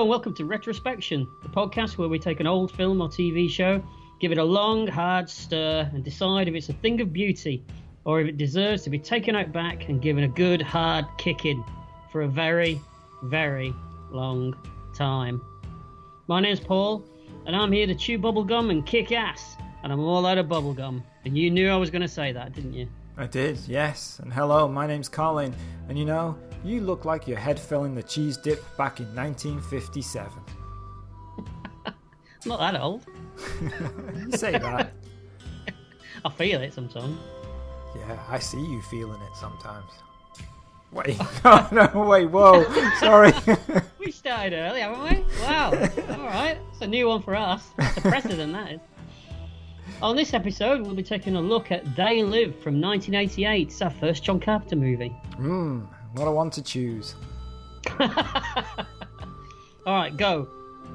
and welcome to Retrospection, the podcast where we take an old film or TV show, give it a long, hard stir, and decide if it's a thing of beauty or if it deserves to be taken out back and given a good, hard kicking for a very, very long time. My name's Paul, and I'm here to chew bubblegum and kick ass, and I'm all out of bubblegum. And you knew I was going to say that, didn't you? I did, yes. And hello, my name's Colin, and you look like your head fell in the cheese dip back in 1957. I'm not that old. You say that. I feel it sometimes. Yeah, I see you feeling it sometimes. Wait, no, wait, whoa, sorry. We started early, haven't we? Wow, alright, it's a new one for us. It's a precedent, that is. On this episode, we'll be taking a look at They Live from 1988. It's our first John Carpenter movie. What a one to choose. Alright, go.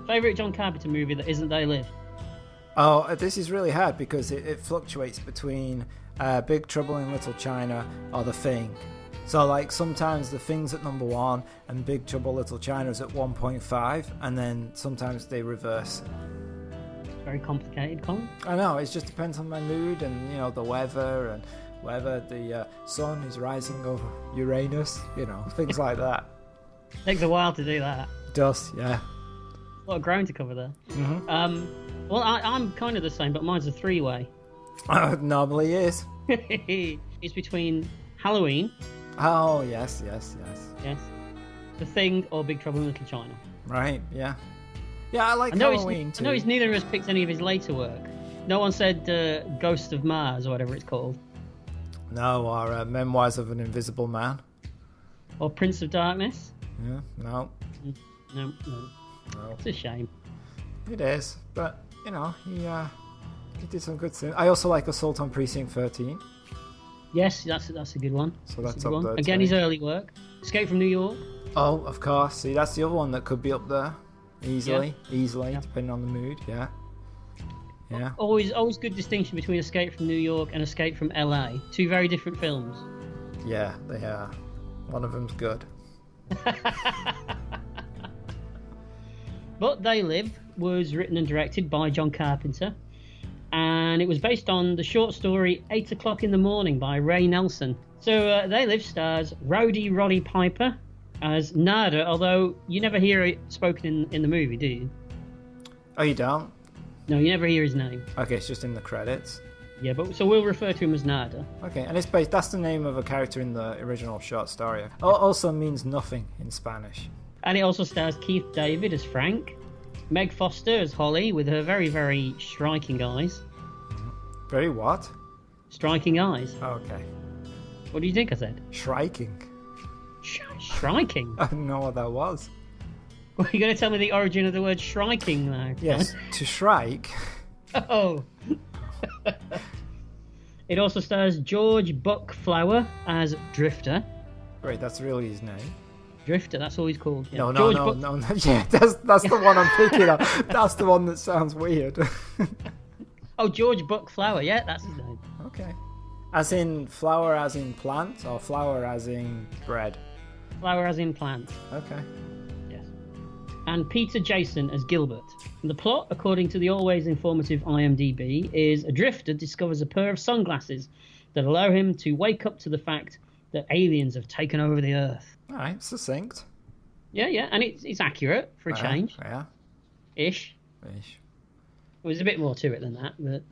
Favourite John Carpenter movie that isn't They Live? Oh, this is really hard because it fluctuates between Big Trouble in Little China or The Thing. So, like, sometimes The Thing's at number 1 and Big Trouble Little China's at 1.5, and then sometimes they reverse. It's very complicated, Colin. I know, it just depends on my mood and, the weather and whether the sun is rising over Uranus, things like that. Takes a while to do that. It does, yeah. A lot of ground to cover there. Mm-hmm. Well, I'm kind of the same, but mine's a three-way. It normally is. It's between Halloween. Oh, yes. Yes. The Thing or Big Trouble in Little China. Right, yeah. Yeah, I like Halloween too. I know neither of us picked any of his later work. No one said Ghost of Mars or whatever it's called. No, or Memoirs of an Invisible Man. Or Prince of Darkness. Yeah, no. No. It's a shame. It is, but, he did some good things. I also like Assault on Precinct 13. Yes, that's a good one. So that's up up there. Again, his early work. Escape from New York. Oh, of course. See, that's the other one that could be up there. Easily, Yeah. depending on the mood, yeah. Yeah. Always good distinction between Escape from New York and Escape from LA. Two very different films. Yeah, they are. One of them's good. But They Live was written and directed by John Carpenter, and it was based on the short story 8 O'Clock in the Morning by Ray Nelson. So They Live stars Rowdy Roddy Piper as Nada, although you never hear it spoken in the movie, do you? Oh, you don't? No, you never hear his name. Okay, it's just in the credits. Yeah, but so we'll refer to him as Nada. Okay, and that's the name of a character in the original short story. Also means nothing in Spanish. And it also stars Keith David as Frank, Meg Foster as Holly with her very, very striking eyes. Very what? Striking eyes. Oh, okay. What do you think I said? Striking. Striking? I didn't know what that was. Well, you're going to tell me the origin of the word striking now? Yes, to strike. Oh. It also stars George Buckflower as Drifter. Wait, that's really his name? Drifter, that's all he's called. Yeah. No. Yeah, that's the one I'm picking up. That's the one that sounds weird. Oh, George Buckflower, yeah, that's his name. Okay. As in flower as in plant, or flower as in bread? Flower as in plant. Okay. Yes. And Peter Jason as Gilbert. And the plot, according to the always informative IMDb, is a drifter discovers a pair of sunglasses that allow him to wake up to the fact that aliens have taken over the Earth. All right, succinct. Yeah, and it's accurate for a change. Yeah. Ish. There's a bit more to it than that, but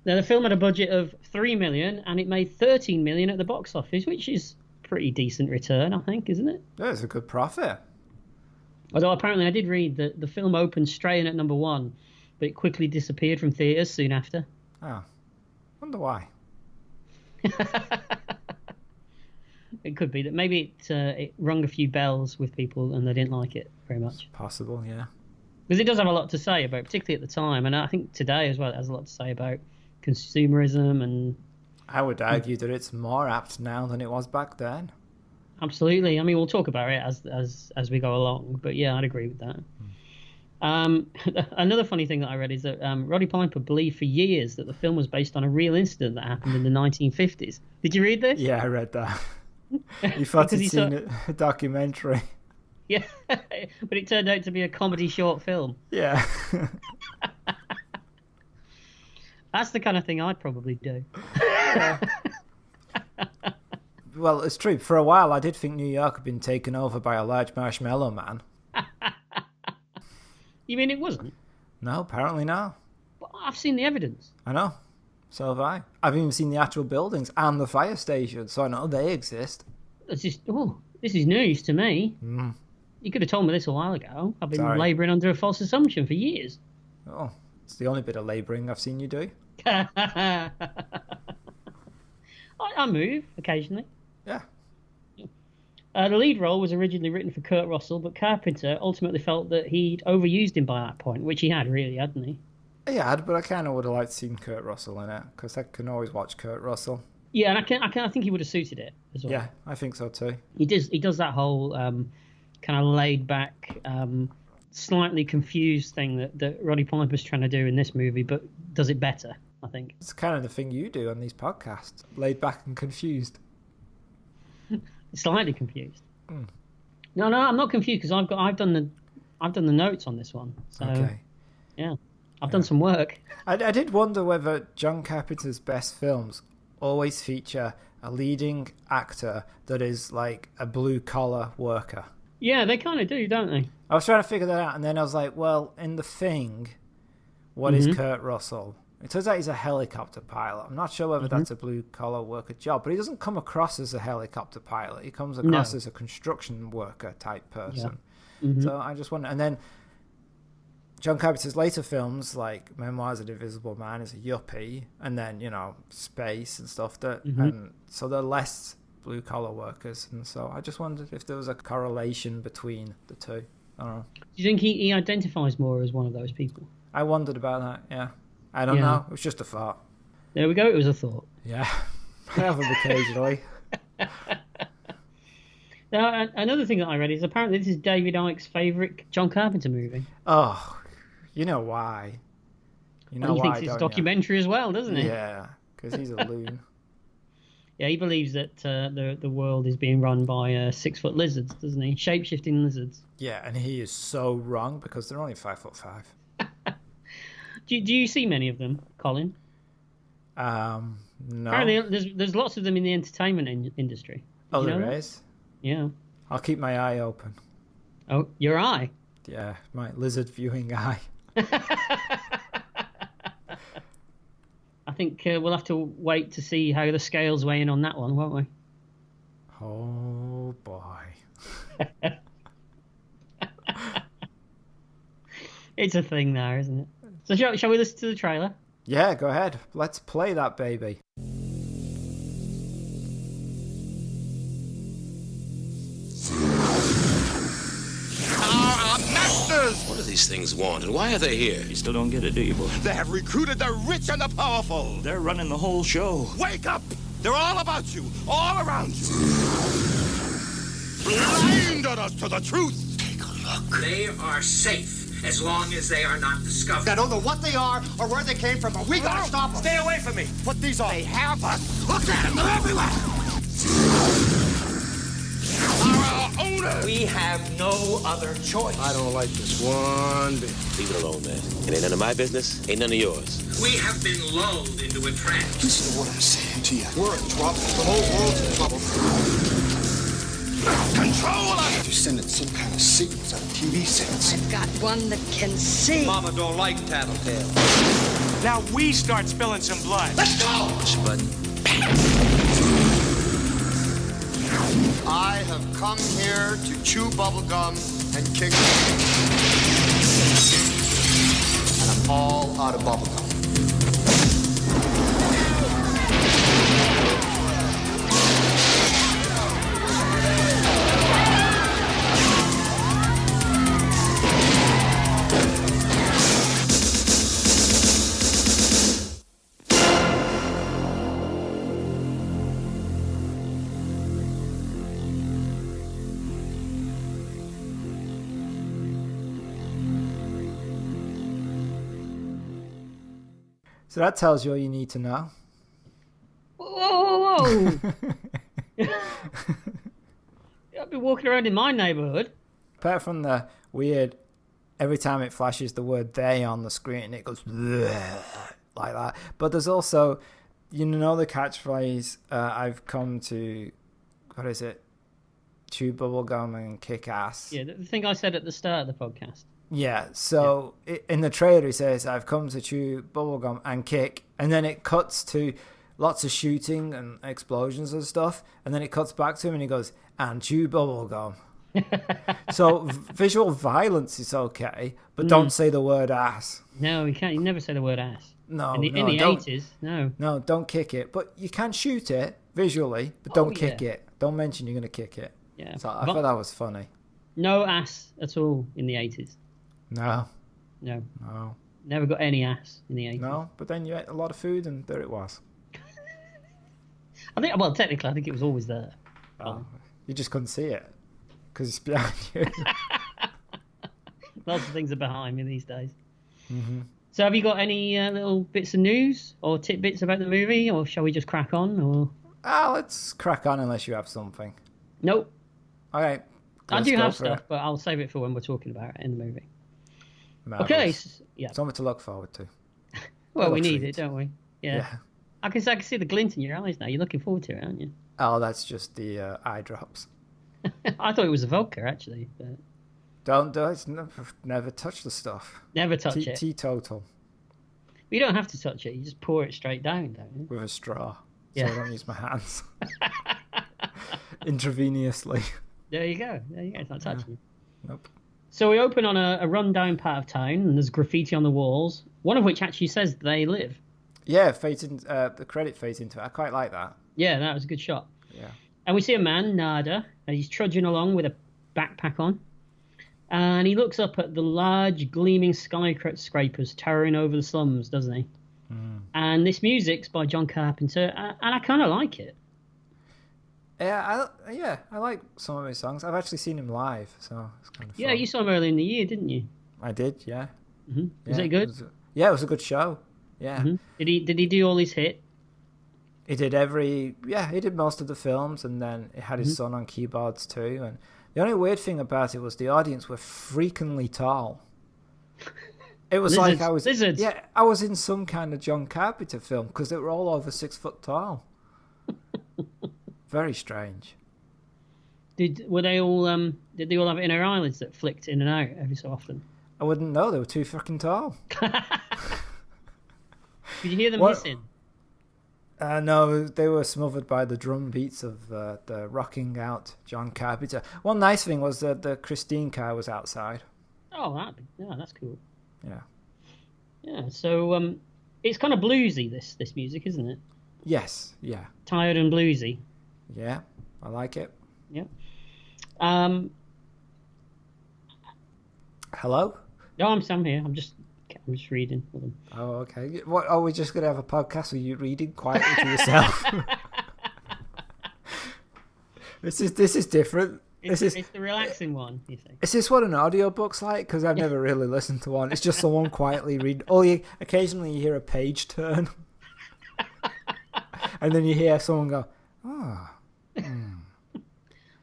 now the film had a budget of $3 million and it made $13 million at the box office, which is a pretty decent return, I think, isn't it? Yeah, it's a good profit. Although apparently I did read that the film opened straight in at number 1, but it quickly disappeared from theatres soon after. Oh, wonder why. It could be that maybe it rung a few bells with people and they didn't like it very much. It's possible, yeah. Because it does have a lot to say about, particularly at the time, and I think today as well, it has a lot to say about consumerism and... I would argue that it's more apt now than it was back then. Absolutely. I mean, we'll talk about it as we go along, but yeah, I'd agree with that. Another funny thing that I read is that Roddy Piper believed for years that the film was based on a real incident that happened in the 1950s. Did you read this? Yeah, I read that. He thought he'd seen a documentary. Yeah, but it turned out to be a comedy short film. Yeah. That's the kind of thing I'd probably do. Well, it's true. For a while, I did think New York had been taken over by a large marshmallow man. You mean it wasn't? No, apparently not. But I've seen the evidence. I know. So have I. I've even seen the actual buildings and the fire station, so I know they exist. This is news to me. You could have told me this a while ago. I've been labouring under a false assumption for years. Oh, it's the only bit of labouring I've seen you do. I move occasionally. Yeah. The lead role was originally written for Kurt Russell, but Carpenter ultimately felt that he'd overused him by that point, which he had really, hadn't he? He had, but I kind of would have liked to see Kurt Russell in it, because I can always watch Kurt Russell. Yeah, and I think he would have suited it as well. Yeah, I think so too. He does that whole kind of laid back, slightly confused thing that Roddy Piper's trying to do in this movie, but does it better, I think. It's kind of the thing you do on these podcasts, laid back and confused. Slightly confused. No, I'm not confused because I've done the notes on this one. So, okay. Yeah, I've done some work. I did wonder whether John Carpenter's best films always feature a leading actor that is like a blue collar worker. Yeah, they kind of do, don't they? I was trying to figure that out, and then I was like, well, in The Thing, what is Kurt Russell? It turns out he's a helicopter pilot. I'm not sure whether that's a blue-collar worker job, but he doesn't come across as a helicopter pilot. He comes across as a construction worker type person. Yeah. So I just wonder. And then John Carpenter's later films, like Memoirs of the Invisible Man, is a yuppie, and then, Space and stuff. And so they're less blue-collar workers. And so I just wondered if there was a correlation between the two. I don't know. Do you think he identifies more as one of those people? I wondered about that, yeah. I don't know. It was just a thought. There we go. It was a thought. Yeah. I have them occasionally. Now, another thing that I read is apparently this is David Icke's favourite John Carpenter movie. Oh, you know why. You know and he why, thinks it's a documentary as well, doesn't he? Yeah, because he's a loon. Yeah, he believes that the world is being run by 6-foot lizards, doesn't he? Shape-shifting lizards. Yeah, and he is so wrong because they're only 5'5". Do you see many of them, Colin? No. Apparently, there's lots of them in the entertainment industry. Oh, there is? Yeah. I'll keep my eye open. Oh, your eye? Yeah, my lizard viewing eye. I think we'll have to wait to see how the scales weigh in on that one, won't we? Oh, boy. It's a thing there, isn't it? So shall we listen to the trailer? Yeah, go ahead. Let's play that baby. Our masters! What do these things want, and why are they here? You still don't get it, do you, boy? They have recruited the rich and the powerful. They're running the whole show. Wake up! They're all about you, all around you. Blinded us to the truth. Take a look. They are safe as long as they are not discovered. I don't know what they are or where they came from, but we gotta stop them. Stay away from me. Put these on. They have us. Look at them. They're everywhere. Our owners. We have no other choice. I don't like this one bit. Leave it alone, man. It ain't none of my business. Ain't none of yours. We have been lulled into a trance. Listen to what I'm saying to you. We're in trouble. The whole world's in trouble. Control us! You're sending some kind of signals out of TV sets. I've got one that can see. Mama don't like tattletale. Now we start spilling some blood. Let's go! Push a button. I have come here to chew bubblegum and kick. And I'm all out of bubblegum. So that tells you all you need to know. Whoa! I've been walking around in my neighbourhood. Apart from the weird, every time it flashes the word they on the screen, it goes like that. But there's also, you know, the catchphrase, I've come to, what is it? Chew bubblegum and kick ass. Yeah, the thing I said at the start of the podcast. Yeah, so in the trailer he says, I've come to chew bubblegum and kick, and then it cuts to lots of shooting and explosions and stuff, and then it cuts back to him and he goes, and chew bubblegum. So visual violence is okay, but don't say the word ass. No, you can't. You never say the word ass. No, in the 80s, no. No, don't kick it. But you can shoot it visually, but don't kick it. Don't mention you're going to kick it. Yeah. So I thought that was funny. No ass at all in the 80s. No. Never got any ass in the 80s. No, but then you ate a lot of food and there it was. Technically, I think it was always there. Oh, you just couldn't see it because it's behind you. Lots of things are behind me these days. Mm-hmm. So have you got any little bits of news or tidbits about the movie, or shall we just crack on? Or let's crack on unless you have something. Nope. All right. I do have stuff, but I'll save it for when we're talking about it in the movie. Marvelous. Okay. Yeah. Something to look forward to. Well, we need it, don't we? Yeah. I can see the glint in your eyes now. You're looking forward to it, aren't you? Oh, that's just the eye drops. I thought it was a vodka, actually. But... Don't do it. Never touch the stuff. Never touch it. Teetotal. You don't have to touch it. You just pour it straight down, don't you? With a straw. Yeah. So I don't use my hands. Intravenously. There you go. It's not touching you. Nope. So we open on a rundown part of town, and there's graffiti on the walls, one of which actually says they live. Yeah, the credit fades into it. I quite like that. Yeah, that was a good shot. Yeah. And we see a man, Nada, and he's trudging along with a backpack on. And he looks up at the large, gleaming skyscrapers towering over the slums, doesn't he? Mm. And this music's by John Carpenter, and I kind of like it. Yeah, I like some of his songs. I've actually seen him live, so it's kind of fun. Yeah, you saw him earlier in the year, didn't you? I did, yeah. Mm-hmm. Was it good? It was a good show. Yeah. Mm-hmm. Did he do all his hit? He did he did most of the films, and then he had his son on keyboards too. And the only weird thing about it was the audience were freakingly tall. It was like I was in some kind of John Carpenter film because they were all over 6 foot tall. Very strange. Did they all have inner eyelids that flicked in and out every so often? I wouldn't know. They were too fucking tall. Did you hear them hissing? No, they were smothered by the drum beats of the rocking out John Carpenter. One nice thing was that the Christine car was outside. Oh, that's cool. Yeah. Yeah, so it's kind of bluesy, this music, isn't it? Yes, yeah. Tired and bluesy. Yeah, I like it. Yeah. Hello? No, I'm here. I'm just reading for them. Oh, okay. What, are we just going to have a podcast with you reading quietly to yourself? This is different. It's the relaxing one, you think? Is this what an audiobook's like? Because I've never really listened to one. It's just someone quietly reading. Occasionally you hear a page turn. And then you hear someone go, oh.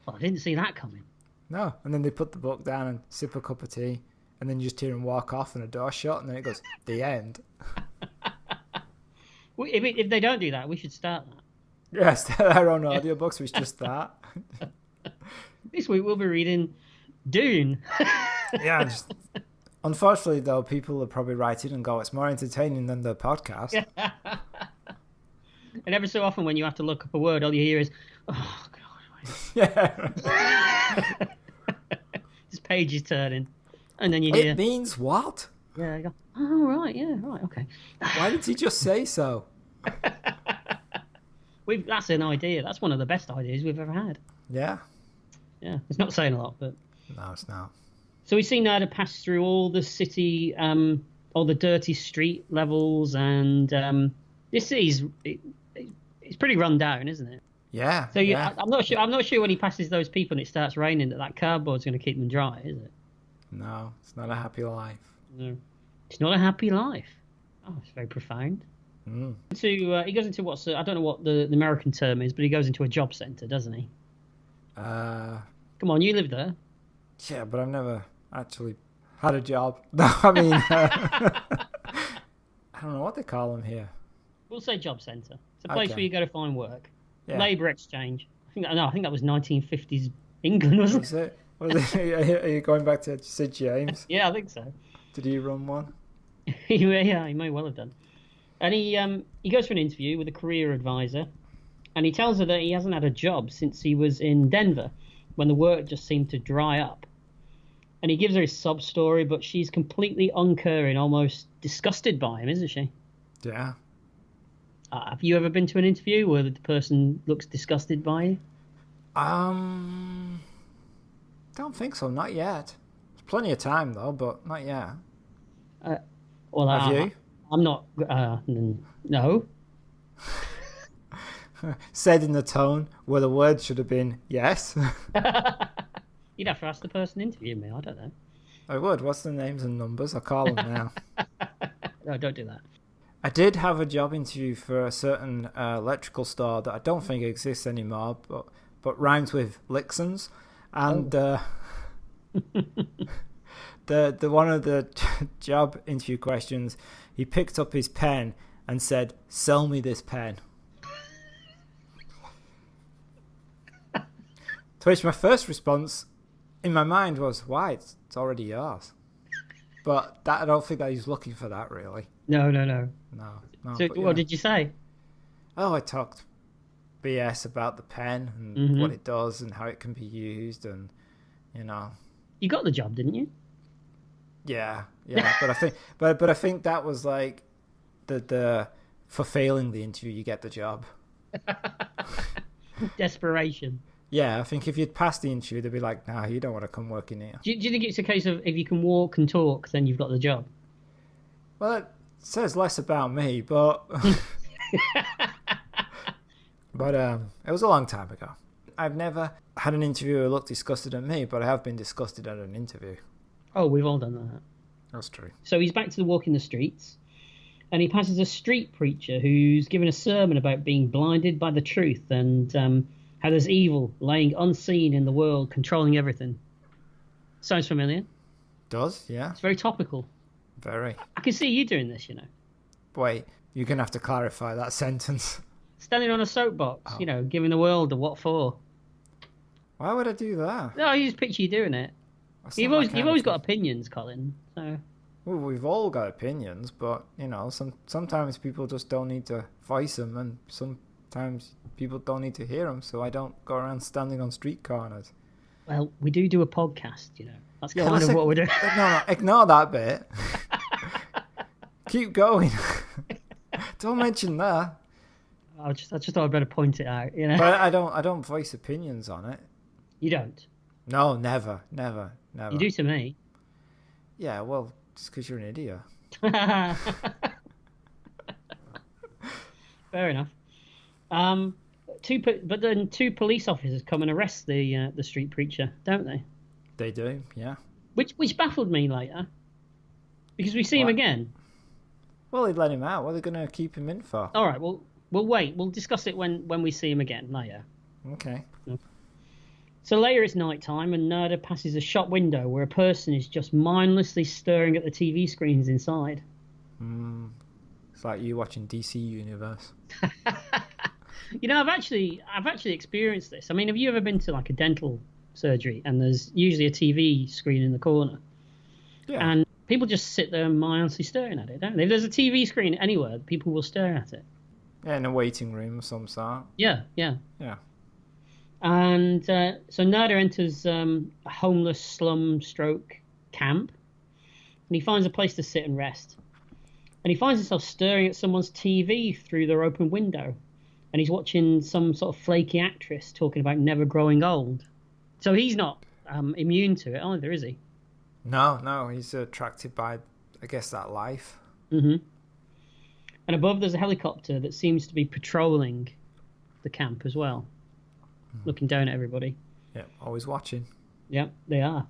Well, I didn't see that coming. No. And then they put the book down and sip a cup of tea. And then you just hear them walk off and a door shut. And then it goes, the end. If they don't do that, we should start that. Yes, our own audiobooks was just that. This week we'll be reading Dune. Yeah, unfortunately though, people will probably write in and go, it's more entertaining than the podcast. And every so often when you have to look up a word, all you hear is, oh God. Yeah. This page is turning. And then you hear... It means what? Yeah, you go, oh, right, yeah, right, okay. Why did he just say so? That's an idea. That's one of the best ideas we've ever had. Yeah. Yeah, it's not saying a lot, but... No, it's not. So we see Nada pass through all the city, all the dirty street levels, and this city's... It's pretty run down, isn't it? Yeah. So I'm not sure when he passes those people and it starts raining that cardboard's going to keep them dry, is it? No, it's not a happy life. No, it's not a happy life. Oh, it's very profound. Mm. He goes into what's I don't know what the American term is, but he goes into a job centre, doesn't he? Come on, you live there. Yeah, but I've never actually had a job. No, I mean, I don't know what they call them here. We'll say job centre. It's a place Okay. where you go to find work. Yeah. Labour exchange. I think that was 1950s England, wasn't Was it? Are you going back to Sid James? Yeah, I think so. Did he run one? Yeah, he may well have done. And he goes for an interview with a career advisor, and he tells her that he hasn't had a job since he was in Denver, when the work just seemed to dry up. And he gives her his sob story, but she's completely uncaring, almost disgusted by him, isn't she? Yeah. Have you ever been to an interview where the person looks disgusted by you? Don't think so. Not yet. There's plenty of time though, but not yet. Well, Have you? I'm not. No. Said in the tone where the words should have been yes. You'd have to ask the person interviewing me. I don't know. I would. What's the names and numbers? I'll call them now. No, don't do that. I did have a job interview for a certain electrical store that I don't think exists anymore, but rhymes with Lixons, and the one of the job interview questions, he picked up his pen and said, "Sell me this pen." To which my first response in my mind was, "Why? It's already yours." But I don't think that he's looking for that really. No. No. So, but what yeah. did you say? Oh, I talked BS about the pen and what it does and how it can be used, and You got the job, didn't you? yeah. But I think, but I think that was like the for failing the interview, you get the job. Desperation. Yeah, I think if you'd passed the interview, they'd be like, "Nah, you don't want to come work in here." Do you think it's a case of if you can walk and talk, then you've got the job? Well, it says less about me, but but it was a long time ago. I've never had an interviewer look disgusted at me, but I have been disgusted at an interview. Oh, we've all done that. That's true. So he's back to the walk in the streets, and he passes a street preacher who's given a sermon about being blinded by the truth and how there's evil laying unseen in the world, controlling everything. Sounds familiar? Does, yeah. It's very topical. Very. I can see you doing this, Wait, you're going to have to clarify that sentence. Standing on a soapbox, giving the world a what for. Why would I do that? No, I just picture you doing it. That's You've not my always, kind you've of always thing. got opinions, Colin. So Well, we've all got opinions, but, sometimes people just don't need to voice them, and sometimes people don't need to hear them, so I don't go around standing on street corners. well, we do a podcast, That's Yeah, kind let's of what we're doing. No, ignore that bit. Keep going. Don't mention that. I just thought I'd better point it out, But I don't voice opinions on it. You don't. No, never. You do to me. Yeah, well, just because you're an idiot. Fair enough. But then two police officers come and arrest the street preacher, don't they? They do, yeah. Which baffled me later, because we see him What? again. Well, they'd let him out. What are they going to keep him in for? All right, we'll wait. We'll discuss it when we see him again later. Okay. So later it's night time, and Nerda passes a shop window where a person is just mindlessly staring at the TV screens inside. It's like you watching DC Universe. I've actually experienced this. I mean, have you ever been to like a dental surgery and there's usually a TV screen in the corner? Yeah. And people just sit there mindlessly staring at it, don't they? If there's a TV screen anywhere, people will stare at it. Yeah, in a waiting room of some sort. Yeah. Yeah. And so Nada enters a homeless slum stroke camp, and he finds a place to sit and rest. And he finds himself staring at someone's TV through their open window, and he's watching some sort of flaky actress talking about never growing old. So he's not immune to it either, is he? No, he's attracted by, I guess, that life. Mm-hmm. And above there's a helicopter that seems to be patrolling the camp as well, looking down at everybody. Yeah, always watching. Yeah, they are.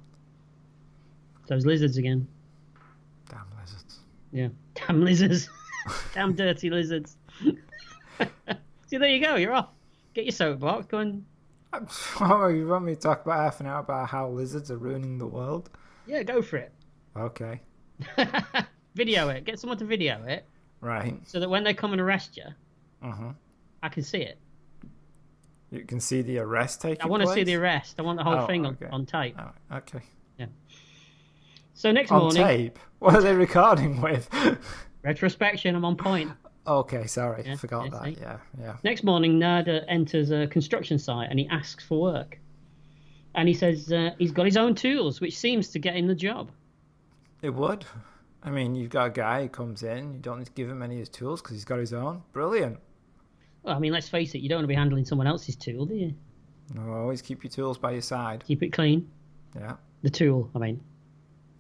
Those lizards again. Damn lizards. Yeah. Damn lizards. Damn dirty lizards. See, there you go. You're off. Get your soapbox. Go and You want me to talk about half an hour about how lizards are ruining the world? Yeah, go for it. Okay. Video it. Get someone to video it. Right. So that when they come and arrest you, Uh-huh. I can see it. You can see the arrest taking place? I want to see the arrest. I want the whole thing okay. on tape. Oh, okay. Yeah. So next On morning... tape? What are they recording with? Retrospection, I'm on point. Okay, sorry. Yeah, Forgot yeah, that. Yeah. Next morning, Nada enters a construction site and he asks for work. And he says he's got his own tools, which seems to get him the job. It would. I mean, you've got a guy who comes in, you don't need to give him any of his tools because he's got his own. Brilliant. Well, I mean, let's face it, you don't want to be handling someone else's tool, do you? No, always keep your tools by your side. Keep it clean. Yeah. The tool, I mean.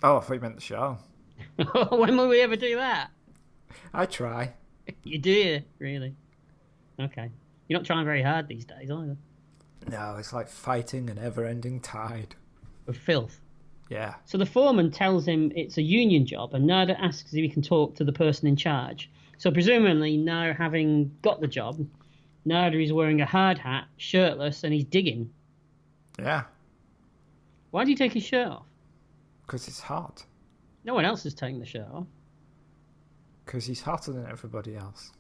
Oh, I thought you meant the show. When will we ever do that? I try. You do, really? Okay. You're not trying very hard these days, either. No, it's like fighting an ever-ending tide. Of filth. Yeah. So the foreman tells him it's a union job, and Nada asks if he can talk to the person in charge. So presumably, now having got the job, Nada is wearing a hard hat, shirtless, and he's digging. Yeah. Why did he take his shirt off? Because it's hot. No one else is taking the shirt off. Because he's hotter than everybody else.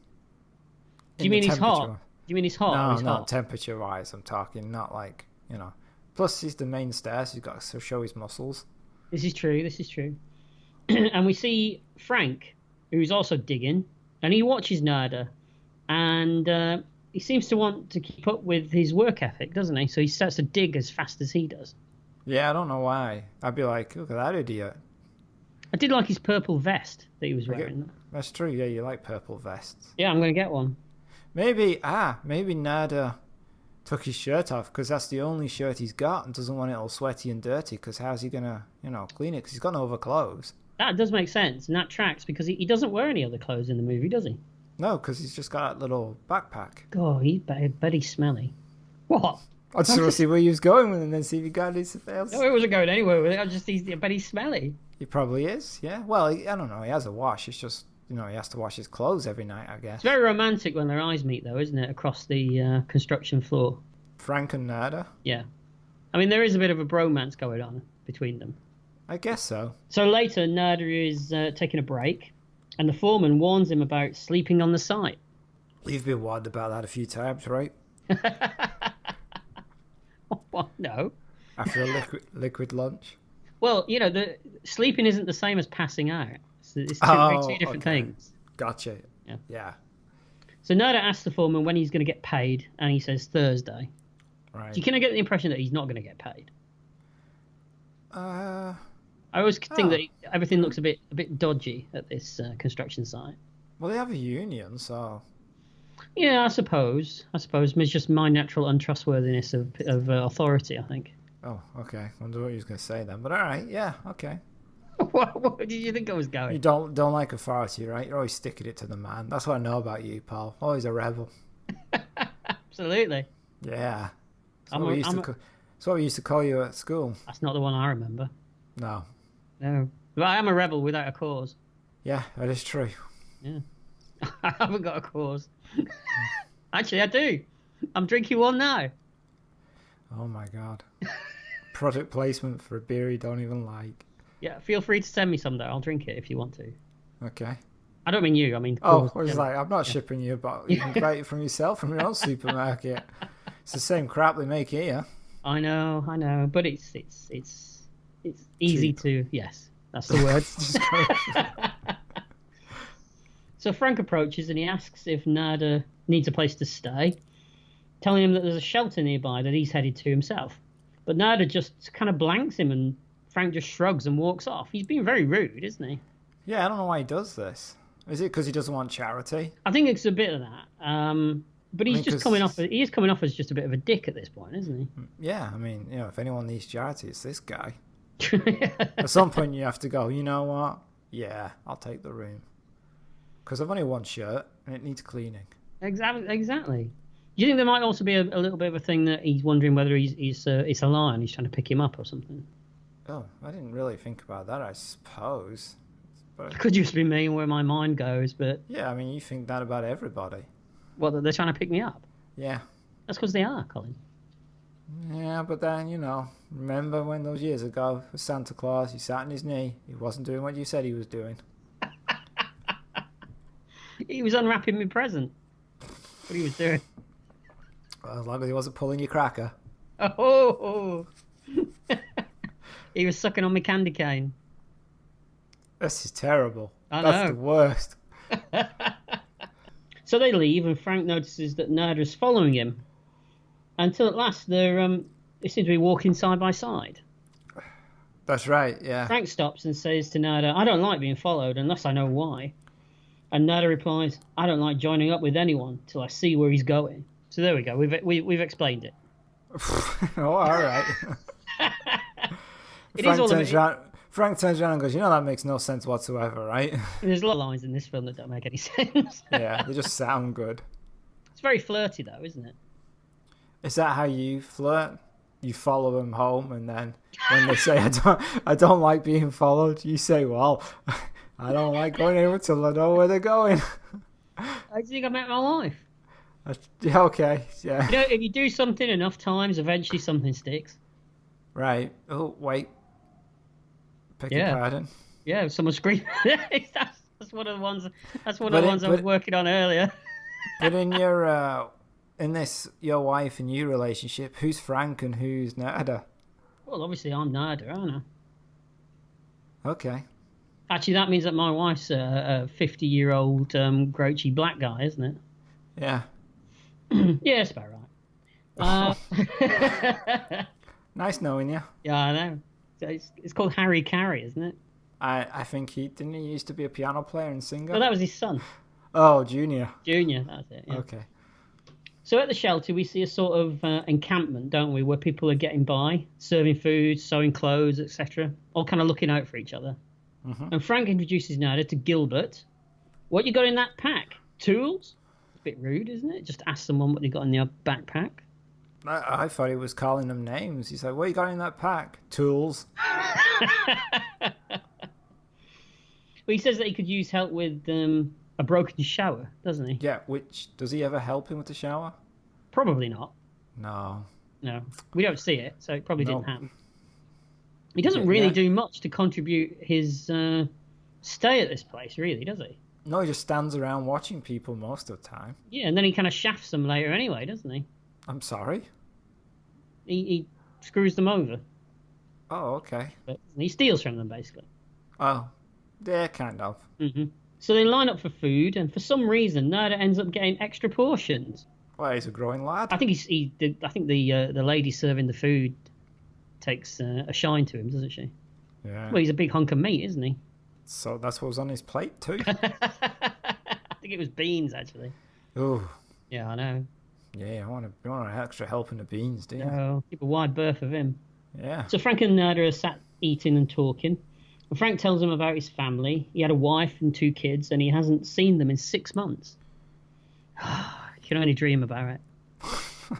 Do you mean he's hot? Do you mean he's hot? No, or he's not hot? temperature-wise, I'm talking. Not like, Plus, he's the main star, so he's got to show his muscles. This is true. And we see Frank, who's also digging, and he watches Nada, and he seems to want to keep up with his work ethic, doesn't he? So he starts to dig as fast as he does. Yeah, I don't know why. I'd be like, look at that idiot. I did like his purple vest that he was wearing. That's true, yeah, you like purple vests. Yeah, I'm going to get one. Maybe Nada took his shirt off because that's the only shirt he's got and doesn't want it all sweaty and dirty because how's he going to, clean it? Because he's got no other clothes. That does make sense, and that tracks because he doesn't wear any other clothes in the movie, does he? No, because he's just got that little backpack. God, he's bet he's smelly. What? I just want to see where he was going with it and then see if he got anything else. No, he wasn't going anywhere with it. I bet he's smelly. He probably is, yeah. Well, I don't know. He has a wash. It's just, he has to wash his clothes every night, I guess. It's very romantic when their eyes meet, though, isn't it? Across the construction floor. Frank and Nada? Yeah. I mean, there is a bit of a bromance going on between them. I guess so. So later, Nada is taking a break, and the foreman warns him about sleeping on the site. You've been warned about that a few times, right? What? No. After a liquid lunch? Well, the sleeping isn't the same as passing out. It's two different things. Gotcha. Yeah. So Nada asks the foreman when he's going to get paid, and he says Thursday. Right. You kind of get the impression that he's not going to get paid. I always think that everything looks a bit dodgy at this construction site. Well, they have a union, so... Yeah, I suppose. It's just my natural untrustworthiness of authority, I think. Oh, okay. Wonder what he was going to say then. But all right, yeah, okay. What did you think I was going? You don't like authority, right? You're always sticking it to the man. That's what I know about you, Paul. Always a rebel. Absolutely. Yeah. That's what we used to call you at school. That's not the one I remember. No. But I am a rebel without a cause. Yeah, that is true. Yeah. I haven't got a cause. Actually, I do. I'm drinking one now. Oh my god. Product placement for a beer you don't even like. Yeah, feel free to send me some though. I'll drink it if you want to. Okay. I don't mean you. I mean. Oh, I was like, I'm not shipping you, but you can buy it from yourself from your own supermarket. It's the same crap they make here. I know, but it's easy to. Yes, that's the word. So Frank approaches and he asks if Nada needs a place to stay, telling him that there's a shelter nearby that he's headed to himself. But Nada just kind of blanks him and Frank just shrugs and walks off. He's being very rude, isn't he? Yeah, I don't know why he does this. Is it because he doesn't want charity? I think it's a bit of that. But he is coming off as just a bit of a dick at this point, isn't he? Yeah, I mean, if anyone needs charity, it's this guy. At some point you have to go, you know what? Yeah, I'll take the room. Because I've only one shirt and it needs cleaning. Exactly. Do you think there might also be a little bit of a thing that he's wondering whether it's a lion, he's trying to pick him up or something? Oh, I didn't really think about that, I suppose. But... It could just be me and where my mind goes, but... Yeah, I mean, you think that about everybody. What, that they're trying to pick me up? Yeah. That's because they are, Colin. Yeah, but then, remember when those years ago with Santa Claus, he sat on his knee, he wasn't doing what you said he was doing. He was unwrapping my present. What he was doing. Well, as long as he wasn't pulling your cracker. Oh! He was sucking on my candy cane. This is terrible. I That's know. the worst. So they leave, and Frank notices that Nada's following him. Until at last, they seem to be walking side by side. That's right, yeah. Frank stops and says to Nada, "I don't like being followed unless I know why." And Nada replies, "I don't like joining up with anyone till I see where he's going." So there we go. We've explained it. Oh, all right. Frank turns around and goes, that makes no sense whatsoever, right? There's a lot of lines in this film that don't make any sense. Yeah, they just sound good. It's very flirty, though, isn't it? Is that how you flirt? You follow them home, and then when they say, I don't like being followed, you say, well, I don't like going anywhere till I know where they're going. How do you think I met my life? Yeah, okay, yeah. If you do something enough times, eventually something sticks. Right. Oh, wait. Beg your pardon. Yeah, someone screaming. that's one of the ones. That's one of the ones I was working on earlier. But in your your wife and you relationship, who's Frank and who's Nada? Well, obviously I'm Nada, aren't I? Okay. Actually, that means that my wife's a 50-year-old grouchy black guy, isn't it? Yeah. Yeah, it's about right. Nice knowing you. Yeah, I know. It's called Harry Carey, isn't it? I think he used to be a piano player and singer. No, that was his son. Oh, Junior. Junior, that's it. Yeah. Okay. So at the shelter, we see a sort of encampment, don't we, where people are getting by, serving food, sewing clothes, etc., all kind of looking out for each other. Mm-hmm. And Frank introduces Nada to Gilbert. What you got in that pack? Tools? It's a bit rude, isn't it? Just ask someone what they got in their backpack. I thought he was calling them names. He's like, what you got in that pack? Tools. Well, he says that he could use help with a broken shower, doesn't he? Yeah, does he ever help him with the shower? Probably not. No. We don't see it, so it probably didn't happen. He doesn't really do much to contribute his stay at this place, really, does he? No, he just stands around watching people most of the time. Yeah, and then he kind of shafts them later anyway, doesn't he? I'm sorry? He screws them over. Oh, okay. But he steals from them, basically. Oh, yeah, kind of. Mm-hmm. So they line up for food, and for some reason, Nada ends up getting extra portions. Well, he's a growing lad. I think I think the lady serving the food takes a shine to him, doesn't she? Yeah. Well, he's a big hunk of meat, isn't he? So that's what was on his plate too. I think it was beans, actually. Oh. Yeah, I know. Yeah, you want an extra helping of beans, do you? No, keep a wide berth of him. Yeah. So Frank and Nada are sat eating and talking. And Frank tells him about his family. He had a wife and 2 kids, and he hasn't seen them in 6 months. You can only dream about it.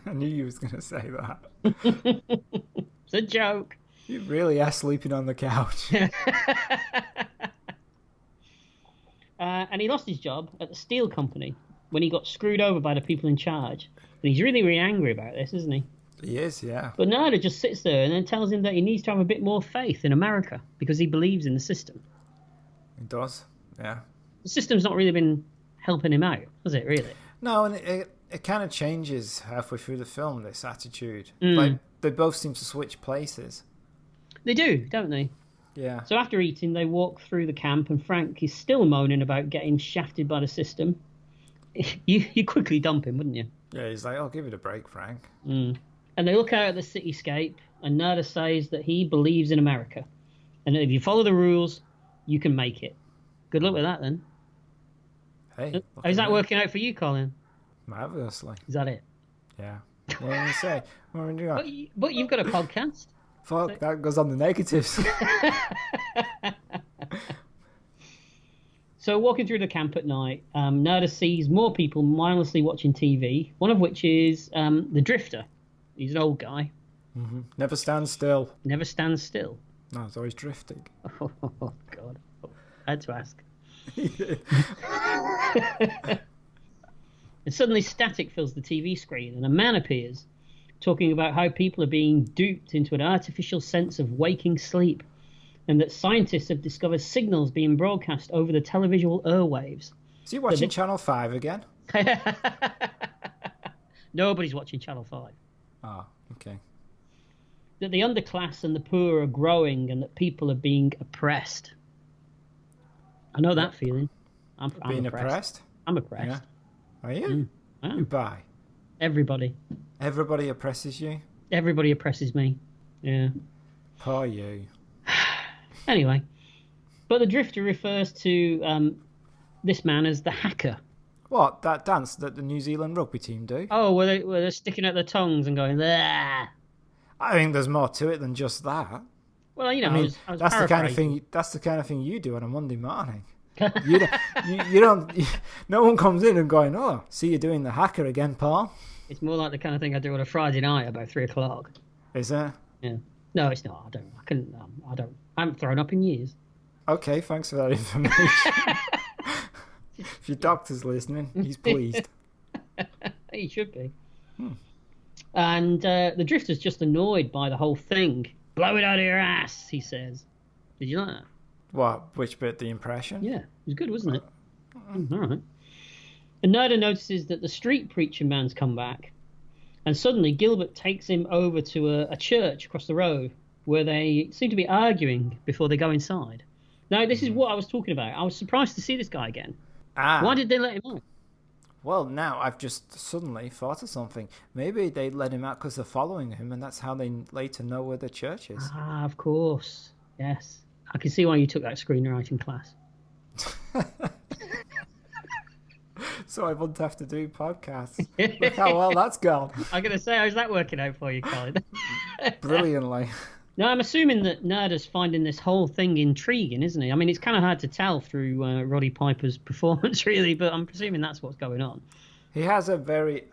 I knew you was going to say that. It's a joke. You really are sleeping on the couch. And he lost his job at the steel company when he got screwed over by the people in charge. And he's really, really angry about this, isn't he? He is, yeah. But Nada just sits there and then tells him that he needs to have a bit more faith in America because he believes in the system. He does, yeah. The system's not really been helping him out, has it, really? No, and it kind of changes halfway through the film, this attitude. Like, they both seem to switch places. They do, don't they? Yeah. So after eating, they walk through the camp, and Frank is still moaning about getting shafted by the system. You quickly dump him, wouldn't you? Yeah, he's like, "Oh, give it a break, Frank." And they look out at the cityscape, and Nada says that he believes in America, and that if you follow the rules, you can make it. Good luck with that, then. Hey, is that working out for you, Colin? Marvelously. Is that it? Yeah. What do you say? What do you do? But you've got a podcast. Fuck, that goes on the negatives. So walking through the camp at night, Nada sees more people mindlessly watching TV, one of which is the Drifter. He's an old guy. Mm-hmm. Never stands still. Never stands still. No, he's always drifting. Oh, God. I had to ask. And suddenly static fills the TV screen and a man appears, talking about how people are being duped into an artificial sense of waking sleep, and that scientists have discovered signals being broadcast over the televisual airwaves. Is he watching Channel 5 again? Nobody's watching Channel 5. Oh, okay. That the underclass and the poor are growing and that people are being oppressed. I know that feeling. I'm being oppressed? I'm oppressed. Yeah. Are you? Why? Everybody. Everybody oppresses you? Everybody oppresses me. Yeah. Poor you. Anyway. But the Drifter refers to this man as the hacker. What? That dance that the New Zealand rugby team do? Oh, where they're sticking out their tongues and going, "There." I think there's more to it than just that. Well, you know, I mean, I was that's the kind of thing. That's the kind of thing you do on a Monday morning. You don't. No one comes in and going, "Oh, see you doing the hacker again, Paul." It's more like the kind of thing I do on a Friday night about 3:00. Is it? Yeah. No, it's not. I haven't thrown up in years. Okay, thanks for that information. If your doctor's listening, he's pleased. He should be. And the Drifter's just annoyed by the whole thing. Blow it out of your ass, he says. Did you like that? What? Which bit? The impression? Yeah, it was good, wasn't it? All right. And Nerda notices that the street preacher man's come back. And suddenly Gilbert takes him over to a church across the road where they seem to be arguing before they go inside. Now, this is what I was talking about. I was surprised to see this guy again. Why did they let him out? Well, now I've just suddenly thought of something. Maybe they let him out because they're following him, and that's how they later know where the church is. Ah, of course. Yes. I can see why you took that screenwriting class. So I wouldn't have to do podcasts. Look how well that's gone. I'm going to say, how's that working out for you, Colin? Brilliantly. No, I'm assuming that Nerda's finding this whole thing intriguing, isn't he? I mean, it's kind of hard to tell through Roddy Piper's performance, really, but I'm presuming that's what's going on. He has a very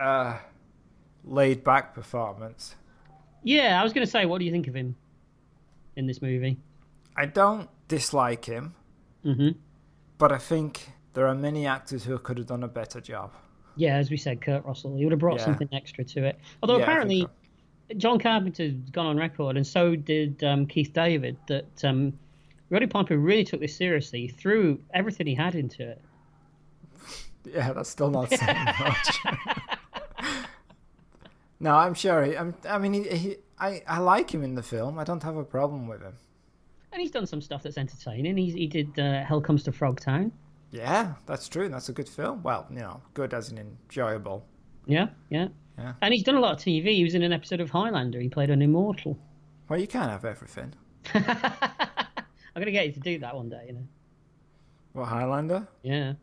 laid-back performance. Yeah, I was going to say, what do you think of him in this movie? I don't dislike him, but I think there are many actors who could have done a better job. Yeah, as we said, Kurt Russell. He would have brought something extra to it. Although apparently John Carpenter's gone on record, and so did Keith David, that Roddy Piper really took this seriously. He threw everything he had into it. Yeah, that's still not saying much. No, I'm sure. I like him in the film. I don't have a problem with him. And he's done some stuff that's entertaining. He did Hell Comes to Frogtown. Yeah, that's true. That's a good film. Well, good as in enjoyable. Yeah. And he's done a lot of TV. He was in an episode of Highlander. He played an immortal. Well, you can't have everything. I'm going to get you to do that one day, What, Highlander? Yeah.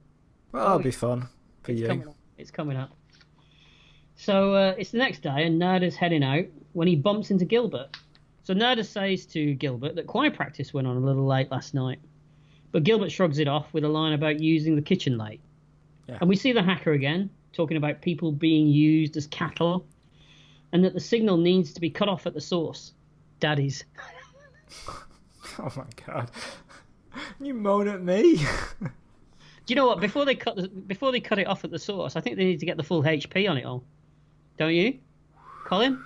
Well, that'll be fun for you. It's coming up. So it's the next day, and Nerda's heading out when he bumps into Gilbert. So Nerda says to Gilbert that choir practice went on a little late last night. But Gilbert shrugs it off with a line about using the kitchen late. Yeah. And we see the hacker again, talking about people being used as cattle, and that the signal needs to be cut off at the source. Daddies. Oh my God. You moan at me. Do you know what? Before they cut it off at the source, I think they need to get the full HP on it all. Don't you, Colin?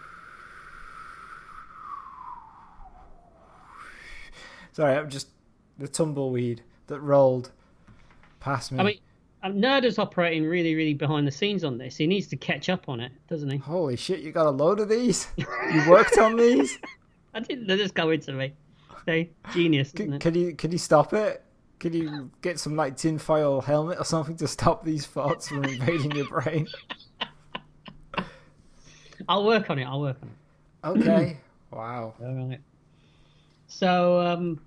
Sorry, I'm just the tumbleweed that rolled past me. I mean, Nerda's operating really, really behind the scenes on this. He needs to catch up on it, doesn't he? Holy shit, you got a load of these? You worked on these? I didn't. They're just going to me. They genius, isn't it? Can you stop it? Can you get some tinfoil helmet or something to stop these thoughts from invading your brain? I'll work on it. Okay. Wow. All right. So,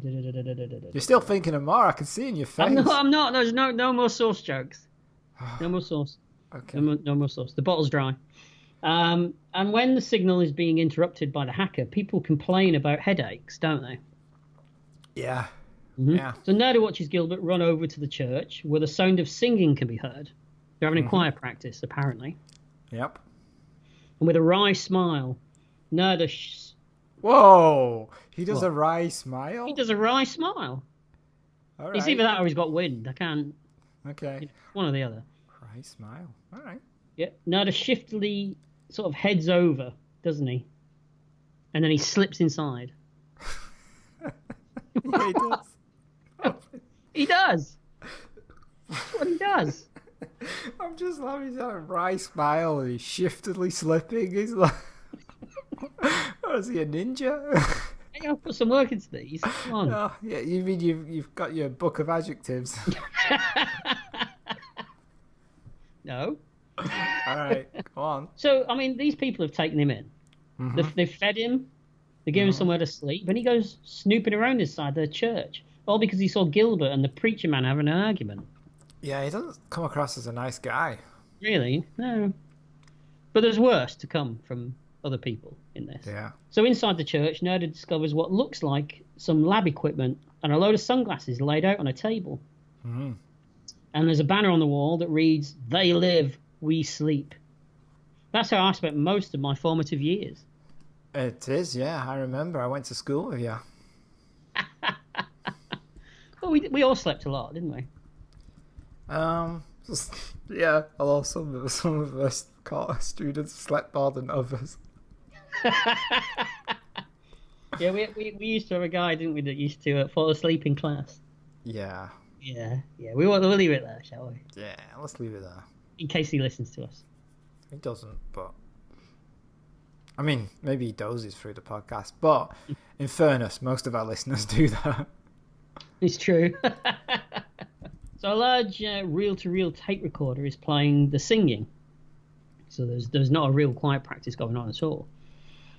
you're still thinking of more. I can see in your face. I'm not. There's no more sauce jokes. No more sauce. Okay. No more sauce. The bottle's dry. And when the signal is being interrupted by the hacker, people complain about headaches, don't they? Yeah. Mm-hmm. Yeah. So Nerda watches Gilbert run over to the church where the sound of singing can be heard. They're having a choir practice, apparently. Yep. And with a wry smile, Nerda... Whoa! He does a wry smile? He does a wry smile. All right. It's either that or he's got wind. I can't... Okay. One or the other. Wry smile. All right. Yeah. Nerda shiftily sort of heads over, doesn't he? And then he slips inside. Yeah, he does. He does. That's what he does. I'm just laughing. He's got a wry smile and he's shiftedly slipping. He's like, oh, is he a ninja? Hey, I'll put some work into these. Come on. Oh, yeah, you mean you've got your book of adjectives? No. All right, go on. So, I mean, these people have taken him in. Mm-hmm. They've fed him. They give him somewhere to sleep. And he goes snooping around inside their church. All because he saw Gilbert and the preacher man having an argument. Yeah, he doesn't come across as a nice guy. Really? No. But there's worse to come from other people in this. Yeah. So inside the church, Nerda discovers what looks like some lab equipment and a load of sunglasses laid out on a table. Mm-hmm. And there's a banner on the wall that reads, "They live, we sleep." That's how I spent most of my formative years. It is, yeah. I remember. I went to school with you. Well, we all slept a lot, didn't we? Yeah. Although some of us students slept more than others. Yeah, we used to have a guy, didn't we, that used to fall asleep in class. Yeah. Yeah. We'll leave it there, shall we? Yeah. Let's leave it there. In case he listens to us. He doesn't, but I mean, maybe he dozes through the podcast. But in fairness, most of our listeners do that. It's true. So a large reel-to-reel tape recorder is playing the singing. So there's not a real quiet practice going on at all.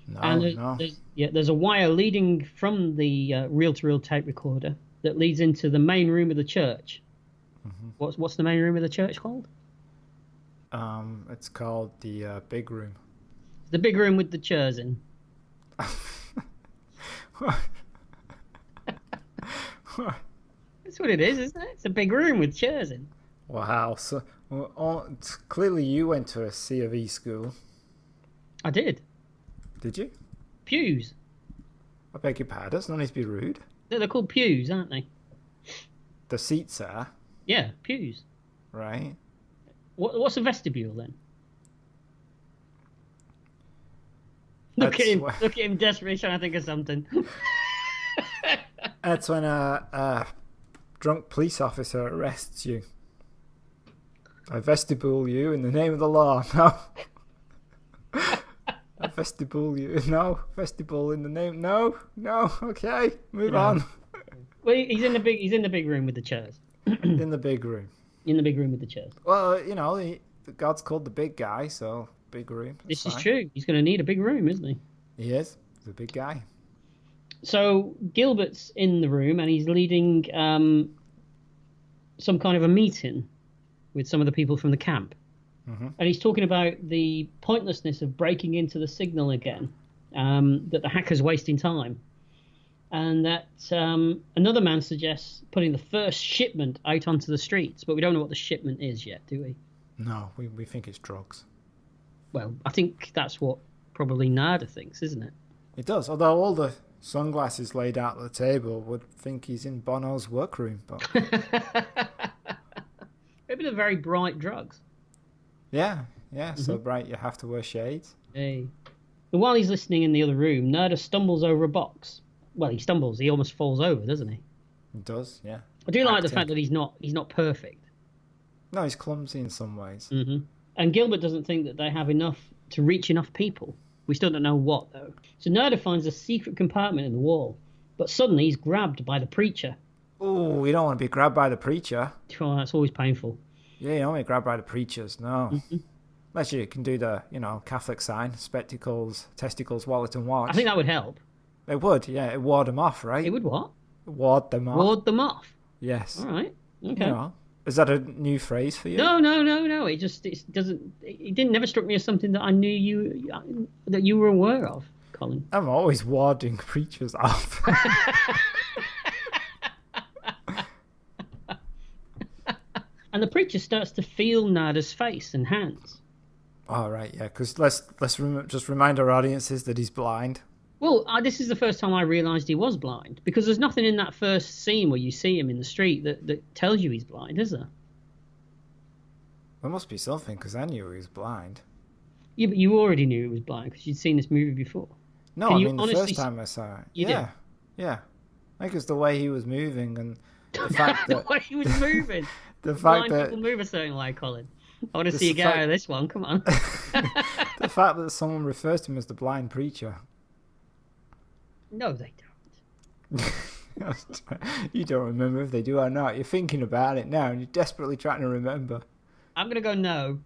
No. There's a wire leading from the reel-to-reel tape recorder that leads into the main room of the church. Mm-hmm. What's the main room of the church called? It's called the big room. The big room with the chairs in. That's what it is, isn't it? It's a big room with chairs in. Wow. So clearly you went to a C of E school. I did. Did you? Pews. I beg your pardon. No need to be rude. They're called pews, aren't they? The seats are. Yeah, pews. Right. What's a vestibule then? Look at him desperately trying to think of something. That's when a drunk police officer arrests you. I vestibule you in the name of the law. No. I vestibule you. No. Vestibule in the name. No. Okay. Move on. Well, he's in the big room with the chairs. In the big room. In the big room with the chairs. Well, the God's called the big guy, so big room. This is true. He's going to need a big room, isn't he? He is. He's a big guy. So Gilbert's in the room and he's leading some kind of a meeting with some of the people from the camp. Mm-hmm. And he's talking about the pointlessness of breaking into the signal again, that the hacker's wasting time. And that another man suggests putting the first shipment out onto the streets, but we don't know what the shipment is yet, do we? No, we think it's drugs. Well, I think that's what probably Nada thinks, isn't it? It does, although all the sunglasses laid out on the table would think he's in Bono's workroom. But maybe they're very bright drugs. Yeah, so bright you have to wear shades. Hey. And while he's listening in the other room, Nerda stumbles over a box. Well, he almost falls over, doesn't he? He does, yeah. I do like the fact that he's not perfect. No, he's clumsy in some ways. Mm-hmm. And Gilbert doesn't think that they have enough to reach enough people. We still don't know what, though. So Nerda finds a secret compartment in the wall, but suddenly he's grabbed by the preacher. Oh, we don't want to be grabbed by the preacher. Oh, that's always painful. Yeah, you don't want to be grabbed by the preachers, no. Mm-hmm. Unless you can do the, Catholic sign, spectacles, testicles, wallet and watch. I think that would help. It would, yeah. It ward them off, right? It would what? Ward them off. Ward them off? Yes. All right. Okay. Is that a new phrase for you? No. It never struck me as something that I knew that you were aware of, Colin. I'm always warding preachers off. And the preacher starts to feel Nada's face and hands. All right, yeah, because let's just remind our audiences that he's blind. Well, this is the first time I realised he was blind, because there's nothing in that first scene where you see him in the street that tells you he's blind, is there? There must be something, because I knew he was blind. Yeah, but you already knew it was blind because you'd seen this movie before. No, Can I you mean the honestly first time I saw it. You yeah, did? yeah. I think it's the way he was moving and the fact The that way he was moving. the fact Blind that people move a certain way, Colin. I want to The see you get fact- out of this one. Come on. the fact that someone refers to him as the blind preacher. No, they don't. You don't remember if they do or not. You're thinking about it now and you're desperately trying to remember. I'm going to go no.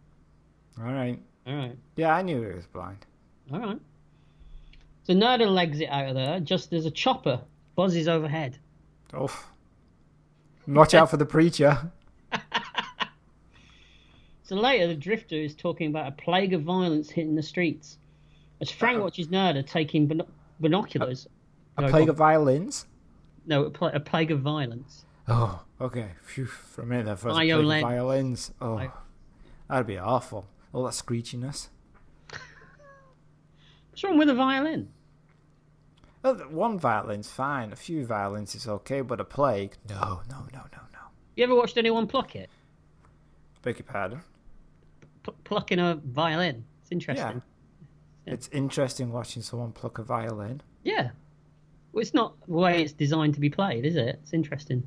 All right. All right. Yeah, I knew he was blind. All right. So Nerda legs it out of there just as a chopper buzzes overhead. Oh. Watch out for the preacher. So later, the Drifter is talking about a plague of violence hitting the streets. As Frank watches Nerda taking binoculars. A plague of violins? No, a plague of violence. Oh, okay. Phew, for a minute there, first plague Violin. of violins. Oh, that'd be awful. All that screechiness. What's wrong with a violin? Oh, one violin's fine. A few violins is okay, but a plague? No. You ever watched anyone pluck it? Beg your pardon? Plucking a violin. It's interesting. Yeah. It's interesting watching someone pluck a violin. Yeah. Well, it's not the way it's designed to be played, is it? It's interesting.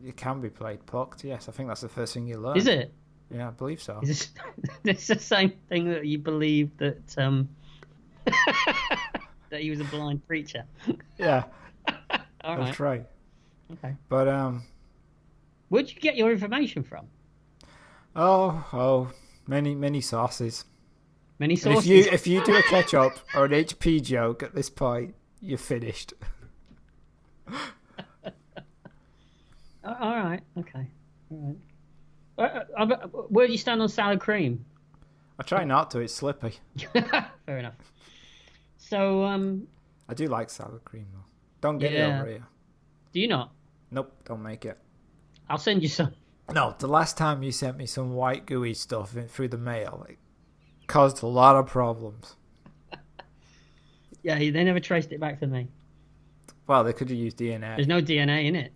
It can be played plucked, yes. I think that's the first thing you learn. Is it? Yeah, I believe so. Is it's the same thing that you believe that that he was a blind preacher. Yeah. All right. That's right. Okay. But, Where'd you get your information from? many sources. Many And sources. if you do a catch-up or an HP joke at this point, you're finished. All right. Okay. All right. Where do you stand on sour cream? I try not to. It's slippy. Fair enough. So, I do like sour cream, though. Don't get it Yeah. over here. do you not? Nope, don't make it. I'll send you some. No, the last time you sent me some white gooey stuff through the mail, it caused a lot of problems. Yeah, they never traced it back to me. Well, they could have used DNA. There's no DNA in it.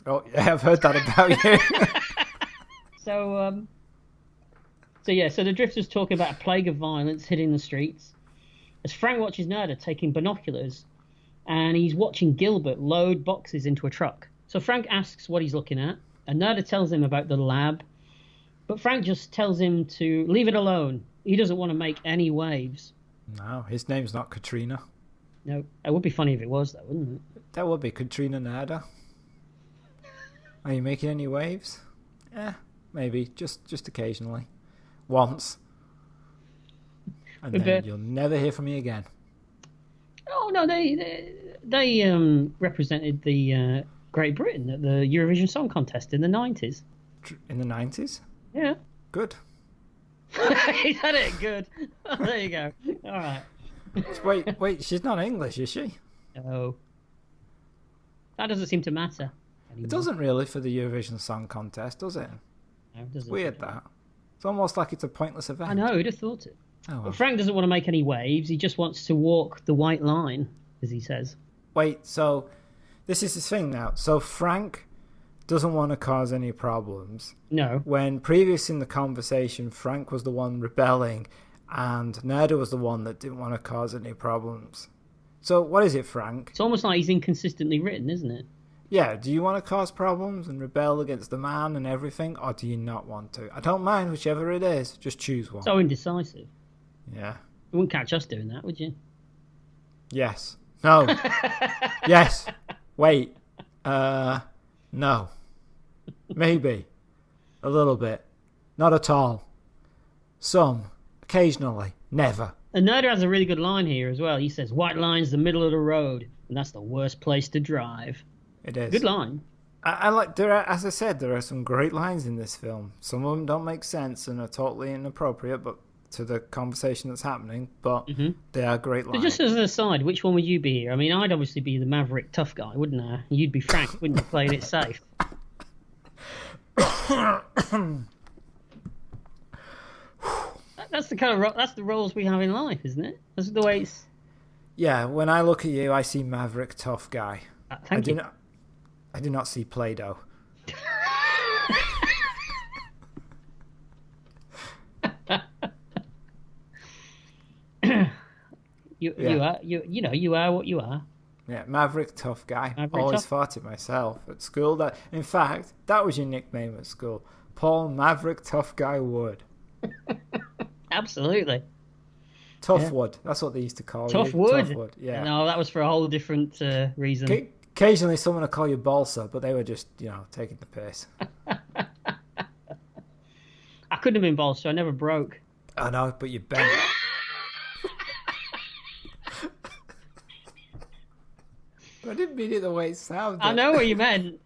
Oh, yeah, I've heard that about you. So the Drifter's talking about a plague of violence hitting the streets. As Frank watches Nerda taking binoculars, and he's watching Gilbert load boxes into a truck. So Frank asks what he's looking at, and Nerda tells him about the lab. But Frank just tells him to leave it alone. He doesn't want to make any waves. No, his name's not Katrina. No, it would be funny if it was, though, wouldn't it? That would be Katrina Nada. Are you making any waves? Maybe. Just occasionally. Once. And then you'll never hear from me again. Oh, no, they represented the Great Britain at the Eurovision Song Contest in the 90s. In the 90s? Yeah. Good. He had it good. Oh, there you go. All right. Wait, she's not English, is she? No. That doesn't seem to matter anymore. It doesn't really for the Eurovision Song Contest, does it? No, it doesn't. Weird that. It's almost like it's a pointless event. I know, who'd have thought it? Oh, well. But Frank doesn't want to make any waves. He just wants to walk the white line, as he says. Wait, so this is his thing now. So Frank doesn't want to cause any problems. No. When previous in the conversation, Frank was the one rebelling and Nerda was the one that didn't want to cause any problems. So what is it, Frank? It's almost like he's inconsistently written, isn't it? Yeah, do you want to cause problems and rebel against the man and everything, or do you not want to? I don't mind whichever it is, just choose one. So indecisive. Yeah. You wouldn't catch us doing that, would you? Yes. No. Yes. Wait. No. Maybe. A little bit. Not at all. Some. Occasionally. Never. And Nerda has a really good line here as well. He says, white line's the middle of the road, and that's the worst place to drive. It is. Good line. I like, as I said, there are some great lines in this film. Some of them don't make sense and are totally inappropriate but to the conversation that's happening, but they are great lines. So just as an aside, which one would you be here? I mean, I'd obviously be the maverick tough guy, wouldn't I? You'd be Frank, wouldn't you, playing it safe? That's the kind of that's the roles we have in life, isn't it? That's the way it's. Yeah, when I look at you, I see maverick tough guy. Thank you. I do not see Play-Doh. You Yeah. you are what you are. Yeah, Maverick Tough Guy. Maverick Always Tough. thought it myself at school. In fact, that was your nickname at school. Paul Maverick Tough Guy Wood. Absolutely. Tough Wood. That's what they used to call Tough you. Wood. Tough Wood. Yeah. No, that was for a whole different reason. Occasionally someone would call you Balsa, but they were just, taking the piss. I couldn't have been bold, so I never broke. I know, but you bent. I didn't mean it the way it sounded. I know what you meant.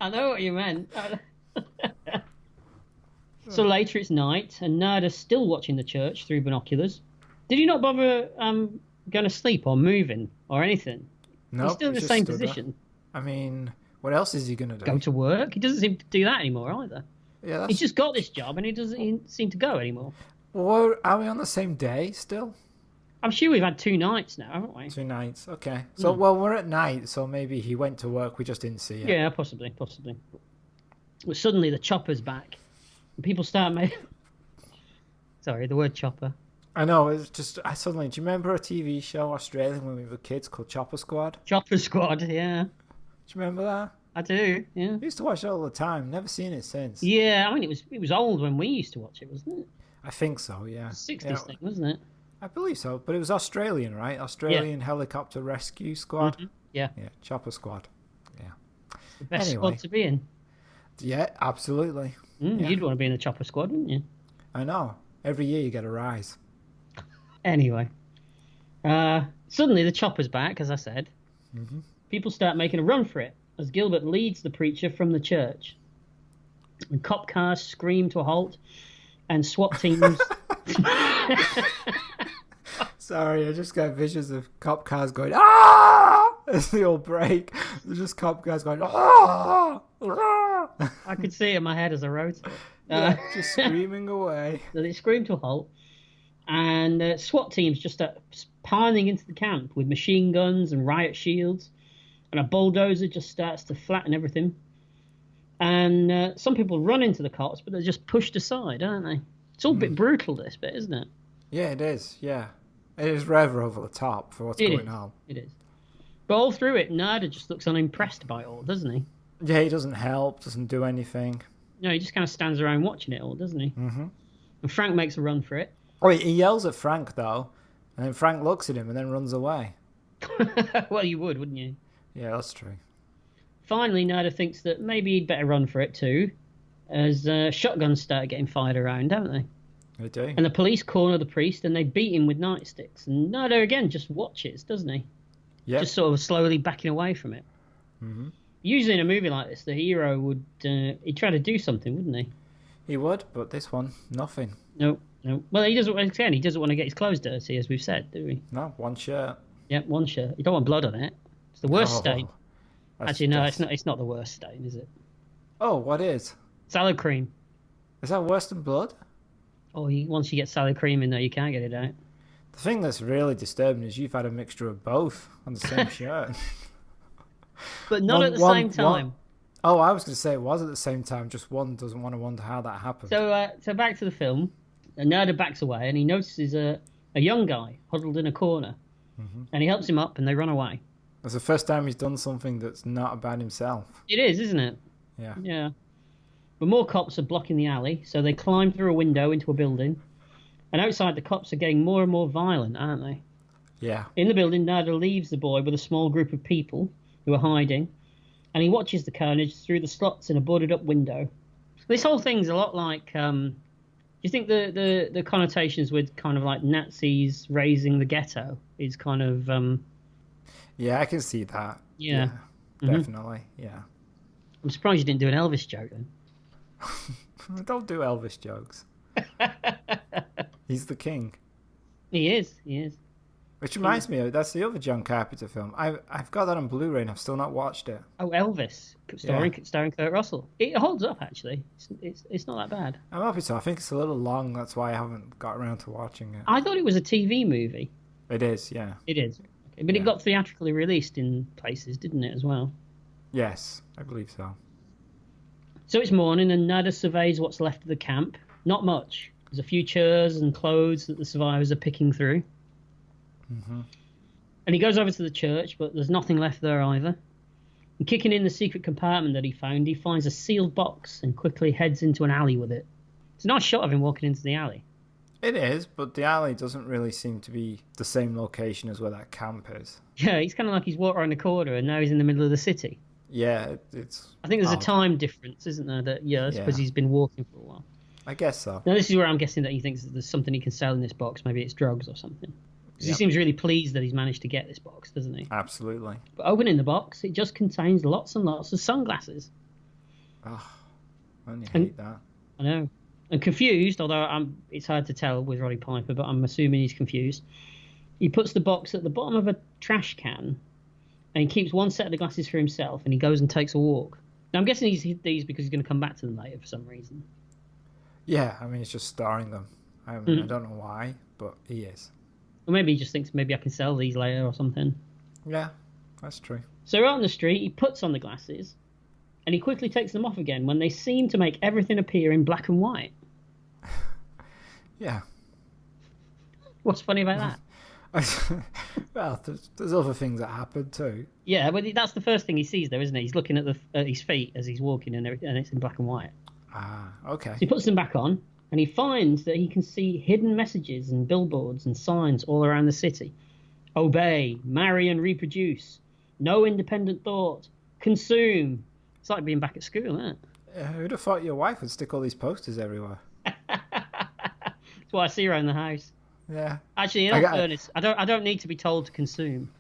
So later it's night, and Nada's still watching the church through binoculars. Did he not bother going to sleep or moving or anything? No, He's still in the same position. I mean, what else is he going to do? Go to work? He doesn't seem to do that anymore either. Yeah, He's just got this job, and he doesn't seem to go anymore. Well, are we on the same day still? I'm sure we've had 2 nights now, haven't we? 2 nights, okay. So, well, we're at night, so maybe he went to work, we just didn't see it. Yeah, possibly. But suddenly the chopper's back. And people start making... Sorry, the word chopper. I know, it's just, do you remember a TV show, Australian, when we were kids, called Chopper Squad? Chopper Squad, yeah. Do you remember that? I do, yeah. I used to watch it all the time, never seen it since. Yeah, I mean, it was old when we used to watch it, wasn't it? I think so, yeah. 60s thing, wasn't it? I believe so, but it was Australian, right? Australian Helicopter Rescue Squad? Mm-hmm. Yeah. Yeah, Chopper Squad. Yeah. The best Anyway. squad to be in. Yeah, absolutely. Yeah. You'd want to be in the Chopper Squad, wouldn't you? I know. Every year you get a rise. Anyway. Suddenly the chopper's back, as I said. Mm-hmm. People start making a run for it as Gilbert leads the preacher from the church. And cop cars scream to a halt, and SWAT teams... Sorry, I just got visions of cop cars going, ah! As they all break. There's just cop cars going, ah! Ah! I could see it in my head as I wrote it. Yeah, just screaming away. So they scream to a halt, and SWAT teams just start piling into the camp with machine guns and riot shields, and a bulldozer just starts to flatten everything. And some people run into the cops, but they're just pushed aside, aren't they? It's all a bit brutal, this bit, isn't it? Yeah, it is, yeah. It is rather over the top for what's going on. It is. But all through it, Nada just looks unimpressed by it all, doesn't he? Yeah, he doesn't help, doesn't do anything. No, he just kind of stands around watching it all, doesn't he? Mm-hmm. And Frank makes a run for it. Oh, he yells at Frank, though, and then Frank looks at him and then runs away. Well, you would, wouldn't you? Yeah, that's true. Finally, Nada thinks that maybe he'd better run for it too, as shotguns start getting fired around, don't they? They do. And the police corner the priest and they beat him with nightsticks. And Nada, again, just watches, doesn't he? Yeah. Just sort of slowly backing away from it. Mm-hmm. Usually in a movie like this, the hero would he'd try to do something, wouldn't he? He would, but this one, nothing. No. Well, he doesn't want to get his clothes dirty, as we've said, do we? No, one shirt. Yeah, one shirt. You don't want blood on it. It's the worst stain. Actually, no, that's- it's not the worst stain, is it? Oh, what is? Salad cream. Is that worse than blood? Oh, once you get salad cream in there, you can't get it out. The thing that's really disturbing is you've had a mixture of both on the same shirt. But not at the same time. Oh, I was going to say it was at the same time, just one doesn't want to wonder how that happened. So back to the film. Nada backs away and he notices a young guy huddled in a corner. Mm-hmm. And he helps him up and they run away. It's the first time he's done something that's not about himself. It is, isn't it? Yeah. Yeah. But more cops are blocking the alley, so they climb through a window into a building. And outside, the cops are getting more and more violent, aren't they? Yeah. In the building, Nada leaves the boy with a small group of people who are hiding, and he watches the carnage through the slots in a boarded-up window. This whole thing's a lot like... do you think the connotations with kind of like Nazis raising the ghetto is kind of... Yeah, I can see that. Yeah. Definitely, yeah. I'm surprised you didn't do an Elvis joke then. Don't do Elvis jokes. He's the king. He is. Which reminds me, that's the other John Carpenter film. I've got that on Blu-ray and I've still not watched it. Oh, Elvis, starring Kurt Russell. It holds up, actually. It's not that bad. I'm happy to. I think it's a little long. That's why I haven't got around to watching it. I thought it was a TV movie. It is, yeah. It is. Okay. But it got theatrically released in places, didn't it, as well? Yes, I believe so. So it's morning and Nada surveys what's left of the camp. Not much. There's a few chairs and clothes that the survivors are picking through. Mm-hmm. And he goes over to the church, but there's nothing left there either. And kicking in the secret compartment that he found, he finds a sealed box and quickly heads into an alley with it. It's a nice shot of him walking into the alley. It is, but the alley doesn't really seem to be the same location as where that camp is. Yeah, he's kind of like he's walked around the corner and now he's in the middle of the city. Yeah, it's... I think there's a time difference, isn't there? That I suppose he's been walking for a while. I guess so. Now, this is where I'm guessing that he thinks that there's something he can sell in this box. Maybe it's drugs or something. Because he seems really pleased that he's managed to get this box, doesn't he? Absolutely. But opening the box, it just contains lots and lots of sunglasses. Oh, I only hate that. I know. And confused, although it's hard to tell with Roddy Piper, but I'm assuming he's confused. He puts the box at the bottom of a trash can, and he keeps one set of the glasses for himself, and he goes and takes a walk. Now, I'm guessing he's hid these because he's going to come back to them later for some reason. Yeah, I mean, he's just storing them. I don't know why, but he is. Or maybe he just thinks maybe I can sell these later or something. Yeah, that's true. So out on the street, he puts on the glasses, and he quickly takes them off again when they seem to make everything appear in black and white. Yeah. What's funny about that? Well, there's other things that happen too. Yeah, but that's the first thing he sees, though, isn't he? He's looking at his feet as he's walking, and it's in black and white. Ah, okay. So he puts them back on, and he finds that he can see hidden messages and billboards and signs all around the city. Obey, marry and reproduce, no independent thought, consume. It's like being back at school, isn't it? Who'd have thought your wife would stick all these posters everywhere? That's what I see around the house. Yeah. Actually, in all fairness, I don't need to be told to consume.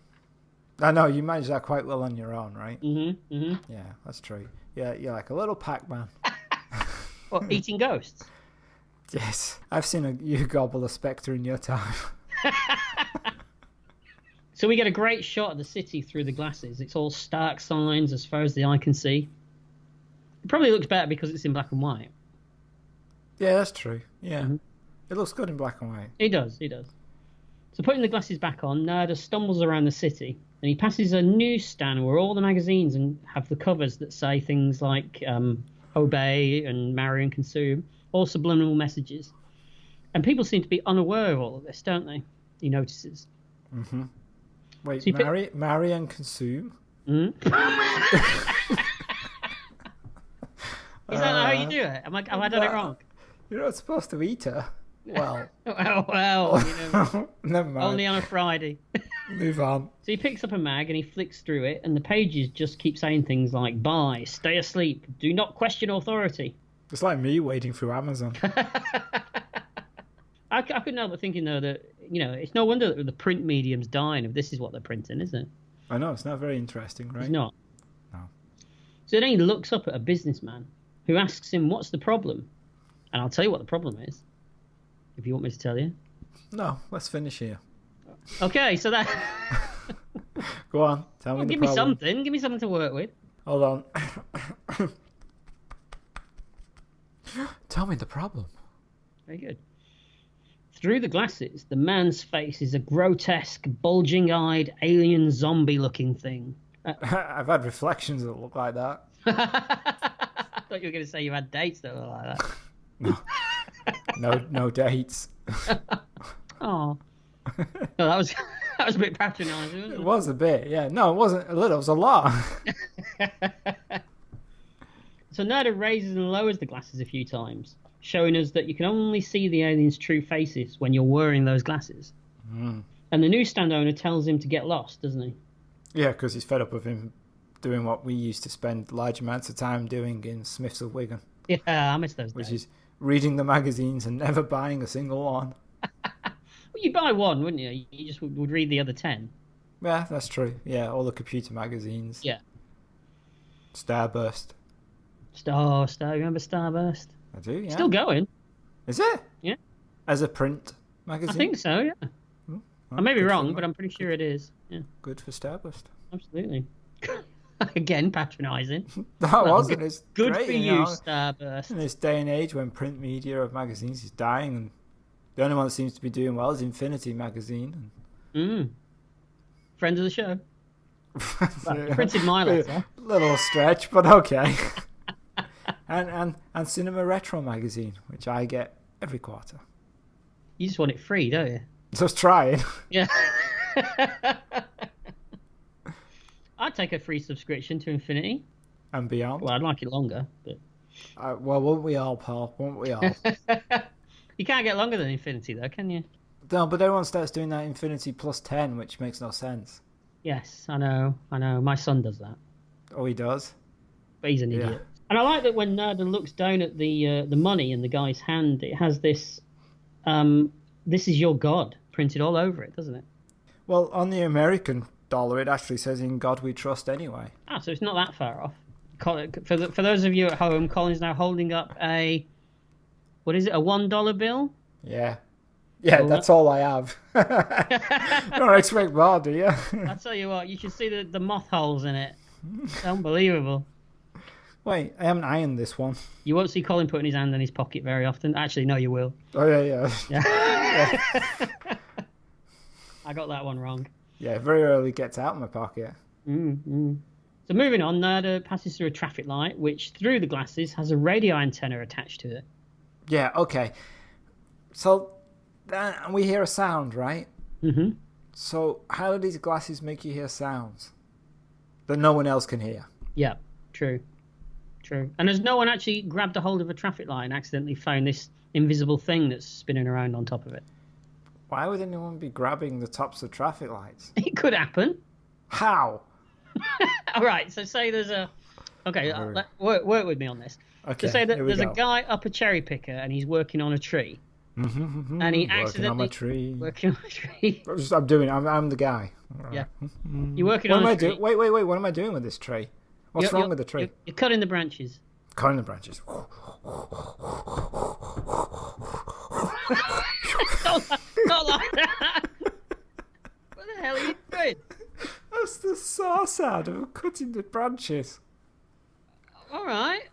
I know, you manage that quite well on your own, right? Mm-hmm, mm-hmm. Yeah, that's true. Yeah, you're like a little Pac-Man. What, eating ghosts? Yes. I've seen you gobble a spectre in your time. So we get a great shot of the city through the glasses. It's all stark signs as far as the eye can see. It probably looks better because it's in black and white. Yeah, that's true. Yeah. Mm-hmm. It looks good in black and white. He does. So putting the glasses back on, Narda stumbles around the city and he passes a newsstand where all the magazines have the covers that say things like obey and marry and consume, all subliminal messages. And people seem to be unaware of all of this, don't they? He notices. Mm-hmm. Wait, So marry and consume? Mm-hmm. Is that how you do it? Have I done it wrong? You're not supposed to eat her. Well, well, you know, never mind. only on a Friday. Move on. So he picks up a mag and he flicks through it, and the pages just keep saying things like "Buy, stay asleep, do not question authority." It's like me wading through Amazon. I couldn't help but thinking though that it's no wonder that the print medium's dying if this is what they're printing, is it? I know, it's not very interesting, right? It's not. No. So then he looks up at a businessman who asks him, "What's the problem?" And I'll tell you what the problem is, if you want me to tell you. No, let's finish here. Okay, so that... Go on, tell me the problem. Give me something to work with. Hold on. Tell me the problem. Very good. Through the glasses, the man's face is a grotesque, bulging-eyed, alien zombie-looking thing. I've had reflections that look like that. I thought you were going to say you had dates that look like that. No dates. Oh, no, that was a bit patronising, wasn't it? It was a bit, yeah. No, it wasn't a little. It was a lot. So Narda raises and lowers the glasses a few times, showing us that you can only see the aliens' true faces when you're wearing those glasses. Mm. And the newsstand owner tells him to get lost, doesn't he? Yeah, because he's fed up of him doing what we used to spend large amounts of time doing in Smiths of Wigan. Yeah, I miss those days. Which is reading the magazines and never buying a single one. Well, you'd buy one, wouldn't you? You just would read the other 10. Yeah, that's true. Yeah, all the computer magazines. Yeah. Starburst. Star. Remember Starburst? I do, yeah. Still going. Is it? Yeah. As a print magazine? I think so, yeah. Well, I may be wrong, but I'm pretty sure it is. Yeah. Good for Starburst. Absolutely. Again, patronising. That wasn't. It's good great, for you, Starburst. In this day and age when print media of magazines is dying, and the only one that seems to be doing well is Infinity magazine. Friend of the show. Well, printed my letter. Little stretch, but okay. and Cinema Retro magazine, which I get every quarter. You just want it free, don't you? Just trying. Yeah. I'd take a free subscription to Infinity. And beyond. Well, I'd like it longer, but Well, won't we all, Paul? Won't we all? you can't get longer than Infinity, though, can you? No, but everyone starts doing that Infinity plus 10, which makes no sense. Yes, I know. My son does that, Oh, he does? but he's an idiot. And I like that when Nerden looks down at the money in the guy's hand, it has this, "This is your God" printed all over it, doesn't it? Well, on the American dollar, it actually says "In God We Trust" anyway. Ah, so it's not that far off. For those of you at home, Colin's now holding up a, what is it, a $1 bill? Yeah. Yeah, that's all I have. You don't expect more, do you? I tell you what, you should see the moth holes in it. It's unbelievable. Wait, I haven't ironed this one. You won't see Colin putting his hand in his pocket very often. Actually, no, you will. Oh, yeah. Yeah. I got that one wrong. Yeah, very rarely gets out of my pocket. So moving on, Nerda passes through a traffic light, which through the glasses has a radio antenna attached to it. Yeah, okay. So, we hear a sound, right? Mm-hmm. So, how do these glasses make you hear sounds that no one else can hear? Yeah, true. And has no one actually grabbed a hold of a traffic light and accidentally found this invisible thing that's spinning around on top of it? Why would anyone be grabbing the tops of traffic lights? It could happen. How? All right, so say there's a... Okay, work with me on this. Okay, So say that there's go. a guy up a cherry picker and he's working on a tree. And he accidentally... Working on a tree. I'm the guy. Yeah. You're working What on am a I tree. doing? Wait, what am I doing with this tree? What's wrong with the tree? You're cutting the branches. Cutting the branches. Not like that. What the hell are you doing? That's the saw sound of cutting the branches. All right.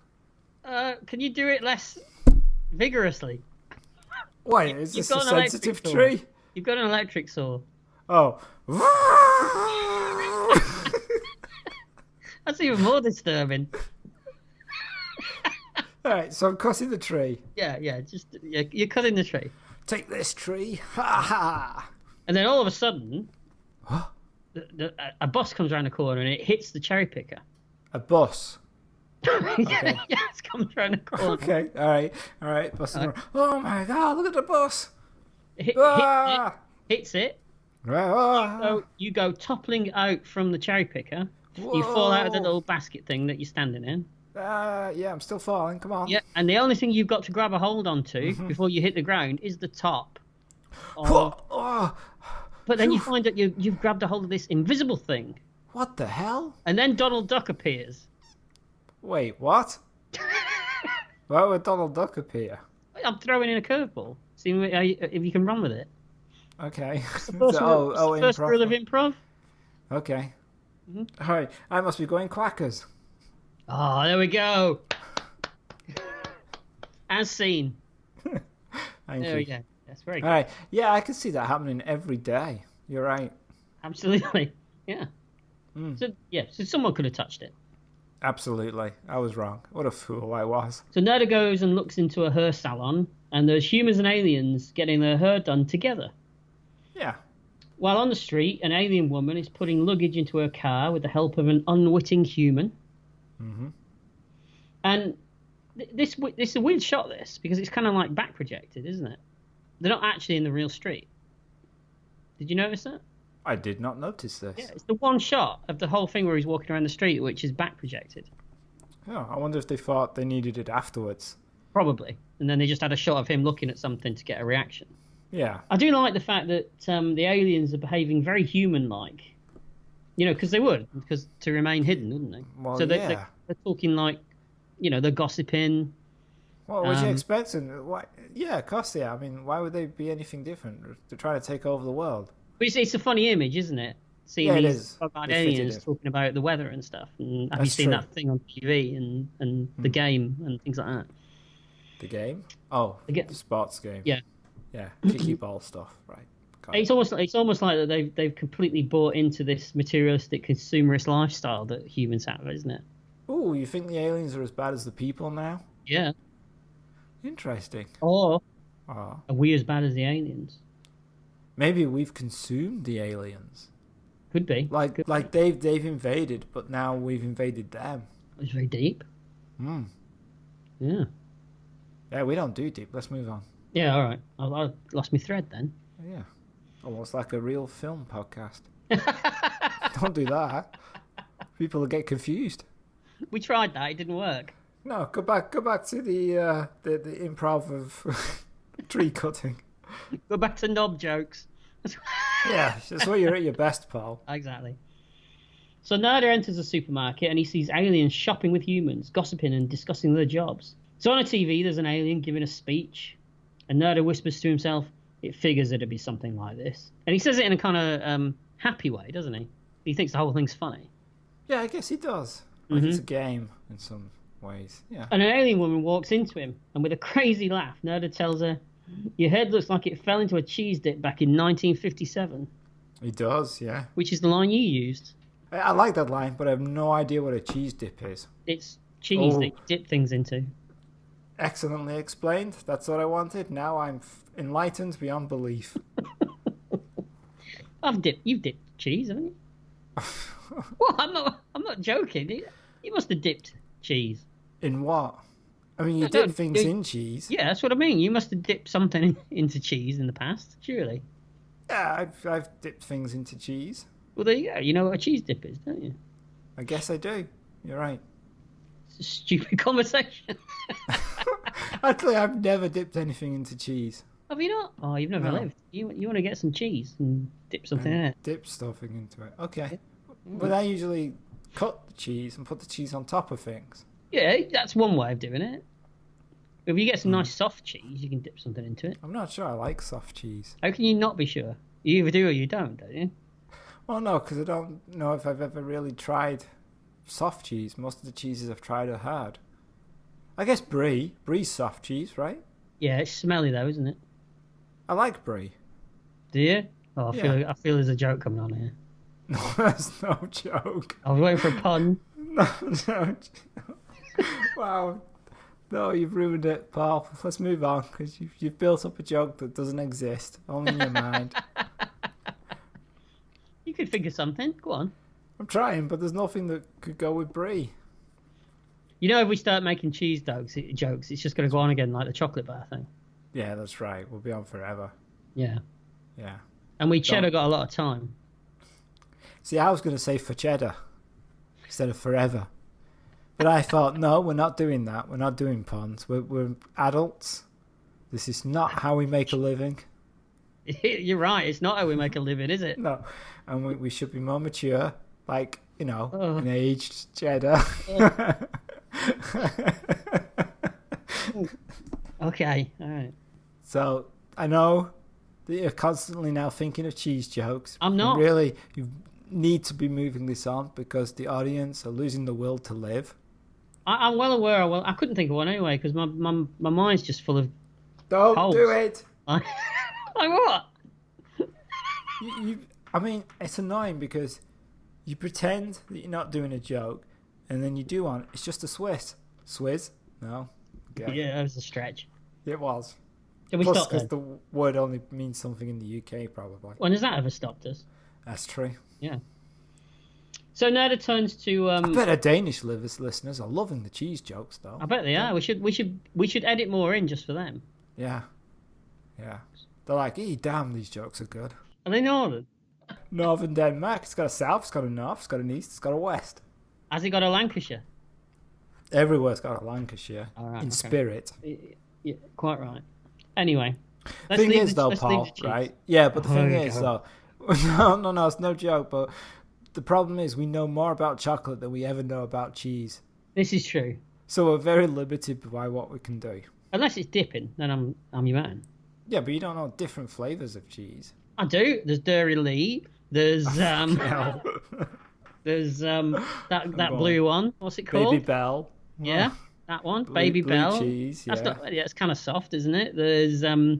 Can you do it less vigorously? Wait, is You've this a got an electric sensitive saw. tree? You've got an electric saw. Oh. That's even more disturbing. All right, so I'm cutting the tree. Yeah, you're cutting the tree. Take this tree. Ha ha. And then all of a sudden, a bus comes around the corner and it hits the cherry picker. A bus. Yeah, it's comes around the corner. Okay, all right. Bus is Oh my God! Look at the bus. Hits it. Ah. So you go toppling out from the cherry picker. You fall out of the little basket thing that you're standing in. Yeah, I'm still falling. Come on. Yeah, and the only thing you've got to grab a hold onto before you hit the ground is the top. But then you find that you've grabbed a hold of this invisible thing. What the hell? And then Donald Duck appears. Wait, what? Why would Donald Duck appear? I'm throwing in a curveball. See if you can run with it. Okay. First rule of improv. Okay. All right. I must be going quackers. Oh, there we go. As seen. Thank there you. we go. That's very good. All right. Yeah, I can see that happening every day. You're right. Absolutely. Yeah. So someone could have touched it. Absolutely. I was wrong. What a fool I was. So Nerda goes and looks into a hair salon, and there's humans and aliens getting their hair done together. Yeah. While on the street, an alien woman is putting luggage into her car with the help of an unwitting human. Mm-hmm. And this is a weird shot, this, because it's kind of like back projected, isn't it? They're not actually in the real street. Did you notice that? I did not notice this. Yeah, it's the one shot of the whole thing where he's walking around the street, which is back projected. Oh, I wonder if they thought they needed it afterwards. Probably. And then they just had a shot of him looking at something to get a reaction. Yeah. I do like the fact that the aliens are behaving very human-like. You know, because they would, because to remain hidden, wouldn't they? Well, so yeah. They're talking like, they're gossiping. What was you expecting? Why? Yeah, of course they are. I mean, why would they be anything different? They're trying to take over the world. But it's a funny image, isn't it? Seeing it these is. barbarian It's aliens talking about the weather and stuff. And have you That's seen true. that thing on TV and the game and things like that? The game? Oh, the sports game. Yeah. Yeah, kicky ball stuff, right? It's almost like that they've completely bought into this materialistic consumerist lifestyle that humans have, isn't it? Oh, you think the aliens are as bad as the people now? Yeah. Interesting. Or Oh. are we as bad as the aliens? Maybe we've consumed the aliens. Could be. Like they've invaded, but now we've invaded them. It's very deep. Hmm. Yeah. Yeah, we don't do deep. Let's move on. Yeah, all right. I lost my thread then. Yeah. Almost like a real film podcast. Don't do that. People will get confused. We tried that. It didn't work. No, go back to the improv of tree cutting. Go back to knob jokes. Yeah, that's where you're at your best, Paul. Exactly. So Nader enters a supermarket and he sees aliens shopping with humans, gossiping and discussing their jobs. So on a TV, there's an alien giving a speech, and Nader whispers to himself, it figures it'd be something like this. And he says it in a kind of happy way, doesn't he? He thinks the whole thing's funny. Yeah, I guess he does. Like it's a game in some ways. Yeah. And an alien woman walks into him, and with a crazy laugh, Nader tells her, your head looks like it fell into a cheese dip back in 1957. He does, yeah. Which is the line you used. I like that line, but I have no idea what a cheese dip is. It's cheese that you dip things into. Excellently explained. That's what I wanted. Now I'm enlightened beyond belief. You've dipped cheese, haven't you? Well, I'm not joking. You must have dipped cheese. In what? I mean, you dip things in cheese. Yeah, that's what I mean. You must have dipped something into cheese in the past, surely. Yeah, I've dipped things into cheese. Well, there you go. You know what a cheese dip is, don't you? I guess I do. You're right. It's a stupid conversation. Actually, I've never dipped anything into cheese. Have you not? Oh, you've never lived. You want to get some cheese and dip something in it. Dip stuffing into it. Okay. But I usually cut the cheese and put the cheese on top of things. Yeah, that's one way of doing it. If you get some nice soft cheese, you can dip something into it. I'm not sure I like soft cheese. How can you not be sure? You either do or you don't you? Well, no, because I don't know if I've ever really tried soft cheese. Most of the cheeses I've tried are hard. I guess brie. Brie's soft cheese, right? Yeah, it's smelly though, isn't it? I like brie. Do you? Oh, I feel there's a joke coming on here. No, that's no joke. I was waiting for a pun. No. Wow. No, you've ruined it, Paul. Let's move on, because you've built up a joke that doesn't exist, only in your mind. You could think of something. Go on. I'm trying, but there's nothing that could go with brie. You know, if we start making cheese jokes, it's just going to go on again like the chocolate bar thing. Yeah, that's right. We'll be on forever. Yeah. Yeah. And cheddar got a lot of time. See, I was going to say for cheddar instead of forever. But I thought, no, we're not doing that. We're not doing puns. We're adults. This is not how we make a living. You're right. It's not how we make a living, is it? No. And we should be more mature. Like, an aged cheddar. Okay. All right. So, I know that you're constantly now thinking of cheese jokes. I'm not. And really, you need to be moving this on because the audience are losing the will to live. I'm well aware. I couldn't think of one anyway because my mind's just full of. Don't holes. do it. Like what? I mean, it's annoying because you pretend that you're not doing a joke, and then you do one. It's just a Swizz? No. Okay. Yeah, that was a stretch. It was. Did we stop because then? the word only means something in the UK, probably. When has that ever stopped us? That's true. Yeah. So Nader turns to. I bet our Danish listeners are loving the cheese jokes, though. I bet they are. We should edit more in just for them. Yeah. Yeah. They're like, damn, these jokes are good. Are they northern? Northern Denmark. It's got a south, it's got a north, it's got an east, it's got a west. Has it got a Lancashire? Everywhere's got a Lancashire. Right, in spirit. Yeah, quite right. Anyway. Thing is, though, Paul, right? Yeah, but the thing is, though, no, it's no joke, but the problem is we know more about chocolate than we ever know about cheese. This is true. So we're very limited by what we can do. Unless it's dipping, then I'm your man. Yeah, but you don't know different flavours of cheese. I do. There's Dairy Lee. There's there's that blue one. What's it called? Baby Bell. Yeah, that one. Baby blue Bell. Cheese. Yeah. That's not. Yeah, it's kind of soft, isn't it? There's that.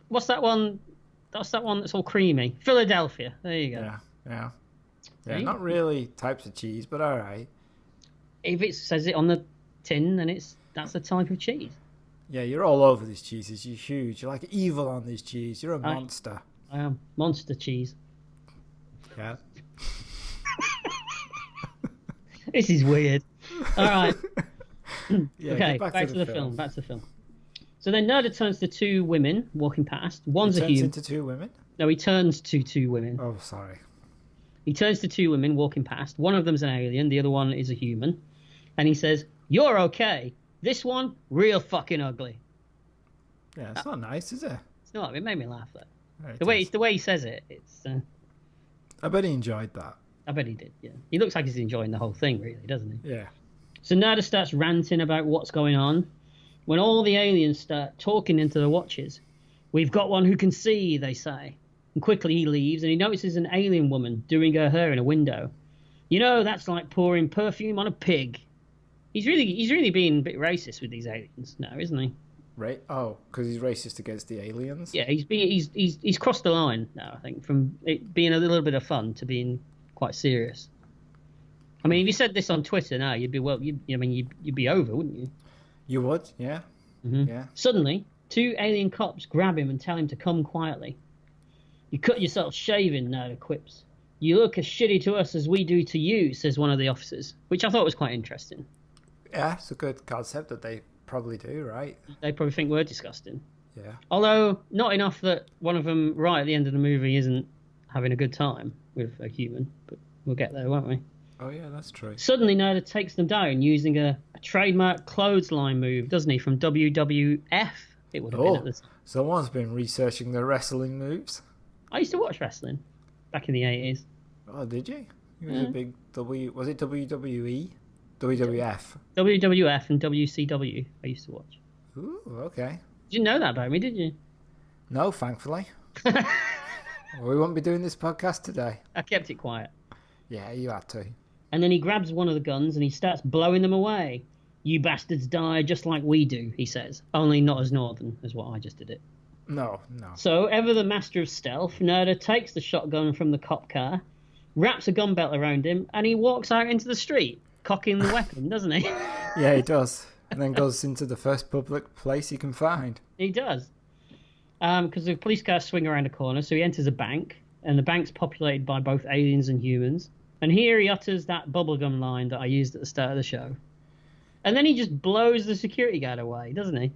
What's that one? That's that one that's all creamy. Philadelphia. There you go. Yeah. Not really types of cheese, but all right. If it says it on the tin, then that's the type of cheese. Yeah, you're all over these cheeses. You're huge. You're like evil on these cheese. You're a monster. I am. Monster cheese. Yeah. This is weird. All right. Yeah, Okay, get back to the film. Back to the film. So then Nerda turns to two women walking past. One's a human. Into two women? No, he turns to two women. Oh, sorry. He turns to two women walking past. One of them's an alien. The other one is a human. And he says, "You're okay. This one, real fucking ugly." Yeah, it's not nice, is it? It's not. It made me laugh, though. Right, The way he says it, it's... I bet he enjoyed that. I bet he did, yeah. He looks like he's enjoying the whole thing, really, doesn't he? Yeah. So Nerda starts ranting about what's going on. When all the aliens start talking into the watches, "We've got one who can see," they say. And quickly he leaves, and he notices an alien woman doing her hair in a window. "You know, that's like pouring perfume on a pig." He's really being a bit racist with these aliens now, isn't he? Right? Oh, because he's racist against the aliens? Yeah, he's crossed the line now, I think, from it being a little bit of fun to being quite serious. I mean, if you said this on Twitter now, you'd be over, wouldn't you? You would, yeah. Mm-hmm. Yeah. Suddenly, two alien cops grab him and tell him to come quietly. "You cut yourself shaving," Nerda quips. "You look as shitty to us as we do to you," says one of the officers, which I thought was quite interesting. Yeah, it's a good concept that they probably do, right? They probably think we're disgusting. Yeah. Although, not enough that one of them, right at the end of the movie, isn't having a good time with a human. But we'll get there, won't we? Oh, yeah, that's true. Suddenly, Nerda takes them down using a trademark clothesline move, doesn't he? From WWF, it would have been at the time. Someone's been researching the wrestling moves. I used to watch wrestling back in the 80s. Oh, did you? He was a big was it WWE? WWF. WWF and WCW, I used to watch. Ooh, okay. You didn't know that about me, did you? No, thankfully. We won't be doing this podcast today. I kept it quiet. Yeah, you had to. And then he grabs one of the guns and he starts blowing them away. "You bastards die just like we do," he says. Only not as northern as what I just did it. No. So, ever the master of stealth, Nerda takes the shotgun from the cop car, wraps a gun belt around him, and he walks out into the street, cocking the weapon, doesn't he? Yeah, he does. And then goes into the first public place he can find. He does. Because the police cars swing around a corner, so he enters a bank, and the bank's populated by both aliens and humans. And here he utters that bubblegum line that I used at the start of the show. And then he just blows the security guard away, doesn't he?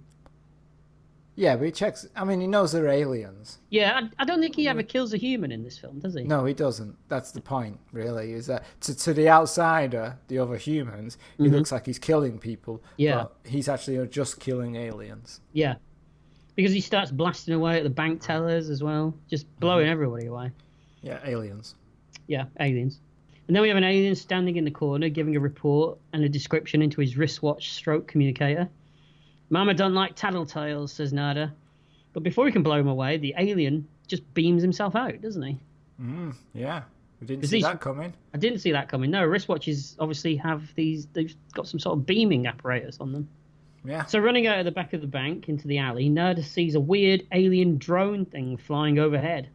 Yeah, but he checks... I mean, he knows they're aliens. Yeah, I don't think he ever kills a human in this film, does he? No, he doesn't. That's the point, really, is that to the outsider, the other humans, he looks like he's killing people. Yeah. But he's actually just killing aliens. Yeah. Because he starts blasting away at the bank tellers as well, just blowing everybody away. Yeah, aliens. Yeah, aliens. And then we have an alien standing in the corner giving a report and a description into his wristwatch stroke communicator. "Mama don't like tattletales," says Nerda. But before he can blow him away, the alien just beams himself out, doesn't he? Yeah. We didn't see that coming. I didn't see that coming. No, wristwatches obviously have they've got some sort of beaming apparatus on them. Yeah. So running out of the back of the bank into the alley, Nerda sees a weird alien drone thing flying overhead.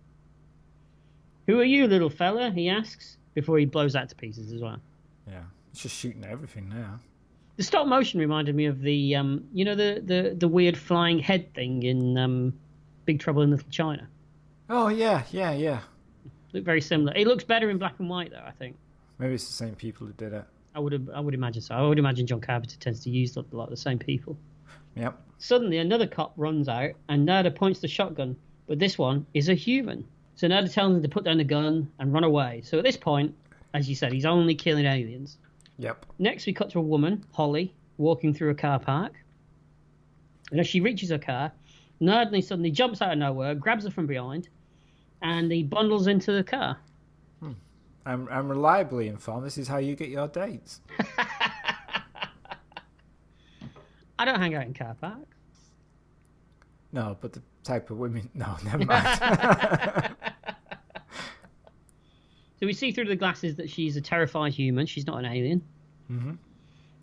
"Who are you, little fella?" he asks, before he blows that to pieces as well. Yeah. It's just shooting everything now. The stop motion reminded me of the the weird flying head thing in Big Trouble in Little China. Oh, yeah. Looked very similar. It looks better in black and white, though, I think. Maybe it's the same people who did it. I would imagine so. I would imagine John Carpenter tends to use a lot of the same people. Yep. Suddenly, another cop runs out, and Nerda points the shotgun, but this one is a human. So Nerda tells him to put down the gun and run away. So at this point, as you said, he's only killing aliens. Yep. Next, we cut to a woman, Holly, walking through a car park. And as she reaches her car, Nerda suddenly jumps out of nowhere, grabs her from behind, and he bundles into the car. I'm reliably informed this is how you get your dates. I don't hang out in car parks. No, but the type of women... No, never mind. So we see through the glasses that she's a terrified human. She's not an alien. Mm-hmm.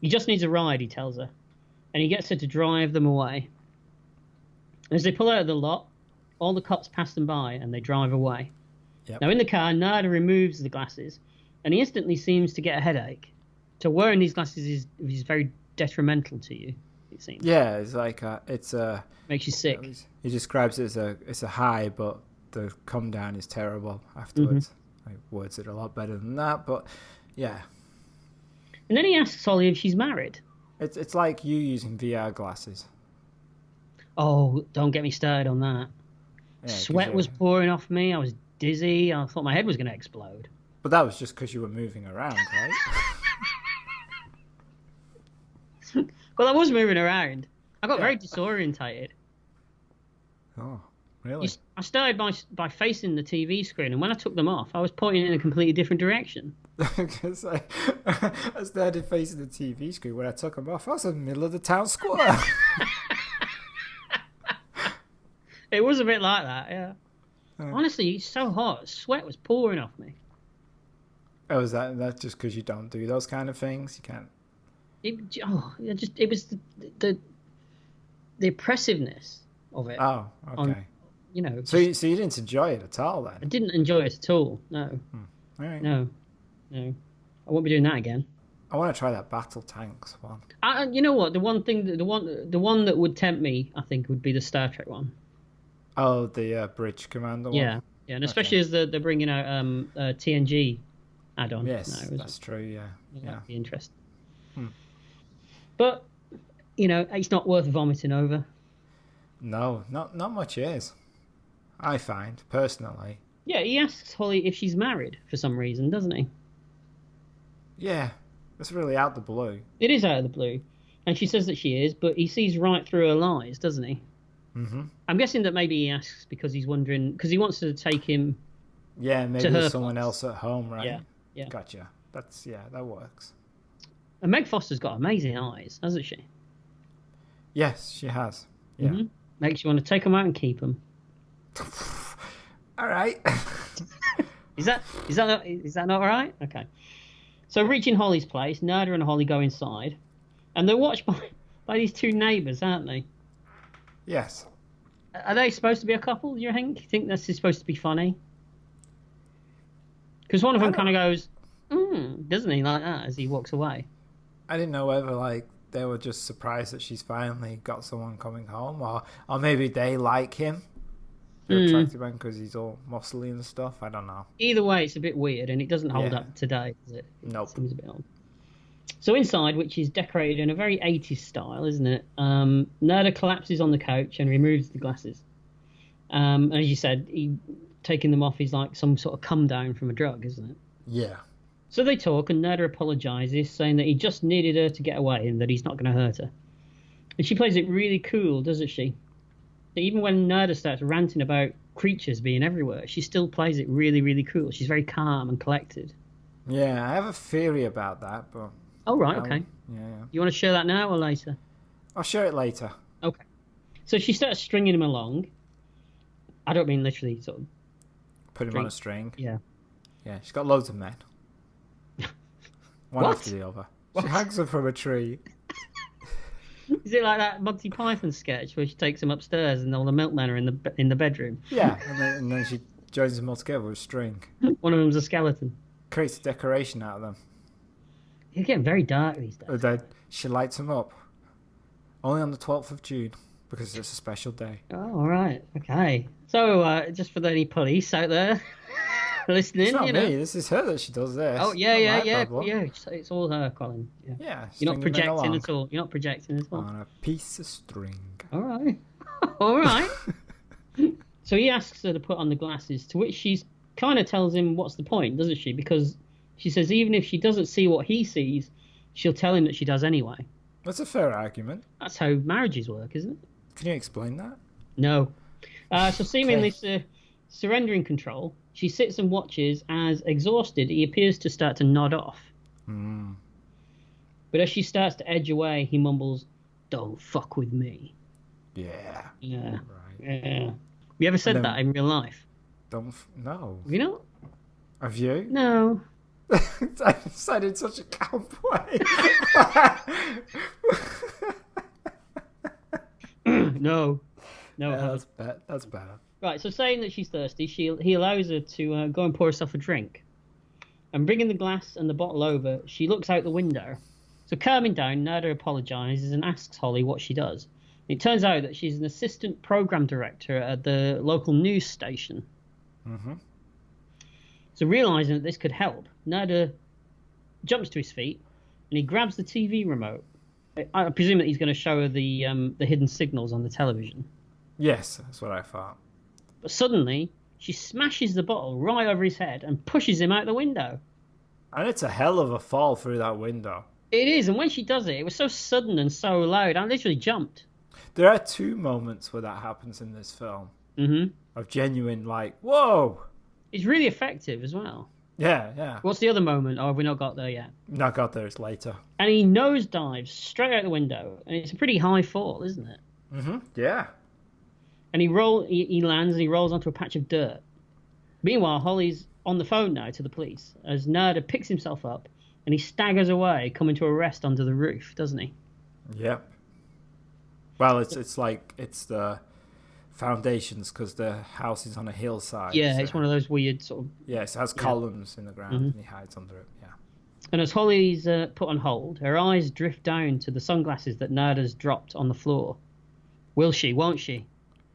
He just needs a ride, he tells her. And he gets her to drive them away. As they pull out of the lot, all the cops pass them by and they drive away. Yep. Now in the car, Nerda removes the glasses and he instantly seems to get a headache. So wearing these glasses is very detrimental to you. it seems. Yeah, it's like it's a. Makes you sick. He describes it as it's a high, but the come down is terrible afterwards. Like, words it a lot better than that, but yeah. And then he asks Holly if she's married. It's like you using VR glasses. Oh, don't get me started on that. Yeah, Sweat was pouring off me. I was dizzy. I thought my head was going to explode. But that was just because you were moving around, right? Well, I was moving around. I got very disorientated. Oh, really? I started by facing the TV screen, and when I took them off, I was pointing in a completely different direction. Because I started facing the TV screen. When I took them off, I was in the middle of the town square. It was a bit like that, yeah. Honestly, it's so hot. Sweat was pouring off me. Oh, is that's just because you don't do those kind of things? You can't. It was the oppressiveness of it. Oh, okay. So you didn't enjoy it at all then? I didn't enjoy it at all. No. All right. No. I won't be doing that again. I want to try that battle tanks one. You know what? The one that would tempt me, I think, would be the Star Trek one. Oh, the Bridge Commander one? Yeah, and especially as they're bringing out TNG add-on. Yes, that's true, yeah. That'd be interesting. But, it's not worth vomiting over. No, not much is, I find, personally. Yeah, he asks Holly if she's married for some reason, doesn't he? Yeah, it's really out the blue. It is out of the blue. And she says that she is, but he sees right through her lies, doesn't he? Mm-hmm. I'm guessing that maybe he asks because he's wondering, because he wants to take him. Yeah, maybe there's someone else at home, right? Yeah. Gotcha. That works. And Meg Foster's got amazing eyes, hasn't she? Yes, she has. Yeah. Mm-hmm. Makes you want to take them out and keep them. All right. Is that not all right? Okay. So reaching Holly's place, Nerda and Holly go inside, and they're watched by these two neighbours, aren't they? Yes. Are they supposed to be a couple, do you think? Do you think this is supposed to be funny? Because one of them kind of goes, doesn't he, like that, as he walks away? I didn't know whether, they were just surprised that she's finally got someone coming home, or maybe they like him. They're attracted to him because he's all muscly and stuff. I don't know. Either way, it's a bit weird, and it doesn't hold up today, does it? Nope. It seems a bit odd. So inside, which is decorated in a very 80s style, isn't it? Nerda collapses on the couch and removes the glasses. As you said, taking them off is like some sort of come down from a drug, isn't it? Yeah. So they talk, and Nerda apologises, saying that he just needed her to get away and that he's not going to hurt her. And she plays it really cool, doesn't she? Even when Nerda starts ranting about creatures being everywhere, she still plays it really, really cool. She's very calm and collected. Yeah, I have a theory about that, but... Oh, right, okay. Yeah. You want to share that now or later? I'll share it later. Okay. So she starts stringing him along. I don't mean literally sort of... Put him on a string. Yeah. Yeah, she's got loads of men. One What? after the other. What? She hangs them from a tree. Is it like that Monty Python sketch where she takes him upstairs and all the milkmen are in the bedroom? Yeah, and then she joins them all together with a string. One of them's a skeleton. Creates a decoration out of them. You're getting very dark these days. And then she lights them up. Only on the 12th of June, because it's a special day. Oh, all right. Okay. So, just for any police out there listening, it's not me. This is her that she does this. Oh, yeah. It's all her, Colin. Yeah. You're not projecting at all. You're not projecting at all. On a piece of string. All right. All right. So he asks her to put on the glasses, to which she kind of tells him what's the point, doesn't she? Because she says even if she doesn't see what he sees, she'll tell him that she does anyway. That's a fair argument. That's how marriages work, isn't it? Can you explain that? No. So seemingly surrendering control, she sits and watches as, exhausted, he appears to start to nod off. But as she starts to edge away, he mumbles, "Don't fuck with me." Yeah. Yeah. Right. Yeah. You ever said that in real life? No. Have you not? Have you? No. I said in such a camp way. No. Yeah, that's better. Right, so saying that she's thirsty, he allows her to go and pour herself a drink. And bringing the glass and the bottle over, she looks out the window So calming down, Nada apologises and asks Holly what she does. It turns out that she's an assistant program director at the local news station. Mm-hmm. So realising that this could help, Nada jumps to his feet and he grabs the TV remote. I presume that he's going to show her the hidden signals on the television. Yes, that's what I thought. But suddenly, she smashes the bottle right over his head and pushes him out the window. And it's a hell of a fall through that window. It is, and when she does it, it was so sudden and so loud, I literally jumped. There are 2 moments where that happens in this film. Mm-hmm. Of genuine, like, whoa! It's really effective as well. Yeah. What's the other moment? Oh, have we not got there yet? Not got there, it's later. And he nosedives straight out the window, and it's a pretty high fall, isn't it? Mm-hmm. Yeah. And he lands and he rolls onto a patch of dirt. Meanwhile, Holly's on the phone now to the police as Nada picks himself up and he staggers away, coming to a rest under the roof, doesn't he? Yep. Well, it's the foundations because the house is on a hillside. Yeah, so. It's one of those weird sort of... Yes, it has columns in the ground and he hides under it, yeah. And as Holly's put on hold, her eyes drift down to the sunglasses that Nada's dropped on the floor. Will she, won't she?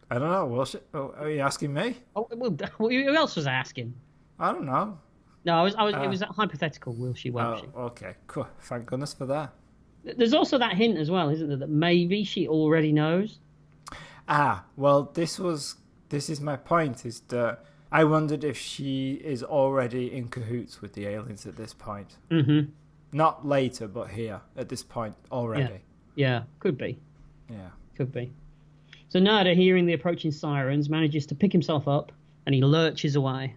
I don't know, will she? Oh, are you asking me? Oh, well, who else was I asking? I don't know. No, it was hypothetical, will she, won't she? Okay, cool. Thank goodness for that. There's also that hint as well, isn't there, that maybe she already knows? Well, this is my point, is that I wondered if she is already in cahoots with the aliens at this point. Mm-hmm. Not later, but here, at this point, already. Yeah, could be. Yeah. Could be. So Nada, hearing the approaching sirens, manages to pick himself up and he lurches away.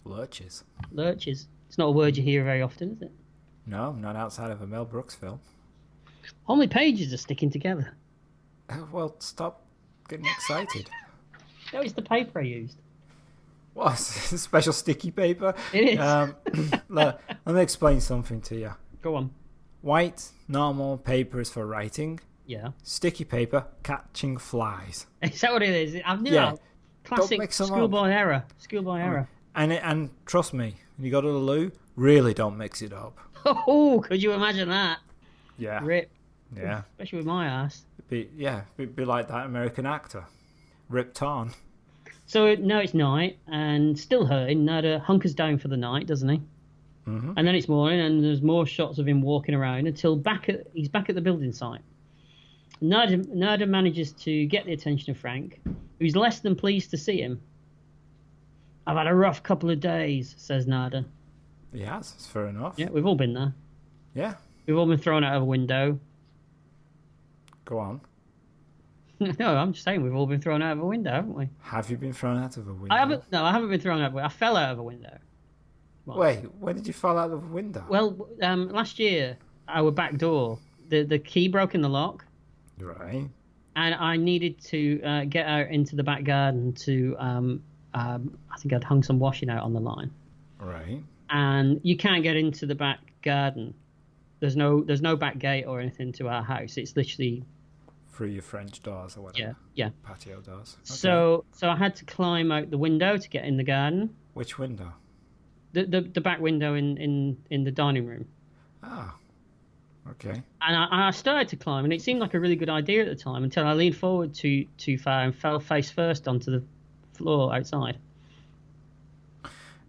Lurches? Lurches. It's not a word you hear very often, is it? No, not outside of a Mel Brooks film. How many pages are sticking together? Well, stop getting excited. No, it's the paper I used. What? Special sticky paper? It is. Let me explain something to you. Go on. White, normal paper is for writing. Yeah. Sticky paper, catching flies. Is that what it is? Yeah. Classic schoolboy error. Schoolboy error. And trust me, when you go to the loo, really don't mix it up. Oh, could you imagine that? Yeah. Rip. Yeah. Especially with my ass. It'd be like that American actor, Rip Torn. So now it's night and still hurting. Nada hunkers down for the night, doesn't he? Mm-hmm. And then it's morning and there's more shots of him walking around until he's back at the building site. Nada manages to get the attention of Frank, who's less than pleased to see him. I've had a rough couple of days, says Nada. He has, it's fair enough. Yeah, we've all been there. Yeah. We've all been thrown out of a window. Go on. No, I'm just saying we've all been thrown out of a window, haven't we? Have you been thrown out of a window? I haven't been thrown out of a window. I fell out of a window. Well, Wait, when did you fall out of a window? Well, last year, our back door, the key broke in the lock. Right. And I needed to get out into the back garden to, I think I'd hung some washing out on the line. Right. And you can't get into the back garden. There's no back gate or anything to our house. It's literally through your French doors or whatever. Yeah. Patio doors. Okay. So I had to climb out the window to get in the garden. Which window? The back window in the dining room. Ah. Okay. And I started to climb, and it seemed like a really good idea at the time until I leaned forward too far and fell face first onto the floor outside.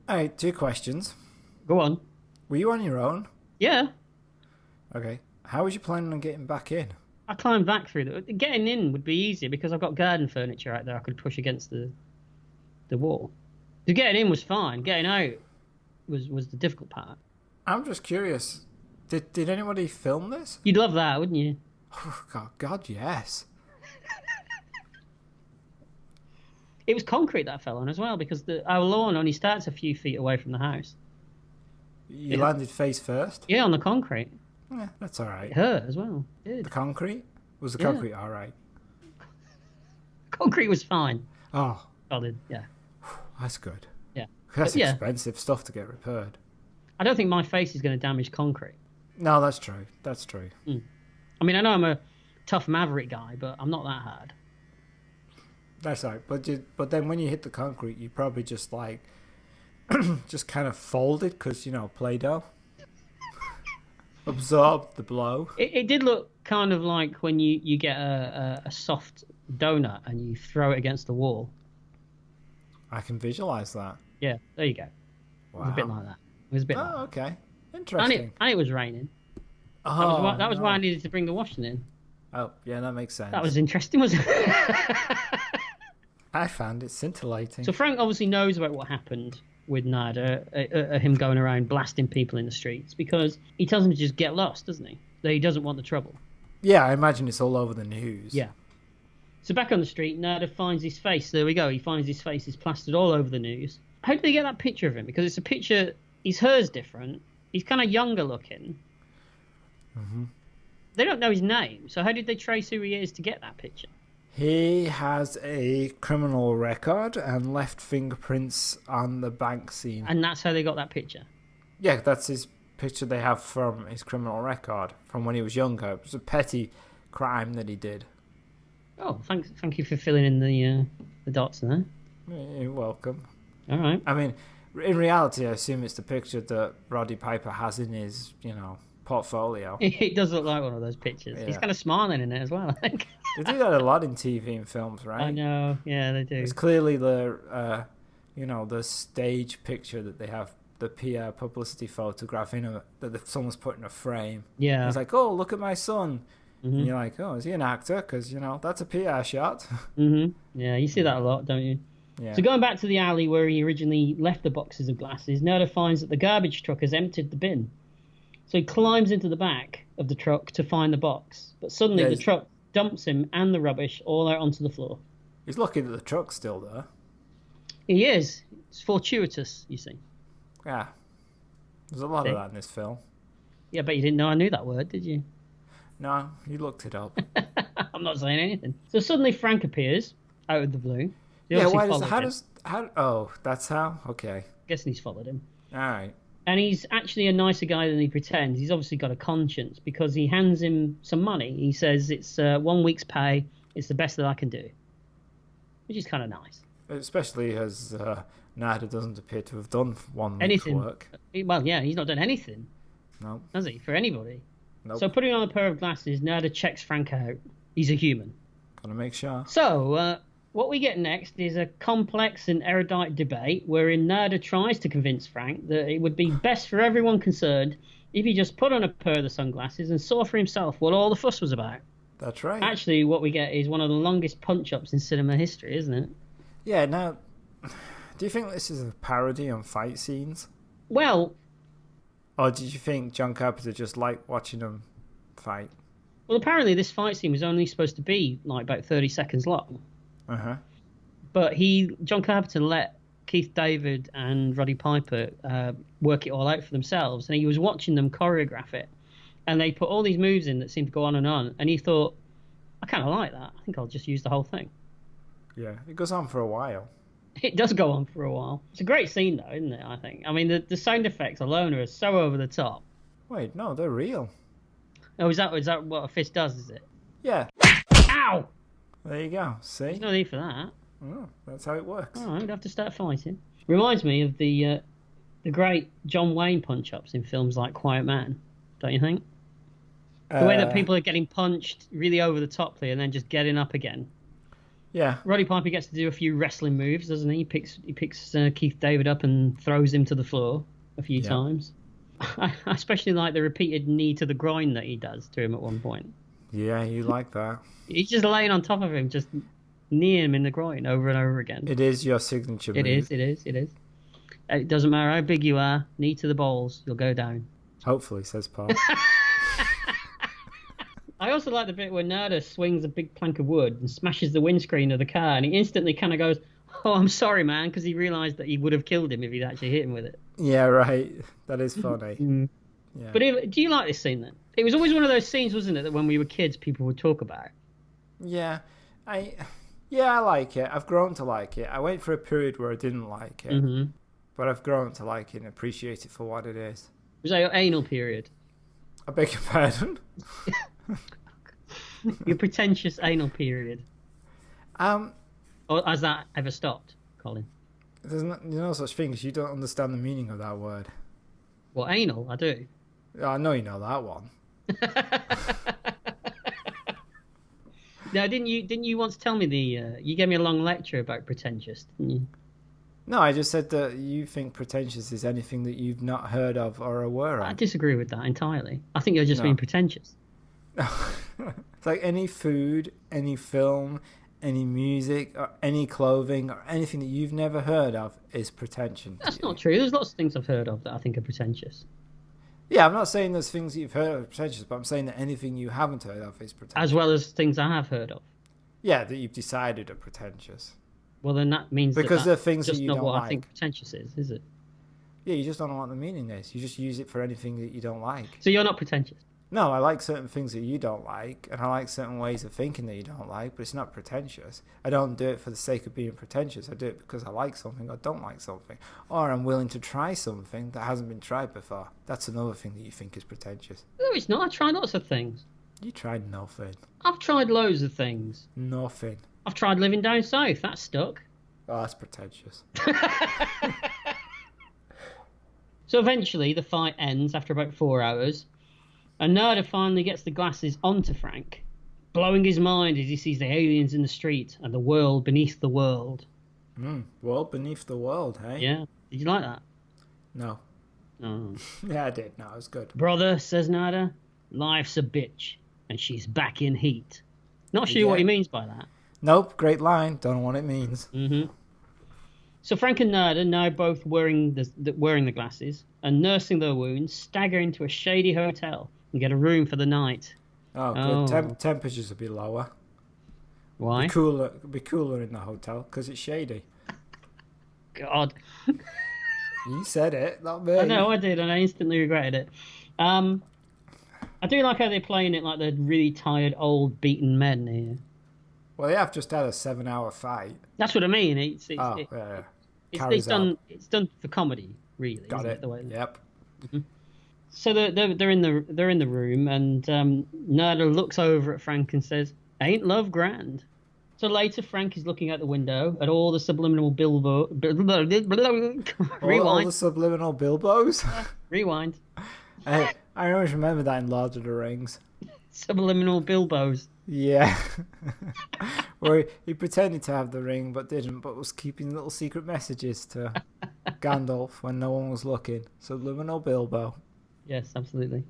All right, 2 questions. Go on. Were you on your own? Yeah. Okay. How was you planning on getting back in? I climbed back through. Getting in would be easier because I've got garden furniture out there I could push against the wall. So getting in was fine. Getting out was the difficult part. I'm just curious. Did anybody film this? You'd love that, wouldn't you? Oh, God, yes. It was concrete that I fell on as well because our lawn only starts a few feet away from the house. You landed face first? Yeah, on the concrete. Yeah, that's all right. It hurt as well. It did. The concrete? Was the concrete all right? Concrete was fine. Oh. Solid, yeah. That's good. Yeah. That's expensive stuff to get repaired. I don't think my face is going to damage concrete. No, that's true. That's true. I mean, I know I'm a tough maverick guy, but I'm not that hard. That's right. But then when you hit the concrete, you probably just just kind of folded because, Play-Doh. absorb the blow. It did look kind of like when you get a soft donut and you throw it against the wall. I can visualize that. Yeah, there you go. Wow. It was a bit like that. It was a bit like that. Okay. Interesting. And it was raining. Oh, that was why I needed to bring the washing in. Oh, yeah, that makes sense. That was interesting, wasn't it? I found it scintillating. So Frank obviously knows about what happened with Nada, him going around blasting people in the streets, because he tells him to just get lost, doesn't he? That he doesn't want the trouble. Yeah, I imagine it's all over the news. Yeah. So back on the street, Nada finds his face. There we go. He finds his face is plastered all over the news. How did they get that picture of him? Because it's a picture. His hair's different. He's kind of younger looking. Mm-hmm. They don't know his name, so how did they trace who he is to get that picture? He has a criminal record and left fingerprints on the bank scene. And that's how they got that picture? Yeah, that's his picture they have from his criminal record from when he was younger. It was a petty crime that he did. Oh, thank you for filling in the dots there. You're welcome. All right. I mean, in reality, I assume it's the picture that Roddy Piper has in his, portfolio. It does look like one of those pictures. Yeah. He's kind of smiling in it as well, I think. They do that a lot in TV and films, right? I know. Yeah, they do. It's clearly the stage picture that they have, the PR publicity photograph that someone's put in a frame. Yeah. It's like, oh, look at my son. Mm-hmm. And you're like, oh, is he an actor? Because, that's a PR shot. Mm-hmm. Yeah, you see that a lot, don't you? Yeah. So going back to the alley where he originally left the boxes of glasses, Nada finds that the garbage truck has emptied the bin. So he climbs into the back of the truck to find the box. But suddenly the truck dumps him and the rubbish all out onto the floor. He's lucky that the truck's still there. He is. It's fortuitous, you see. Yeah. There's a lot of that in this film. Yeah, but you didn't know I knew that word, did you? No, you looked it up. I'm not saying anything. So suddenly Frank appears out of the blue. Yeah, why that's how? Okay. Guessing he's followed him. All right. And he's actually a nicer guy than he pretends. He's obviously got a conscience because he hands him some money. He says it's 1 week's pay. It's the best that I can do, which is kind of nice. Especially as Nada doesn't appear to have done 1 week's work. Well, yeah, he's not done anything. No. Has he? For anybody. Nope. So putting on a pair of glasses, Nada checks Frank out. He's a human. Gotta make sure. So, what we get next is a complex and erudite debate wherein Nada tries to convince Frank that it would be best for everyone concerned if he just put on a pair of the sunglasses and saw for himself what all the fuss was about. That's right. Actually, what we get is one of the longest punch-ups in cinema history, isn't it? Yeah, now, do you think this is a parody on fight scenes? Well... Or did you think John Carpenter just liked watching them fight? Well, apparently this fight scene was only supposed to be like about 30 seconds long. Uh-huh. But John Carpenter let Keith David and Roddy Piper work it all out for themselves, and he was watching them choreograph it, and they put all these moves in that seemed to go on, and he thought, I kind of like that. I think I'll just use the whole thing. Yeah, it goes on for a while. It does go on for a while. It's a great scene, though, isn't it, I think? I mean, the sound effects alone are so over the top. Wait, no, they're real. Oh, is that what a fist does, is it? Yeah. Ow! There you go, see? There's no need for that. Oh, that's how it works. All right, we'd have to start fighting. Reminds me of the great John Wayne punch-ups in films like Quiet Man, don't you think? The way that people are getting punched really over the top there and then just getting up again. Yeah. Roddy Piper gets to do a few wrestling moves, doesn't he? He picks Keith David up and throws him to the floor a few times. I especially like the repeated knee to the groin that he does to him at one point. Yeah, you like that. He's just laying on top of him, just kneeing him in the groin over and over again. It is your signature move. It is. It doesn't matter how big you are, knee to the balls, you'll go down. Hopefully, says Paul. I also like the bit where Nada swings a big plank of wood and smashes the windscreen of the car, and he instantly kind of goes, "Oh, I'm sorry, man," because he realised that he would have killed him if he'd actually hit him with it. Yeah, right. That is funny. Yeah. But do you like this scene then? It was always one of those scenes, wasn't it, that when we were kids, people would talk about. Yeah, I like it. I've grown to like it. I went for a period where I didn't like it, but I've grown to like it and appreciate it for what it is. Was that your anal period? I beg your pardon? Your pretentious anal period. Or has that ever stopped, Colin? There's no such thing as you don't understand the meaning of that word. Well, anal, I do. I know you know that one. Now, didn't you once tell me you gave me a long lecture about pretentious, didn't you? No, I just said that you think pretentious is anything that you've not heard of or aware of. I disagree with that entirely. I think you're just No. being pretentious. It's like any food, any film, any music, or any clothing, or anything that you've never heard of is pretension. That's not true. There's lots of things I've heard of that I think are pretentious. Yeah, I'm not saying there's things that you've heard of are pretentious, but I'm saying that anything you haven't heard of is pretentious. As well as things I have heard of. Yeah, that you've decided are pretentious. Well, then that means because they're things just that you not don't what like. I think pretentious is it? Yeah, you just don't know what the meaning is. You just use it for anything that you don't like. So you're not pretentious? No, I like certain things that you don't like, and I like certain ways of thinking that you don't like, but it's not pretentious. I don't do it for the sake of being pretentious. I do it because I like something or don't like something. Or I'm willing to try something that hasn't been tried before. That's another thing that you think is pretentious. No, it's not. I try lots of things. You tried nothing. I've tried loads of things. Nothing. I've tried living down south. That stuck. Oh, that's pretentious. So eventually the fight ends after about 4 hours, and Nada finally gets the glasses onto Frank, blowing his mind as he sees the aliens in the street and the world beneath the world. World beneath the world, hey? Yeah. Did you like that? No. Oh. Yeah, I did. No, it was good. Brother, says Nada, life's a bitch, and she's back in heat. Not sure Yeah. what he means by that. Nope, great line. Don't know what it means. Mm-hmm. So Frank and Nada, now both wearing the glasses and nursing their wounds, stagger into a shady hotel and get a room for the night. Oh, good. Temperatures will be lower. Why? Be cooler in the hotel because it's shady. God. You said it, not me. I know I did, and I instantly regretted it. I do like how they're playing it like they're really tired, old, beaten men here. Well, they have just had a 7-hour fight. That's what I mean. It's done for comedy, really. Got isn't it. The way Yep. So they're in the room, and Nada looks over at Frank and says, "Ain't love grand?" So later, Frank is looking out the window at all the subliminal rewind. All the subliminal Bilbos. Rewind. I always remember that in Lord of the Rings. Subliminal Bilbos. Yeah. Where he pretended to have the ring but didn't, but was keeping little secret messages to Gandalf when no one was looking. Subliminal Bilbo. Yes, absolutely.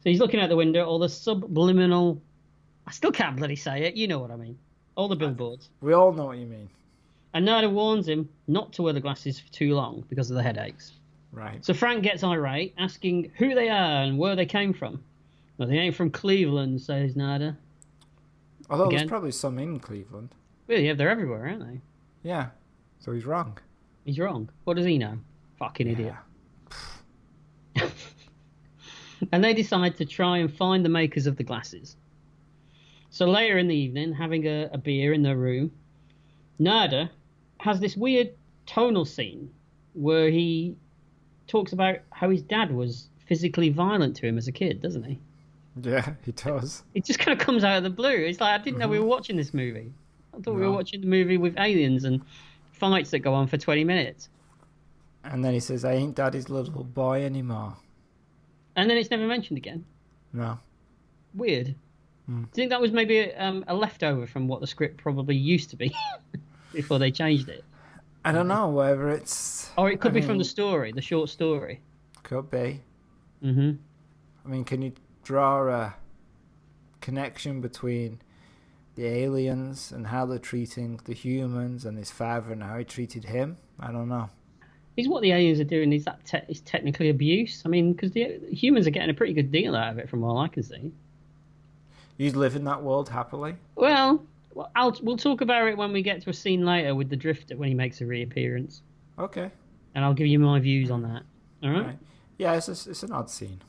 So he's looking out the window, all the subliminal... I still can't bloody say it, you know what I mean. All the billboards. We all know what you mean. And Nada warns him not to wear the glasses for too long because of the headaches. Right. So Frank gets irate, asking who they are and where they came from. Well, they ain't from Cleveland, says Nada. Although Again. there's probably some in Cleveland. Well, yeah, they're everywhere, aren't they? Yeah. So he's wrong. He's wrong. What does he know? Fucking idiot. And they decide to try and find the makers of the glasses. So later in the evening, having a beer in their room, Nada has this weird tonal scene where he talks about how his dad was physically violent to him as a kid, doesn't he? Yeah, he does. It just kind of comes out of the blue. It's like, I didn't know we were watching this movie. I thought we were watching the movie with aliens and fights that go on for 20 minutes. And then he says, I ain't daddy's little boy anymore. And then it's never mentioned again. No. Weird. Do you think that was maybe a leftover from what the script probably used to be before they changed it? I don't know whether it's... Or it could be from the story, the short story. Could be. Mm-hmm. I mean, can you draw a connection between the aliens and how they're treating the humans and his father and how he treated him? I don't know. Is what the aliens are doing, is technically abuse? I mean, because the humans are getting a pretty good deal out of it from all I can see. You'd live in that world happily? Well, we'll talk about it when we get to a scene later with the Drifter when he makes a reappearance. Okay. And I'll give you my views on that. All right? Yeah, it's an odd scene.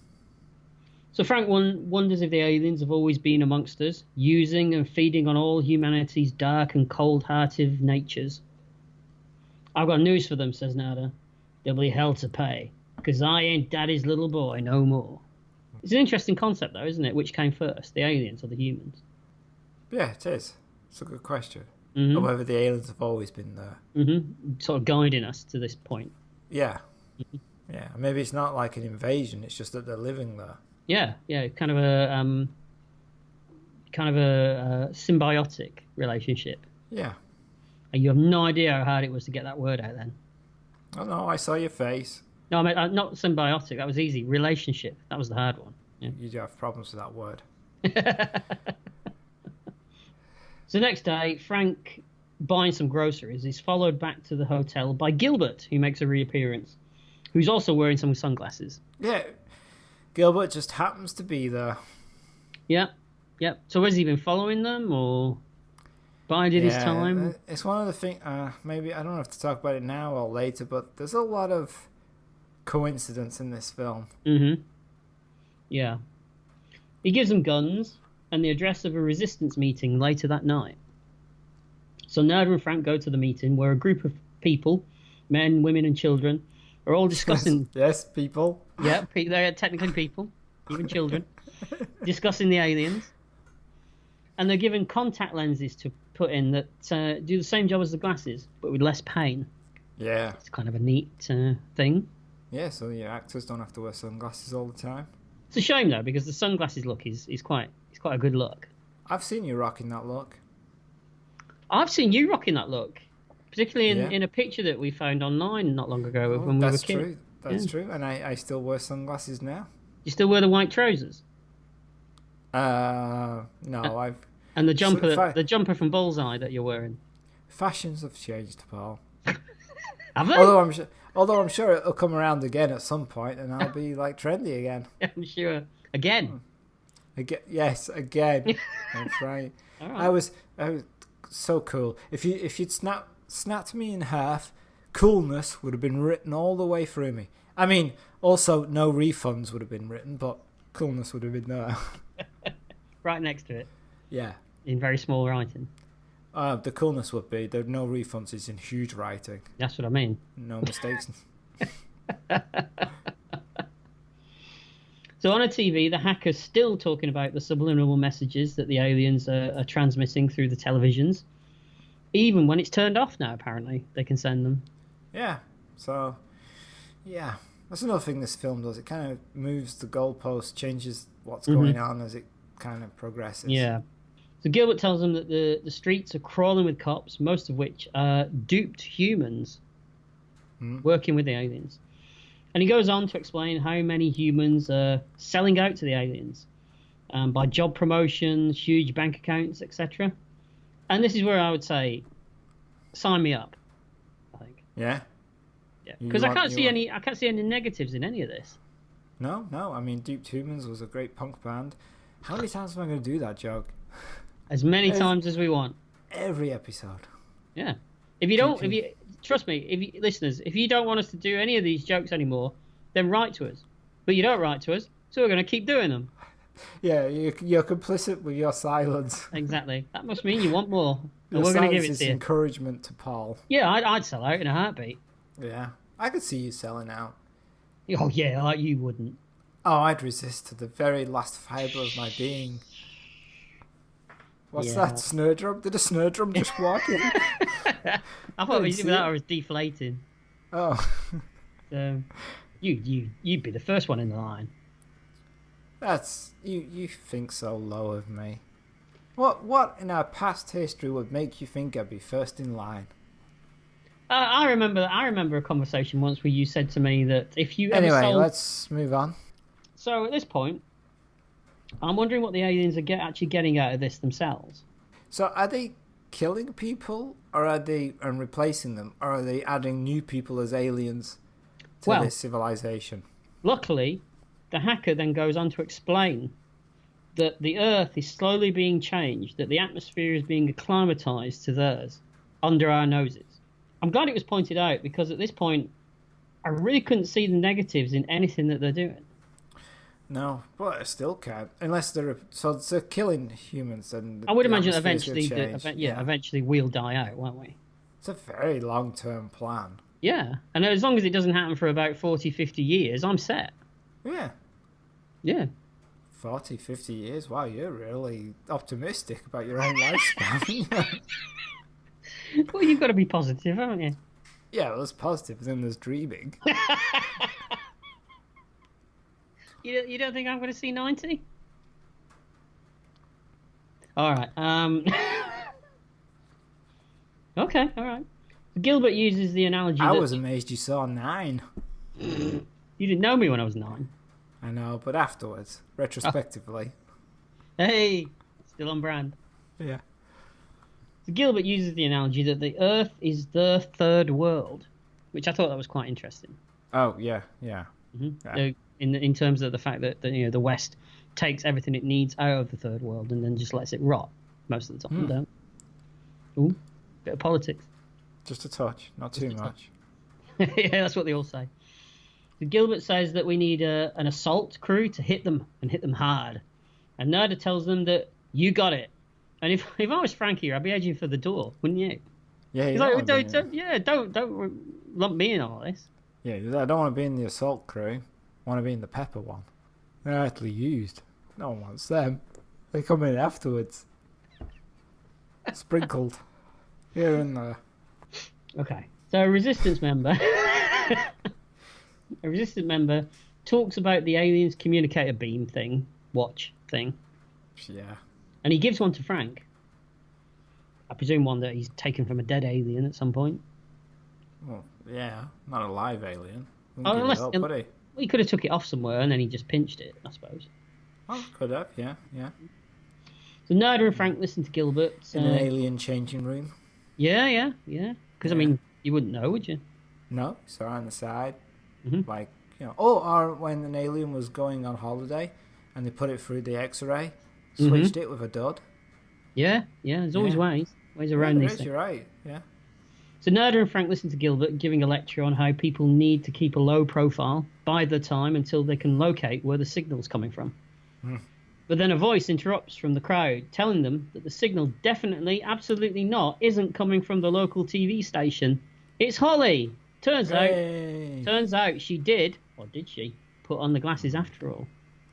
So Frank wonders if the aliens have always been amongst us, using and feeding on all humanity's dark and cold-hearted natures. I've got news for them, says Nada. There'll be hell to pay, because I ain't daddy's little boy no more. It's an interesting concept, though, isn't it? Which came first, the aliens or the humans? Yeah, it is. It's a good question. Mm-hmm. Or whether the aliens have always been there. Mm-hmm. Sort of guiding us to this point. Yeah. Mm-hmm. Yeah, maybe it's not like an invasion. It's just that they're living there. Yeah, kind of a symbiotic relationship. Yeah. And you have no idea how hard it was to get that word out then. Oh no, I saw your face. No, I mean, not symbiotic. That was easy. Relationship. That was the hard one. Yeah. You do have problems with that word. So next day, Frank, buying some groceries, is followed back to the hotel by Gilbert, who makes a reappearance, who's also wearing some sunglasses. Yeah, Gilbert just happens to be there. Yeah. So has he been following them, or bided his time? It's one of the things, maybe, I don't have to talk about it now or later, but there's a lot of coincidence in this film. Mm-hmm. Yeah. He gives them guns and the address of a resistance meeting later that night. So Nerda and Frank go to the meeting where a group of people, men, women and children, are all discussing... Yes, people. Yeah, they're technically people, even children, discussing the aliens. And they're given contact lenses to put in that do the same job as the glasses, but with less pain. Yeah. It's kind of a neat thing. Yeah, so your actors don't have to wear sunglasses all the time. It's a shame though, because the sunglasses look is quite a good look. I've seen you rocking that look. I've seen you rocking that look, particularly in a picture that we found online not long ago when we were kids. That's true, and I still wear sunglasses now. You still wear the white trousers? No, I've... And the jumper from Bullseye that you're wearing. Fashions have changed, Paul. Have they? Although I'm sure it'll come around again at some point, and I'll be like trendy again. I'm sure. Again. Yes, again. That's right. All right. I was so cool. If you'd snapped me in half, coolness would have been written all the way through me. I mean, also no refunds would have been written, but coolness would have been there. Right next to it. Yeah. In very small writing. The coolness would be there are no refunds is in huge writing. That's what I mean. No mistakes. So on a TV, the hacker's still talking about the subliminal messages that the aliens are transmitting through the televisions. Even when it's turned off now, apparently, they can send them. Yeah. So, yeah. That's another thing this film does. It kind of moves the goalpost, changes what's going on as it kind of progresses. Yeah. So Gilbert tells them that the streets are crawling with cops, most of which are duped humans working with the aliens. And he goes on to explain how many humans are selling out to the aliens by job promotions, huge bank accounts, etc. And this is where I would say, sign me up. I think. Yeah. Yeah. Because I can't see any negatives in any of this. No. I mean, Duped Humans was a great punk band. How many times am I going to do that joke? As many times as we want. Every episode. Yeah. Trust me, listeners, if you don't want us to do any of these jokes anymore, then write to us. But you don't write to us, so we're going to keep doing them. Yeah, you're complicit with your silence. Exactly. That must mean you want more. Your and we're going to give it silence to is you. encouragement to Paul. Yeah, I'd sell out in a heartbeat. Yeah, I could see you selling out. Oh, yeah, like you wouldn't. Oh, I'd resist to the very last fibre of my being. What's that, snare drum? Did a snare drum just walk in? I thought that was deflating. Oh. So, you'd be the first one in the line. That's... You think so low of me. What in our past history would make you think I'd be first in line? I remember a conversation once where you said to me that if you Anyway, let's move on. So at this point, I'm wondering what the aliens are actually getting out of this themselves. So are they killing people, or are they replacing them, or are they adding new people as aliens to this civilization? Luckily, the hacker then goes on to explain that the Earth is slowly being changed, that the atmosphere is being acclimatized to theirs under our noses. I'm glad it was pointed out, because at this point, I really couldn't see the negatives in anything that they're doing. No, but I still can't. Unless they're killing humans. And I would imagine eventually we'll die out, won't we? It's a very long-term plan. Yeah, and as long as it doesn't happen for about 40, 50 years, I'm set. Yeah. Yeah. 40, 50 years? Wow, you're really optimistic about your own lifespan. Well, you've got to be positive, haven't you? Yeah, well, there's positive, then there's dreaming. You don't think I'm going to see 90? All right. Okay, all right. Gilbert uses the analogy I that... was amazed you saw 9. You didn't know me when I was 9. I know, but afterwards, retrospectively. Hey, still on brand. Yeah. So Gilbert uses the analogy that the Earth is the third world, which I thought that was quite interesting. Oh, yeah. Yeah. So in terms of the fact that the West takes everything it needs out of the third world and then just lets it rot most of the time. Don't. Ooh, bit of politics. Just a touch, not too much. Yeah, that's what they all say. So Gilbert says that we need an assault crew to hit them and hit them hard. And Nerda tells them that you got it. And if I was Frank here, I'd be edging for the door, wouldn't you? Yeah, He's like, don't lump me in all this. Yeah, I don't want to be in the assault crew. I want to be in the pepper one. They're actually used. No one wants them. They come in afterwards. Sprinkled. Here and there. Okay. So a resistance member talks about the aliens communicator beam watch thing. Yeah. And he gives one to Frank. I presume one that he's taken from a dead alien at some point. Well, yeah. Not a live alien. He could have took it off somewhere and then he just pinched it, I suppose. Oh, could have, yeah. So Nerda and Frank listen to Gilbert. In an alien changing room. Yeah. Because, I mean, you wouldn't know, would you? No, so on the side. Like, or when an alien was going on holiday and they put it through the X-ray, switched it with a dud. Yeah, there's always ways around these things. You're right, yeah. So Nerda and Frank listen to Gilbert giving a lecture on how people need to keep a low profile by the time until they can locate where the signal's coming from. But then a voice interrupts from the crowd, telling them that the signal definitely, absolutely not, isn't coming from the local TV station. It's Holly! Turns out she did, or did she, put on the glasses after all.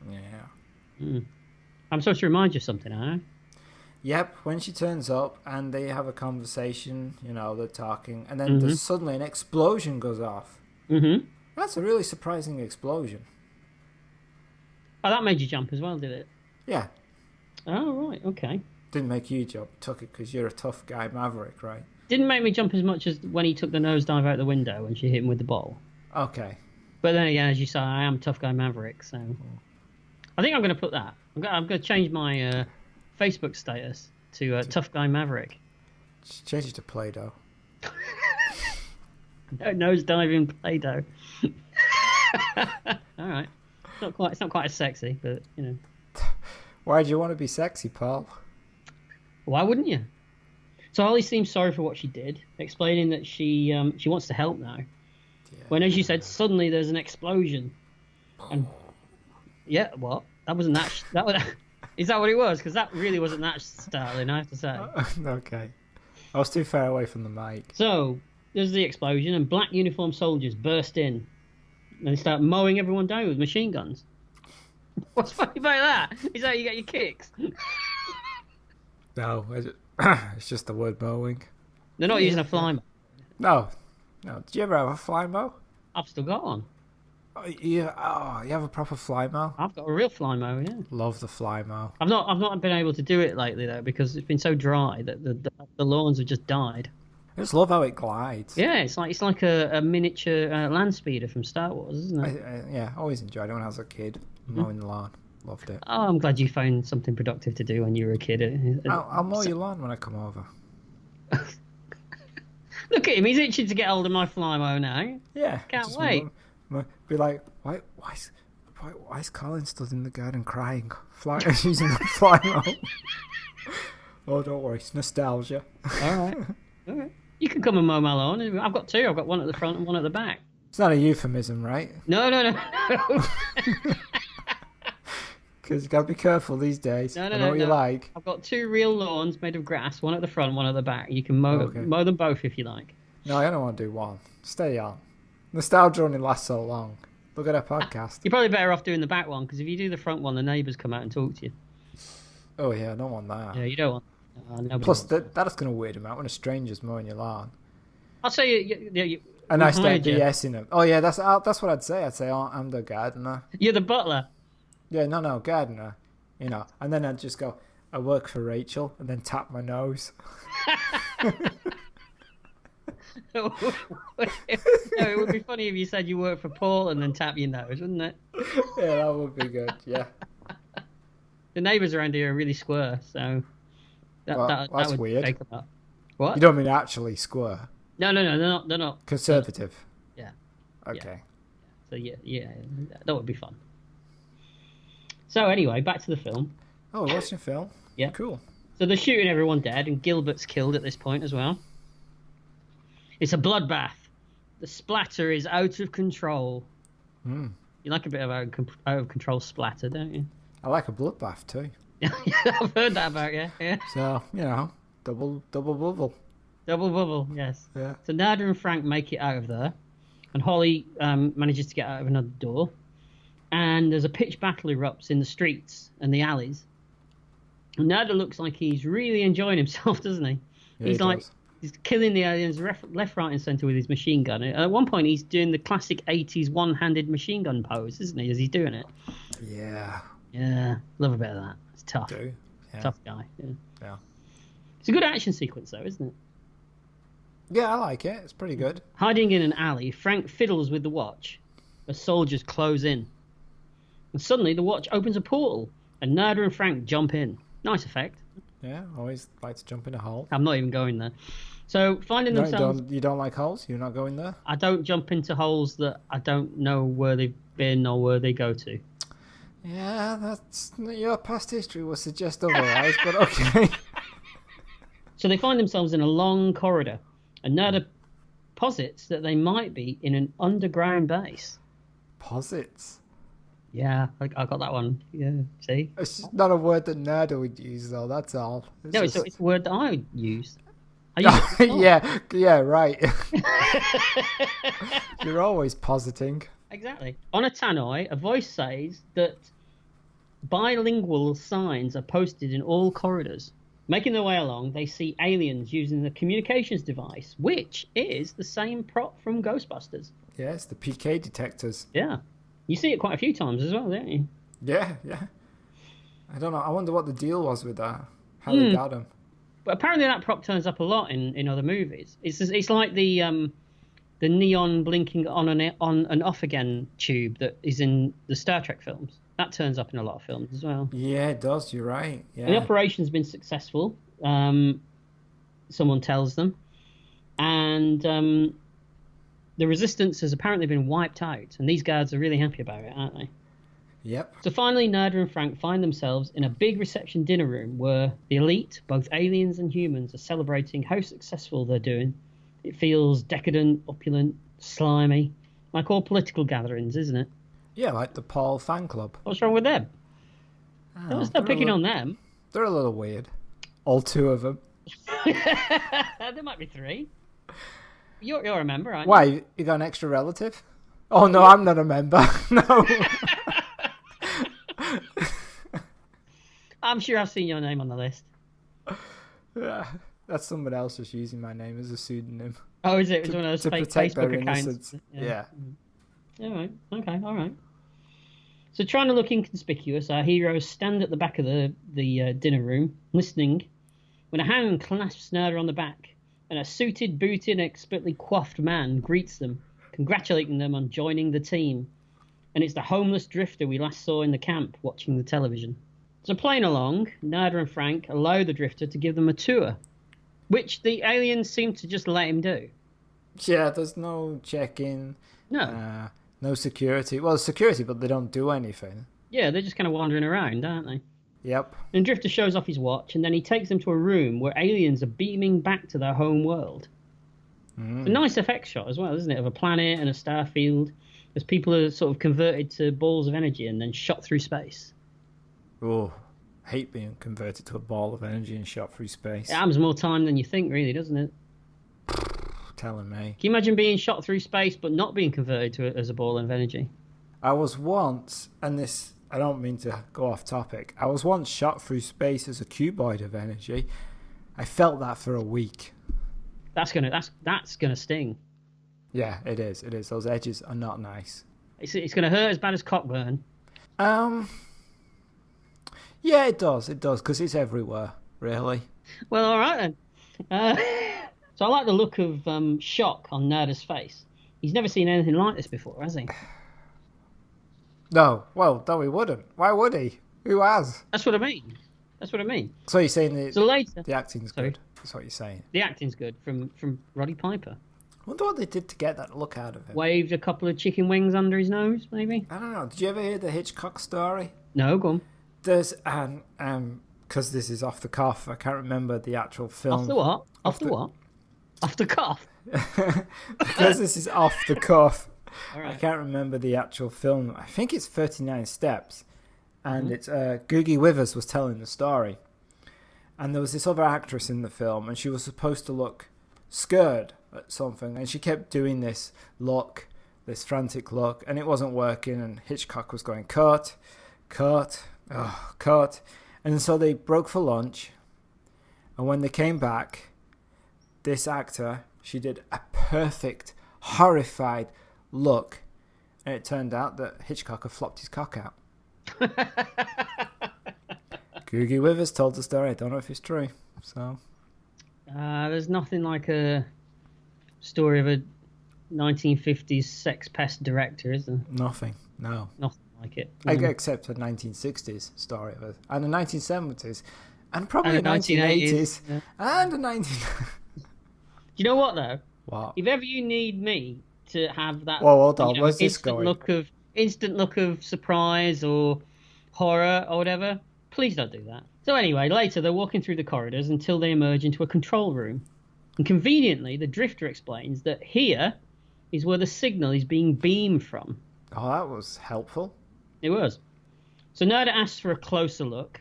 Yeah. I'm supposed to remind you of something, aren't I? Yep, when she turns up and they have a conversation, they're talking, and then there's suddenly an explosion goes off. That's a really surprising explosion. Oh, that made you jump as well, did it? Yeah. Oh, right, okay. Didn't make you jump, took it because you're a tough guy maverick, right? Didn't make me jump as much as when he took the nosedive out the window when she hit him with the ball. Okay. But then again, as you say, I am tough guy maverick, so... I think I'm going to put that. I'm going to change my Facebook status to tough guy maverick. Just change it to Play-Doh. No nosediving Play-Doh. All right. It's not quite as sexy, but Why do you want to be sexy, Paul? Why wouldn't you? So Holly seems sorry for what she did, explaining that she wants to help now. Yeah. When, as you said, suddenly there's an explosion. And what? That wasn't that. Is that what it was? Because that really wasn't that startling, I have to say. Okay. I was too far away from the mic. So there's the explosion, and black uniformed soldiers burst in. And they start mowing everyone down with machine guns. What's funny about that? Is that you get your kicks? No, it's just the word mowing. They're not using a fly mow. No. Did you ever have a fly mow? I've still got one. You have a proper fly mow? I've got a real fly mow, yeah. Love the fly mow. I've not been able to do it lately though because it's been so dry that the lawns have just died. I just love how it glides. Yeah, it's like a miniature land speeder from Star Wars, isn't it? Yeah, always enjoyed it when I was a kid, mowing the lawn. Loved it. Oh, I'm glad you found something productive to do when you were a kid. I'll mow your lawn when I come over. Look at him, he's itching to get hold of my fly mow now. Yeah. Can't wait. Be like, why is Colin stood in the garden crying? Using the fly mow. Oh, don't worry, it's nostalgia. All right. You can come and mow my lawn. I've got two. I've got one at the front and one at the back. It's not a euphemism, right? No. Because you got to be careful these days. No. What you like. I've got two real lawns made of grass, one at the front, one at the back. You can mow them both if you like. No, I don't want to do one. Stay on. Nostalgia only lasts so long. Look at our podcast. You're probably better off doing the back one, because if you do the front one, the neighbours come out and talk to you. Oh, yeah, I don't want that. Yeah, you don't want Plus, that's going to weird him out when a stranger's mowing your lawn. I'll say you And I start hired you. BSing him. Oh yeah, that's what I'd say. I'd say, oh, I'm the gardener. You're the butler. Yeah, no, gardener. You know, and then I'd just go, I work for Rachel, and then tap my nose. No, it would be funny if you said you work for Paul and then tap your nose, wouldn't it? Yeah, that would be good. Yeah. The neighbours around here are really square, so that that's would weird. shake them up. What? You don't mean actually square? No, they're not. Conservative. Yeah. Okay. So yeah, that would be fun. So anyway, back to the film. Oh, we're watching a film. Yeah. Cool. So they're shooting everyone dead, and Gilbert's killed at this point as well. It's a bloodbath. The splatter is out of control. You like a bit of out of control splatter, don't you? I like a bloodbath too. I've heard that about you. Yeah. So, you know, double bubble. Double bubble, yes. Yeah. So Nada and Frank make it out of there, and Holly manages to get out of another door. And there's a pitched battle erupts in the streets and the alleys. And Nada looks like he's really enjoying himself, doesn't he? Yeah, He's he like, does. he's killing the aliens left, right, and centre with his machine gun. And at one point, he's doing the classic 80s one-handed machine gun pose, isn't he, as he's doing it? Yeah. Yeah, love a bit of that. It's tough. Do. Yeah. Tough guy. Yeah. Yeah. It's a good action sequence, though, isn't it? Yeah, I like it. It's pretty good. Hiding in an alley, Frank fiddles with the watch as soldiers close in. And suddenly, the watch opens a portal, and Nada and Frank jump in. Nice effect. Yeah, always like to jump in a hole. I'm not even going there. So, finding themselves... You don't like holes? You're not going there? I don't jump into holes that I don't know where they've been or where they go to. Yeah, that's... Your past history would suggest otherwise, but okay. So they find themselves in a long corridor, and Nada posits that they might be in an underground base. Posits? Yeah, I got that one. Yeah, see? It's not a word that Nada would use, though, that's all. No, it's a word that I used. I used it before. yeah, right. You're always positing. Exactly. On a tannoy, a voice says that bilingual signs are posted in all corridors. Making their way along, they see aliens using the communications device, which is the same prop from Ghostbusters. Yes, the PK detectors. Yeah. You see it quite a few times as well, don't you? Yeah. I don't know. I wonder what the deal was with that. How they got them. But apparently that prop turns up a lot in other movies. It's like the neon blinking on and off again tube that is in the Star Trek films. That turns up in a lot of films as well. Yeah, it does. You're right. Yeah. The operation's been successful. Someone tells them, and the resistance has apparently been wiped out, and these guards are really happy about it, aren't they? Yep. So finally, Nada and Frank find themselves in a big reception dinner room where the elite, both aliens and humans, are celebrating how successful they're doing. It feels decadent, opulent, slimy, like all political gatherings, isn't it? Yeah, like the Paul fan club. What's wrong with them? Don't stop picking on them. They're a little weird. All two of them. There might be three. You're a member, aren't you? Why? You got an extra relative? Oh, no, I'm not a member. No. I'm sure I've seen your name on the list. Yeah, that's someone else just using my name as a pseudonym. Oh, is it? It's one of those to fake protect their Facebook accounts. innocence. Yeah. All right. Okay. All right. So, trying to look inconspicuous, our heroes stand at the back of the dinner room, listening, when a hand clasps Nada on the back, and a suited, booted, expertly coiffed man greets them, congratulating them on joining the team. And it's the homeless drifter we last saw in the camp watching the television. So, playing along, Nada and Frank allow the drifter to give them a tour, which the aliens seem to just let him do. Yeah, there's no check-in. No. No security. Well, security, but they don't do anything. Yeah, they're just kind of wandering around, aren't they? Yep. And Drifter shows off his watch, and then he takes them to a room where aliens are beaming back to their home world. It's a nice effect shot as well, isn't it? Of a planet and a star field, as people are sort of converted to balls of energy and then shot through space. Oh, hate being converted to a ball of energy and shot through space. It happens more time than you think, really, doesn't it? Telling me. Can you imagine being shot through space but not being converted to it as a ball of energy? I was once, and this, I don't mean to go off topic, I was once shot through space as a cuboid of energy. I felt that for a week. That's gonna sting. Yeah, it is. It is. Those edges are not nice. It's gonna hurt as bad as cockburn. Yeah, it does. It does, because it's everywhere, really. Well, all right then. So I like the look of shock on Nerda's face. He's never seen anything like this before, has he? No. Well, no, he wouldn't. Why would he? Who has? That's what I mean. So you're saying So later, the acting's good? That's what you're saying. the acting's good from Roddy Piper. I wonder what they did to get that look out of him. Waved a couple of chicken wings under his nose, maybe. I don't know. Did you ever hear the Hitchcock story? No, go on. There's because this is off the cuff. I can't remember the actual film. Off the what? Off the what? Off the cuff. Because this is off the cuff. All right. I can't remember the actual film. I think it's 39 Steps, and it's Googie Withers was telling the story, and there was this other actress in the film, and she was supposed to look scared at something, and she kept doing this frantic look, and it wasn't working, and Hitchcock was going cut, and so they broke for lunch, and when they came back, this actor, she did a perfect, horrified look, and it turned out that Hitchcock had flopped his cock out. Googie Withers told the story. I don't know if it's true. So There's nothing like a story of a 1950s sex pest director, is there? nothing. No. Nothing like it. Except the 1960s story of it, and the 1970s, and probably And the the 1980s, yeah. and the 19. Do you know what though? What? If ever you need me to have that, Well, hold on. Where's this instant going? instant look of surprise or horror or whatever, please don't do that. So anyway, later they're walking through the corridors until they emerge into a control room, and conveniently the Drifter explains that here is where the signal is being beamed from. Oh, that was helpful. It was. So Nerda asks for a closer look,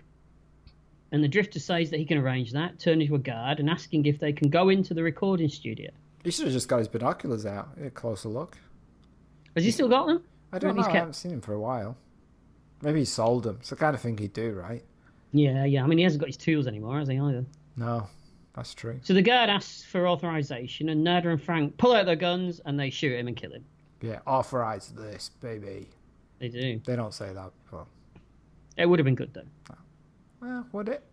and the Drifter says that he can arrange that, turning to a guard and asking if they can go into the recording studio. He should have just got his binoculars out. A closer look. Has he still got them? I don't know. He's I kept- haven't seen him for a while. Maybe he sold them. It's the kind of thing he'd do, right? Yeah. I mean, he hasn't got his tools anymore, has he, either? No, that's true. So the guard asks for authorization, and Nerda and Frank pull out their guns, and they shoot him and kill him. Yeah, authorize this, baby. They do. They don't say that. But... It would have been good, though. Well, would it?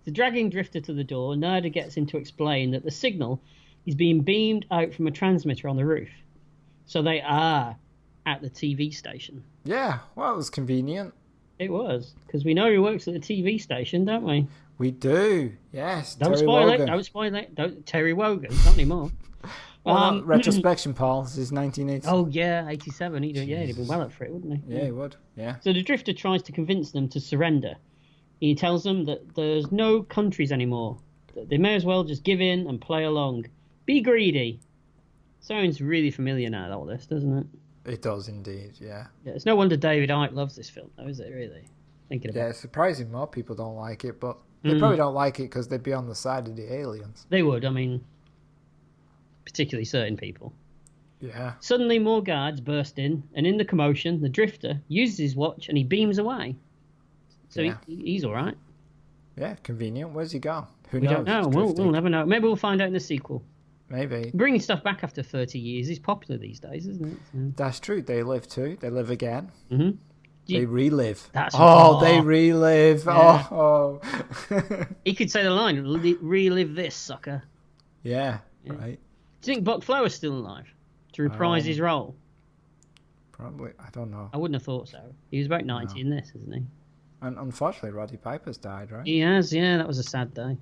The dragging Drifter to the door, Nerda gets him to explain that the signal is being beamed out from a transmitter on the roof. So they are at the TV station. Yeah, well, it was convenient. It was, because we know he works at the TV station, don't we? We do, yes. Don't Terry spoil Wogan. it. Don't spoil it. Don't Terry Wogan. Not anymore. Well, Retrospection, Paul. This is 1980. Oh yeah, 87. He'd be well up for it, wouldn't he? Yeah, he would. Yeah. So the Drifter tries to convince them to surrender. He tells them that there's no countries anymore. That they may as well just give in and play along. Be greedy. Sounds really familiar now, all this, doesn't it? It does indeed, yeah. Yeah, it's no wonder David Icke loves this film, though, is it, really? Thinking about Yeah, it. it's surprising more people don't like it, but they probably don't like it because they'd be on the side of the aliens. They would, I mean, particularly certain people. Yeah. Suddenly, more guards burst in the commotion, the Drifter uses his watch and he beams away. So Yeah. he's all right. Yeah, convenient. Where's he gone? Who We knows? don't know. He's We'll drifting. never know. Maybe we'll find out in the sequel. Maybe. Bringing stuff back after 30 years is popular these days, isn't it? So, That's true. They live too. They live again. Mhm. They relive. That's they relive. Yeah. Oh. he could say the line, relive this, sucker. Yeah, right. Do you think Buck Flower's still alive to reprise his role? Probably. I don't know. I wouldn't have thought so. He was about 90 in this, isn't he? And unfortunately, Roddy Piper's died, right? He has, yeah. That was a sad day.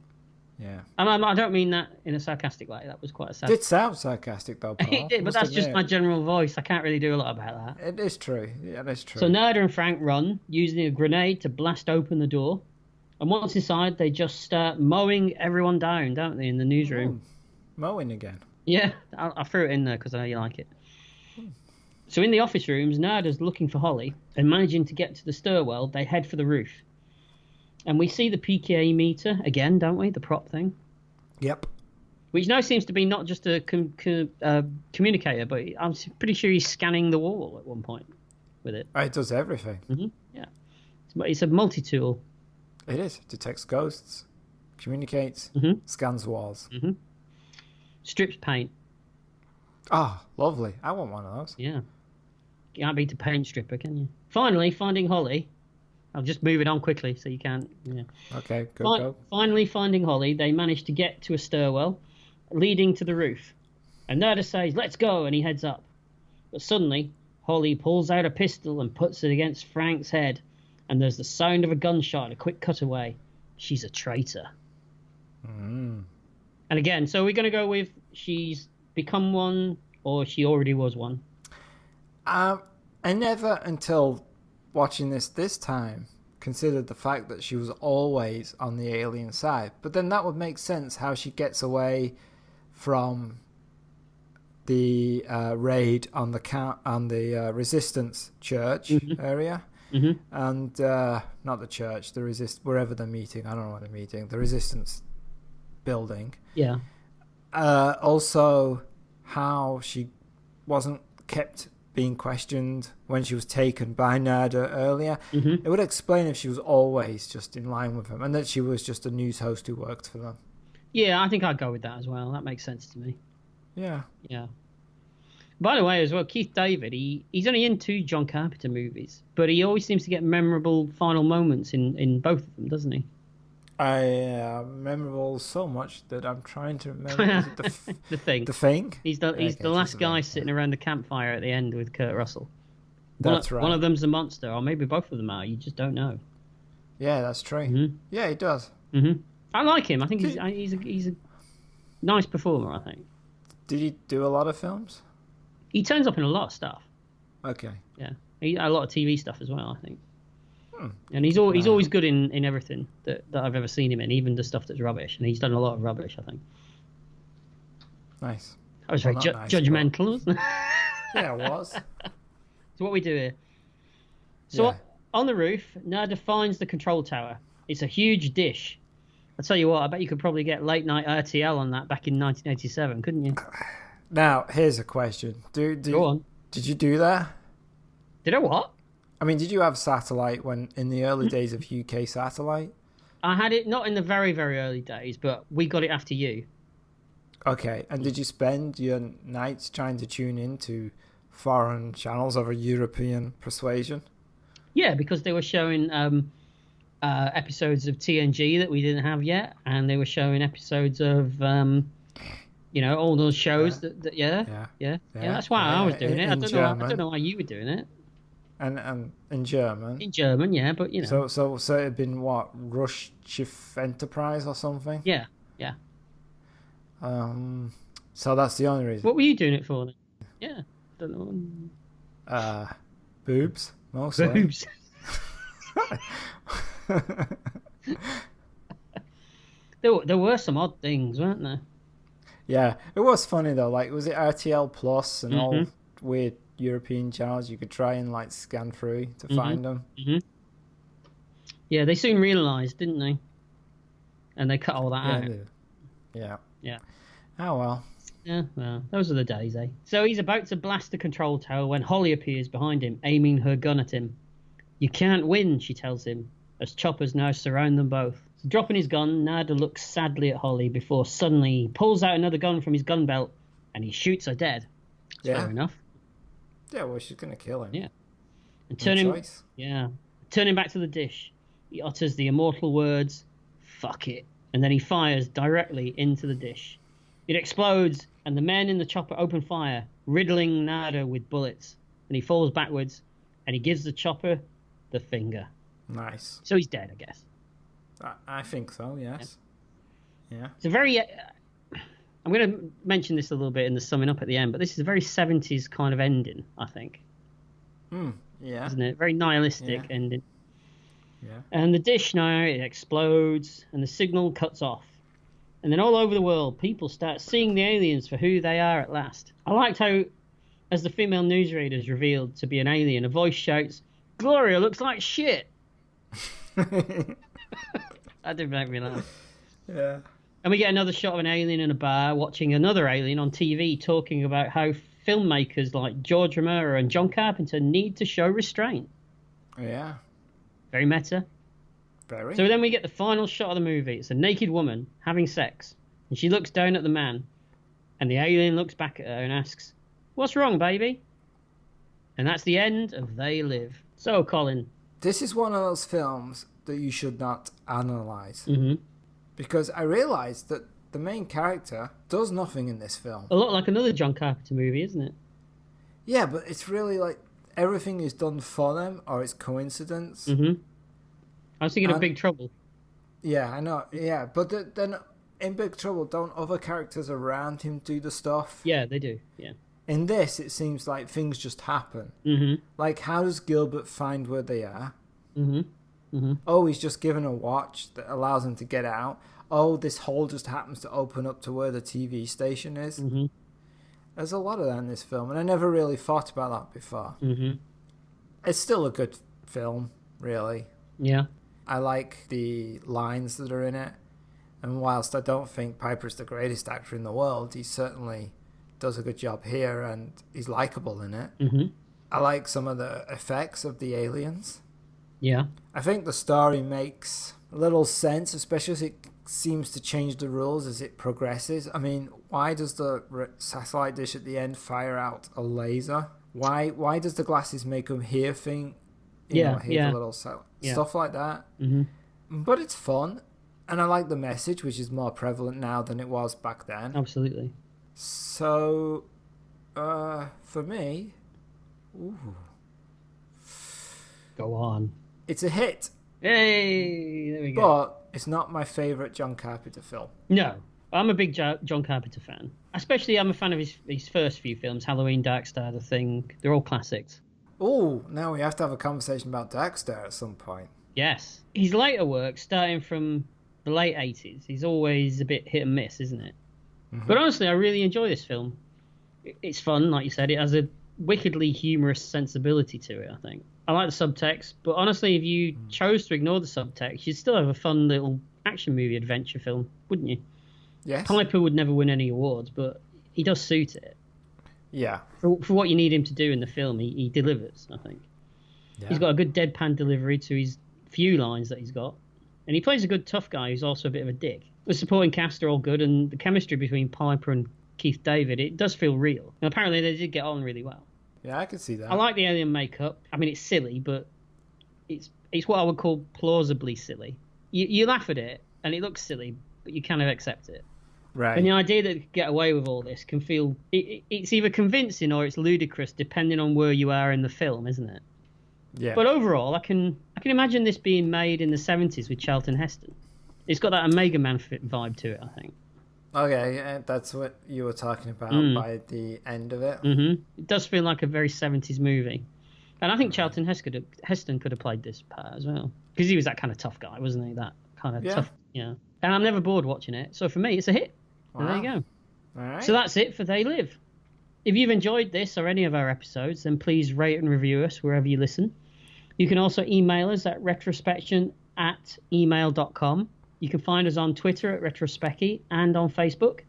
Yeah. I don't mean that in a sarcastic way. That was quite a sad. Did sound sarcastic though, Paul. It did, but Must that's just admit. my general voice. I can't really do a lot about that. It is true. Yeah, that's true. So Nerda and Frank run, using a grenade to blast open the door. And once inside, they just start mowing everyone down, don't they, in the newsroom? Mowing again. Yeah, I threw it in there because I know you like it. So in the office rooms, Nerda's looking for Holly, and managing to get to the stairwell, they head for the roof. And we see the PKA meter again, don't we? The prop thing. Yep. Which now seems to be not just a communicator, but I'm pretty sure he's scanning the wall at one point with it. It does everything. Yeah. It's a multi-tool. It is. Detects ghosts, communicates, scans walls. Strips paint. Oh, lovely. I want one of those. Yeah. You can't beat a paint stripper, can you? Finally, finding Holly. I'll just move it on quickly so you can't. Yeah. Okay, go. Finally, finding Holly, they manage to get to a stairwell leading to the roof. And Nerda says, "Let's go," and he heads up. But suddenly, Holly pulls out a pistol and puts it against Frank's head. And there's the sound of a gunshot and a quick cutaway. She's a traitor. And again, so we're going to go with she's become one or she already was one. I never, until watching this time, considered the fact that she was always on the alien side. But then that would make sense how she gets away from the raid on the Resistance Church area. And not the church, wherever they're meeting. I don't know what they're meeting. The Resistance building. Yeah. Also, how she wasn't kept being questioned when she was taken by Nerda earlier. It would explain if she was always just in line with him and that she was just a news host who worked for them. Yeah, I think I'd go with that as well. That makes sense to me. Yeah. By the way, as well, Keith David, he's only in 2 John Carpenter movies, but he always seems to get memorable final moments in both of them, doesn't he? Memorable so much that I'm trying to remember. Is it The Thing. The Thing? He's the last guy sitting around the campfire at the end with Kurt Russell. That's right. One of them's a monster, or maybe both of them are. You just don't know. Yeah, that's true. Yeah, he does. I like him. I think he's a nice performer, I think. Did he do a lot of films? He turns up in a lot of stuff. Okay. Yeah. A lot of TV stuff as well, I think. And he's always good in everything that I've ever seen him in, even the stuff that's rubbish. And he's done a lot of rubbish, I think. Nice. I was very judgmental, wasn't I? Yeah, it was. So what we do here. So on the roof, Nerda finds the control tower. It's a huge dish. I'll tell you what, I bet you could probably get late night RTL on that back in 1987, couldn't you? Now, here's a question. Go on. Did you do that? Did I what? I mean, did you have satellite when in the early days of UK satellite? I had it not in the very, very early days, but we got it after you. Okay, and did you spend your nights trying to tune into foreign channels of a European persuasion? Yeah, because they were showing episodes of TNG that we didn't have yet, and they were showing episodes of all those shows that that's why I was doing it. I don't know why you were doing it. And in German. In German, yeah, but you know. So it had been what, Rush Chief Enterprise or something? Yeah. So that's the only reason. What were you doing it for then? Yeah, don't know. Boobs, mostly. Boobs. There were some odd things, weren't there? Yeah, it was funny though. Like, was it RTL Plus and all weird European channels you could try and like scan through to find them? Yeah, they soon realised, didn't they? And they cut all that out. Yeah. Oh well. Yeah, well, those are the days, eh? So he's about to blast the control tower when Holly appears behind him, aiming her gun at him. "You can't win," she tells him, as choppers now surround them both. So dropping his gun, Nerda looks sadly at Holly before suddenly he pulls out another gun from his gun belt and he shoots her dead. Fair enough. Yeah, well, she's going to kill him. Yeah. And turning back to the dish, he utters the immortal words, "Fuck it," and then he fires directly into the dish. It explodes, and the men in the chopper open fire, riddling Nerda with bullets. And he falls backwards, and he gives the chopper the finger. Nice. So he's dead, I guess. I think so, yes. Yeah. It's a very... I'm going to mention this a little bit in the summing up at the end, but this is a very 70s kind of ending, I think. Yeah. Isn't it? Very nihilistic ending. Yeah. And the dish now, it explodes, and the signal cuts off. And then all over the world, people start seeing the aliens for who they are at last. I liked how, as the female newsreader is revealed to be an alien, a voice shouts, "Gloria looks like shit." That did make me laugh. Yeah. And we get another shot of an alien in a bar watching another alien on TV talking about how filmmakers like George Romero and John Carpenter need to show restraint. Yeah. Very meta. Very. So then we get the final shot of the movie. It's a naked woman having sex, and she looks down at the man, and the alien looks back at her and asks, "What's wrong, baby?" And that's the end of They Live. So, Colin. This is one of those films that you should not analyse. Mm-hmm. Because I realised that the main character does nothing in this film. A lot like another John Carpenter movie, isn't it? Yeah, but it's really like everything is done for them, or it's coincidence. Mm-hmm. I was thinking of Big Trouble. Yeah, I know. Yeah, but then in Big Trouble, don't other characters around him do the stuff? Yeah, they do. Yeah. In this, it seems like things just happen. Mm-hmm. Like, how does Gilbert find where they are? Mm-hmm. Mm-hmm. Oh, he's just given a watch that allows him to get out. Oh, this hole just happens to open up to where the TV station is. Mm-hmm. There's a lot of that in this film, and I never really thought about that before. Mm-hmm. It's still a good film, really. Yeah. I like the lines that are in it, and whilst I don't think Piper's the greatest actor in the world, he certainly does a good job here, and he's likable in it. Mm-hmm. I like some of the effects of the aliens. Yeah. I think the story makes a little sense, especially as it seems to change the rules as it progresses. I mean, why does the satellite dish at the end fire out a laser? Why does the glasses make them hear thing? Hear the little stuff like that. Mm-hmm. But it's fun, and I like the message, which is more prevalent now than it was back then. Absolutely. So, for me, Go on. it's a hit. Hey, there we go. But it's not my favourite John Carpenter film. No, I'm a big John Carpenter fan. Especially, I'm a fan of his first few films, Halloween, Dark Star, The Thing. They're all classics. Oh, now we have to have a conversation about Dark Star at some point. Yes. His later work, starting from the late 80s, he's always a bit hit and miss, isn't it? Mm-hmm. But honestly, I really enjoy this film. It's fun, like you said. It has a wickedly humorous sensibility to it, I think. I like the subtext, but honestly, if you chose to ignore the subtext, you'd still have a fun little action movie adventure film, wouldn't you? Yes. Piper would never win any awards, but he does suit it. Yeah. For what you need him to do in the film, he delivers, I think. Yeah. He's got a good deadpan delivery to his few lines that he's got. And he plays a good tough guy who's also a bit of a dick. The supporting cast are all good, and the chemistry between Piper and Keith David, it does feel real. And apparently they did get on really well. Yeah, I can see that. I like the alien makeup. I mean, it's silly, but it's what I would call plausibly silly. You laugh at it, and it looks silly, but you kind of accept it. Right. And the idea that they could get away with all this can feel... It's either convincing or it's ludicrous, depending on where you are in the film, isn't it? Yeah. But overall, I can imagine this being made in the 70s with Charlton Heston. It's got that Omega Man vibe to it, I think. Okay, that's what you were talking about by the end of it. Mm-hmm. It does feel like a very 70s movie. And I think Charlton Heston could have played this part as well. Because he was that kind of tough guy, wasn't he? That kind of tough, And I'm never bored watching it. So for me, it's a hit. Wow. And there you go. All right. So that's it for They Live. If you've enjoyed this or any of our episodes, then please rate and review us wherever you listen. You can also email us at retrospection@email.com. You can find us on Twitter at Retrospecky and on Facebook.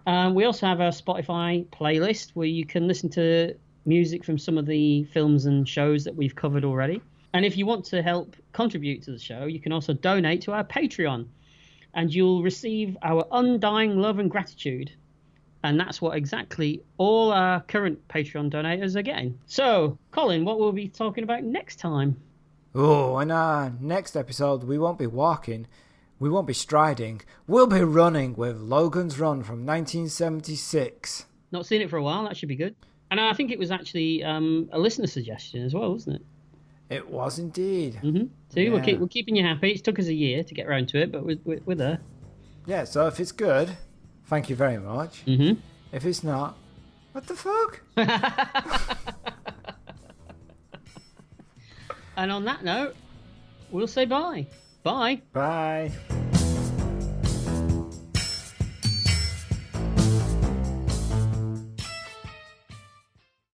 We also have a Spotify playlist where you can listen to music from some of the films and shows that we've covered already. And if you want to help contribute to the show, you can also donate to our Patreon. And you'll receive our undying love and gratitude. And that's what exactly all our current Patreon donators are getting. So, Colin, what will we be talking about next time? Oh, in our next episode, we won't be walking, we won't be striding, we'll be running with Logan's Run from 1976. Not seen it for a while, that should be good. And I think it was actually a listener suggestion as well, wasn't it? It was indeed. Mm-hmm. See, we're keeping you happy. It took us a year to get around to it, but we're there. Yeah, so if it's good, thank you very much. Mm-hmm. If it's not, what the fuck? And on that note, we'll say bye. Bye. Bye.